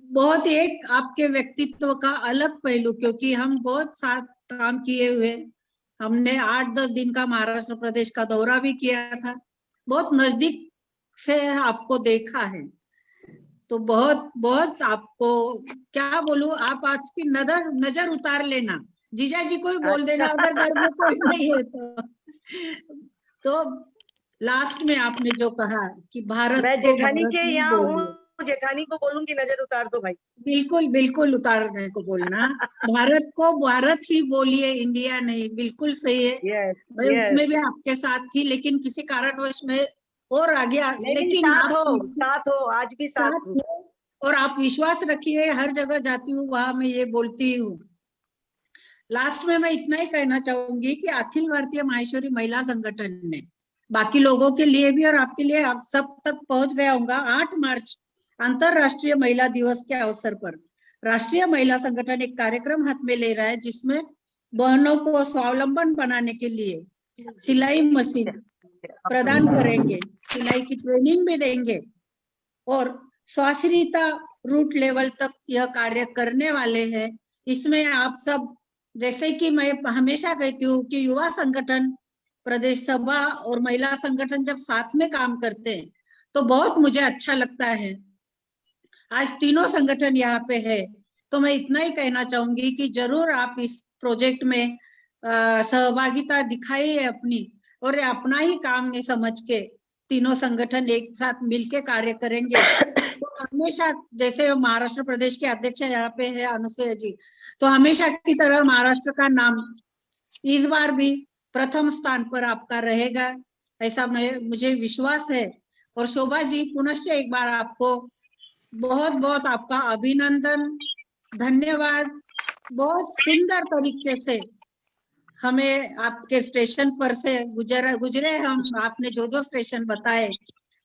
बहुत एक आपके व्यक्तित्व का अलग पहलू, क्योंकि हम बहुत साथ काम किए हुए, हमने 8-10 दिन का महाराष्ट्र प्रदेश का दौरा भी किया था, बहुत नजदीक से आपको देखा है। तो बहुत बहुत आपको क्या बोलूं, आप आज की नजर उतार लेना, जीजा जी को ही बोल देना अगर घर में कोई नहीं है तो लास्ट में आपने जो कहा कि भारत मैं को जेठानी भारत के ही यहाँ बोलिए। हूँ, जेठानी को बोलूंगी नजर उतार दो भाई। बिल्कुल बिल्कुल उतारने को बोलना, भारत को भारत ही बोलिए, इंडिया नहीं। बिल्कुल सही है, यस मैं यस, उसमें भी आपके साथ थी, लेकिन किसी कारणवश में और आगे नहीं लेकिन साथ हो आज भी साथ साथ हूँ। हो। और आप विश्वास रखिए, हर जगह जाती हूँ वहां मैं ये बोलती हूँ। लास्ट में मैं इतना ही कहना चाहूंगी कि अखिल भारतीय माहेश्वरी महिला संगठन ने बाकी लोगों के लिए भी और आपके लिए आप सब तक पहुंच गया होगा। 8 मार्च अंतरराष्ट्रीय महिला दिवस के अवसर पर राष्ट्रीय महिला संगठन एक कार्यक्रम हाथ में ले रहा है, जिसमें बहनों को स्वावलंबन बनाने के लिए सिलाई मशीन प्रदान करेंगे, सिलाई की ट्रेनिंग भी देंगे, और स्वाश्रिता रूट लेवल तक यह कार्य करने वाले हैं। इसमें आप सब, जैसे कि मैं हमेशा कहती हूँ कि युवा संगठन, प्रदेश सभा और महिला संगठन जब साथ में काम करते हैं तो बहुत मुझे अच्छा लगता है। आज तीनों संगठन यहाँ पे है, तो मैं इतना ही कहना चाहूंगी कि जरूर आप इस प्रोजेक्ट में सहभागिता दिखाइए अपनी, और अपना ही काम नहीं समझ के तीनों संगठन एक साथ मिलके कार्य करेंगे तो हमेशा, जैसे महाराष्ट्र प्रदेश के अध्यक्ष यहाँ पे है अनुसुया जी, तो हमेशा की तरह महाराष्ट्र का नाम इस बार भी प्रथम स्थान पर आपका रहेगा, ऐसा मुझे विश्वास है। और शोभा जी पुनश्च एक बार आपको बहुत बहुत आपका अभिनंदन, धन्यवाद। बहुत सुंदर तरीके से हमें आपके स्टेशन पर से गुजरे हम, आपने जो जो स्टेशन बताए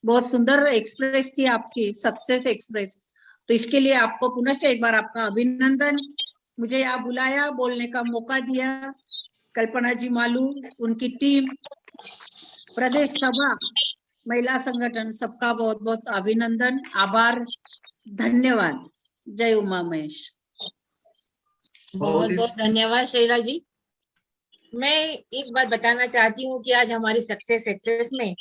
बहुत सुंदर एक्सप्रेस थी आपकी, सक्सेस एक्सप्रेस। तो इसके लिए आपको पुनश्च एक बार आपका अभिनंदन। मुझे यहाँ बुलाया, बोलने का मौका दिया, कल्पना जी मालू, उनकी टीम, प्रदेश सभा, महिला संगठन, सबका बहुत बहुत अभिनंदन, आभार, धन्यवाद। जय उमा महेश। बहुत बहुत धन्यवाद शैला जी। मैं एक बात बताना चाहती हूँ कि आज हमारी सक्सेस एक्सप्रेस में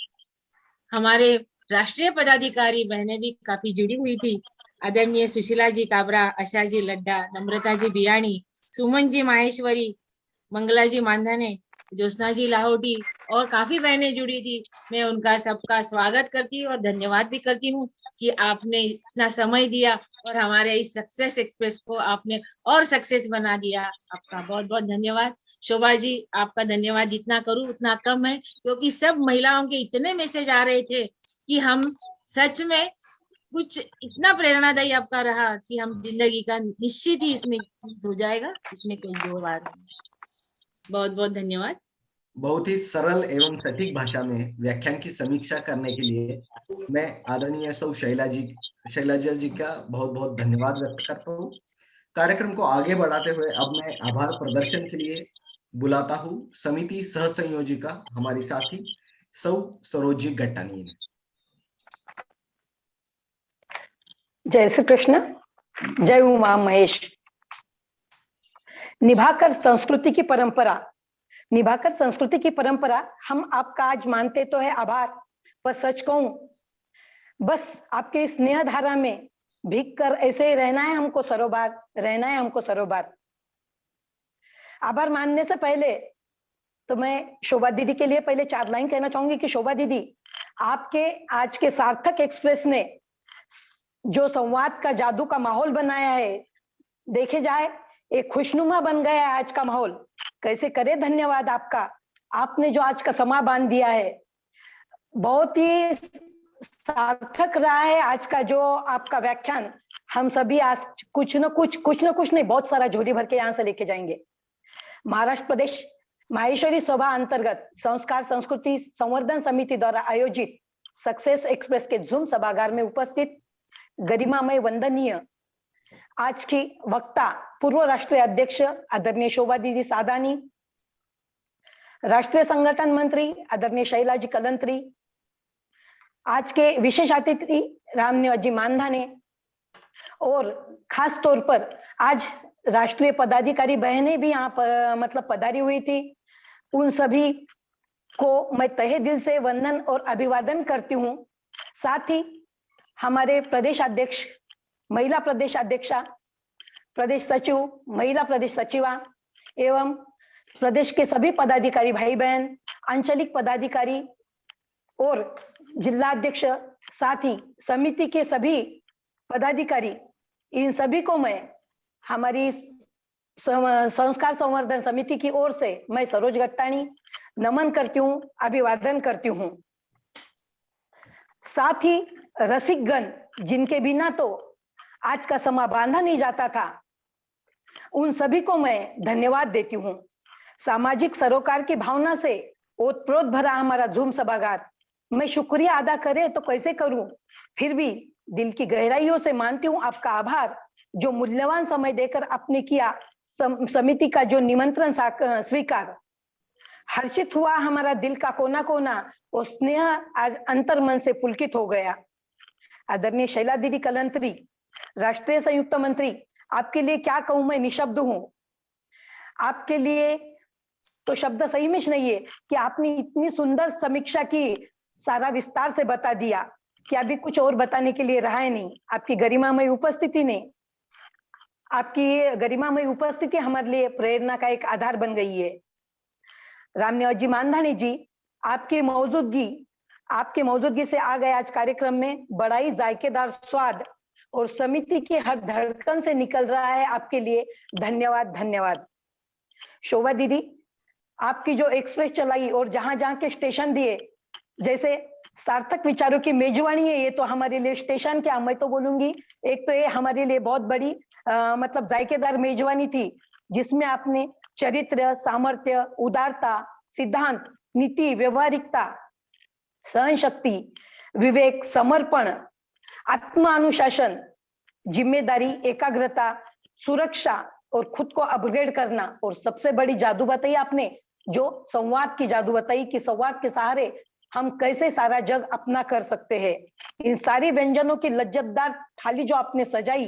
हमारे राष्ट्रीय पदाधिकारी बहनें भी काफी जुड़ी हुई थी। आदरणीय सुशीला जी काबरा, आशा जी लड्डा, नम्रता जी बिरानी, सुमन जी माहेश्वरी, मंगला जी मानधने, ज्योत्सना जी लाहौटी और काफी बहनें जुड़ी थी। मैं उनका सबका स्वागत करती हूँ और धन्यवाद भी करती हूँ। कि आपने इतना समय दिया और हमारे इस सक्सेस एक्सप्रेस को आपने और सक्सेस बना दिया। आपका बहुत बहुत धन्यवाद। शोभा जी, आपका धन्यवाद जितना करूं उतना कम है, क्योंकि सब महिलाओं के इतने मैसेज आ रहे थे कि हम सच में कुछ इतना प्रेरणादायी आपका रहा कि हम जिंदगी का निश्चित ही इसमें हो जाएगा, इसमें कोई दो बार नहीं। बहुत बहुत धन्यवाद। बहुत ही सरल एवं सटीक भाषा में व्याख्यान की समीक्षा करने के लिए मैं आदरणीय सौ शैला जी का बहुत बहुत धन्यवाद व्यक्त करता हूँ। कार्यक्रम को आगे बढ़ाते हुए अब मैं आभार प्रदर्शन के लिए बुलाता हूँ समिति सह संयोजिका हमारी साथी सौ सरोजी गट्टानी। जय श्री कृष्ण, जय उमा महेश। निभाकर संस्कृति की परंपरा हम आपका आज मानते तो है आभार, पर सच कहूं बस आपके स्नेह धारा में भीग कर ऐसे ही रहना है हमको सरोबार। आभार मानने से पहले तो मैं शोभा दीदी के लिए पहले 4 लाइन कहना चाहूंगी कि शोभा दीदी, आपके आज के सार्थक एक्सप्रेस ने जो संवाद का जादू का माहौल बनाया है, देखे जाए एक खुशनुमा बन गया है आज का माहौल। कैसे करे धन्यवाद आपका, आपने जो आज का समा बांध दिया है, बहुत ही सार्थक रहा है आज का जो आपका व्याख्यान। हम सभी आज कुछ न कुछ नहीं, बहुत सारा झोली भर के यहाँ से लेके जाएंगे। महाराष्ट्र प्रदेश माहेश्वरी सभा अंतर्गत संस्कार संस्कृति संवर्धन समिति द्वारा आयोजित सक्सेस एक्सप्रेस के जूम सभागार में उपस्थित गरिमामय वंदनीय आज की वक्ता पूर्व राष्ट्रीय अध्यक्ष आदरणीय शोभा दीदी सादानी, राष्ट्रीय संगठन मंत्री आदरणीय शैलाजी कलंत्री, आज के विशेष अतिथि रामनिवास जी मानधाने, और खास तौर पर आज राष्ट्रीय पदाधिकारी बहनें भी यहाँ पर मतलब पधारी हुई थी। उन सभी को मैं तहे दिल से वंदन और अभिवादन करती हूँ। साथ ही हमारे प्रदेश अध्यक्ष, महिला प्रदेश अध्यक्षा, प्रदेश सचिव, महिला प्रदेश सचिवा एवं प्रदेश के सभी पदाधिकारी भाई बहन, आंचलिक पदाधिकारी और जिला अध्यक्ष, साथ ही समिति के सभी पदाधिकारी, इन सभी को मैं हमारी संस्कार संवर्धन समिति की ओर से मैं सरोज गट्टानी नमन करती हूँ, अभिवादन करती हूँ। साथ ही रसिकगण जिनके बिना तो आज का समा बांधा नहीं जाता था, उन सभी को मैं धन्यवाद देती हूँ। सामाजिक सरोकार की भावना से ओतप्रोत भरा हमारा जूम सभागार, मैं शुक्रिया अदा करे तो कैसे करूं, फिर भी दिल की गहराइयों से मानती हूँ आपका आभार, जो मूल्यवान समय देकर आपने किया समिति का जो निमंत्रण स्वीकार। हर्षित हुआ हमारा दिल का कोना कोना, और स्नेह आज अंतर मन से पुलकित हो गया। आदरणीय शैला दीदी कलंत्री, राष्ट्रीय संयुक्त मंत्री, आपके लिए क्या कहूं, मैं निशब्द हूं। आपके लिए तो शब्द सही में नहीं है कि आपने इतनी सुंदर समीक्षा की, सारा विस्तार से बता दिया कि अभी कुछ और बताने के लिए रहा है नहीं। आपकी गरिमामय उपस्थिति हमारे लिए प्रेरणा का एक आधार बन गई है। रामनिवास जी मानधानी जी, आपकी मौजूदगी से आ गए आज कार्यक्रम में बड़ा ही जायकेदार स्वाद और समिति की हर धड़कन से निकल रहा है। आपके लिए धन्यवाद। शोभा दीदी, आपकी जो एक्सप्रेस चलाई और जहां जहां के स्टेशन दिए, जैसे सार्थक विचारों की मेजबानी है, ये तो हमारे लिए स्टेशन क्या, मैं तो बोलूंगी एक तो ये हमारे लिए बहुत बड़ी मतलब जायकेदार मेजबानी थी, जिसमें आपने चरित्र, सामर्थ्य, उदारता, सिद्धांत, नीति, व्यवहारिकता, सहन शक्ति, विवेक, समर्पण, आत्मानुशासन, जिम्मेदारी, एकाग्रता, सुरक्षा और खुद को अपग्रेड करना, और सबसे बड़ी जादू बताई आपने, जो संवाद की जादू बताई कि संवाद के सहारे हम कैसे सारा जग अपना कर सकते हैं। इन सारी व्यंजनों की लज्जतदार थाली जो आपने सजाई,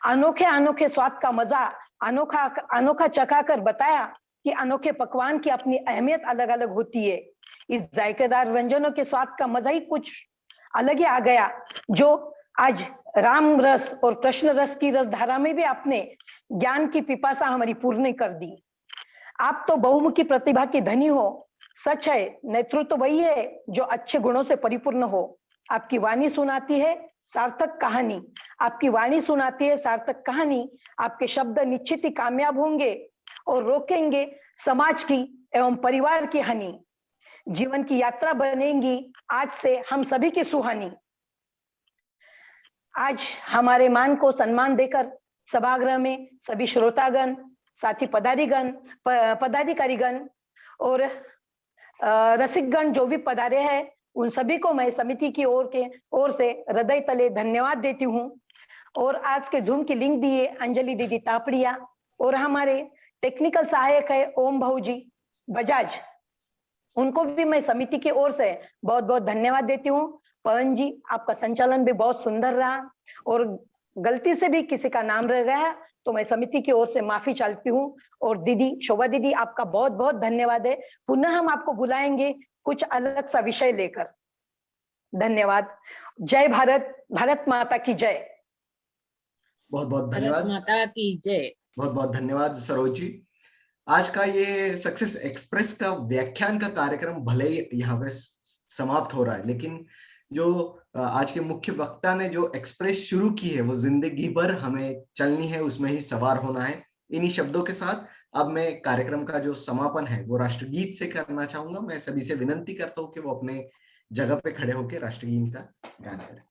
अनोखे स्वाद का मजा अनोखा चखा कर बताया कि अनोखे पकवान की अपनी अहमियत अलग अलग होती है। इस जायकेदार व्यंजनों के स्वाद का मजा ही कुछ अलग ही आ गया, जो आज राम रस और कृष्ण रस की रस धारा में भी आपने ज्ञान की पिपासा हमारी पूर्ण कर दी। आप तो बहुमुखी प्रतिभा की धनी हो। सच है, नेतृत्व वही है जो अच्छे गुणों से परिपूर्ण हो। आपकी वाणी सुनाती है, सार्थक कहानी, आपकी वाणी सुनाती है सार्थक कहानी। आपके शब्द निश्चित ही कामयाब होंगे और रोकेंगे समाज की एवं परिवार की हानि। जीवन की यात्रा बनेंगी आज से हम सभी की सुहानी। आज हमारे मान को सम्मान देकर सभागृह में सभी श्रोतागण, साथी पदाधिकारीगण और रसिकगण जो भी पधारे हैं, उन सभी को मैं समिति की ओर से हृदय तले धन्यवाद देती हूँ। और आज के जूम की लिंक दिए अंजलि दीदी तापड़िया और हमारे टेक्निकल सहायक है ओम भाऊजी बजाज, उनको भी मैं समिति की ओर से बहुत बहुत धन्यवाद देती हूँ। पवन जी, आपका संचालन भी बहुत सुंदर रहा और गलती से भी किसी का नाम रह गया तो मैं समिति की ओर से माफी चाहती हूँ। और दीदी शोभा दीदी, आपका बहुत बहुत धन्यवाद है। पुनः हम आपको बुलाएंगे कुछ अलग सा विषय लेकर। धन्यवाद। जय भारत, भारत माता की जय। बहुत बहुत भारत धन्यवाद। माता की जय। बहुत बहुत धन्यवाद सरोज जी। आज का ये सक्सेस एक्सप्रेस का व्याख्यान का कार्यक्रम भले ही यहाँ पे समाप्त हो रहा है, लेकिन जो आज के मुख्य वक्ता ने जो एक्सप्रेस शुरू की है वो जिंदगी भर हमें चलनी है, उसमें ही सवार होना है। इन्हीं शब्दों के साथ अब मैं कार्यक्रम का जो समापन है वो राष्ट्रगीत से करना चाहूंगा। मैं सभी से विनंती करता हूँ कि वो अपने जगह पे खड़े होकर राष्ट्रगीत का गान करें।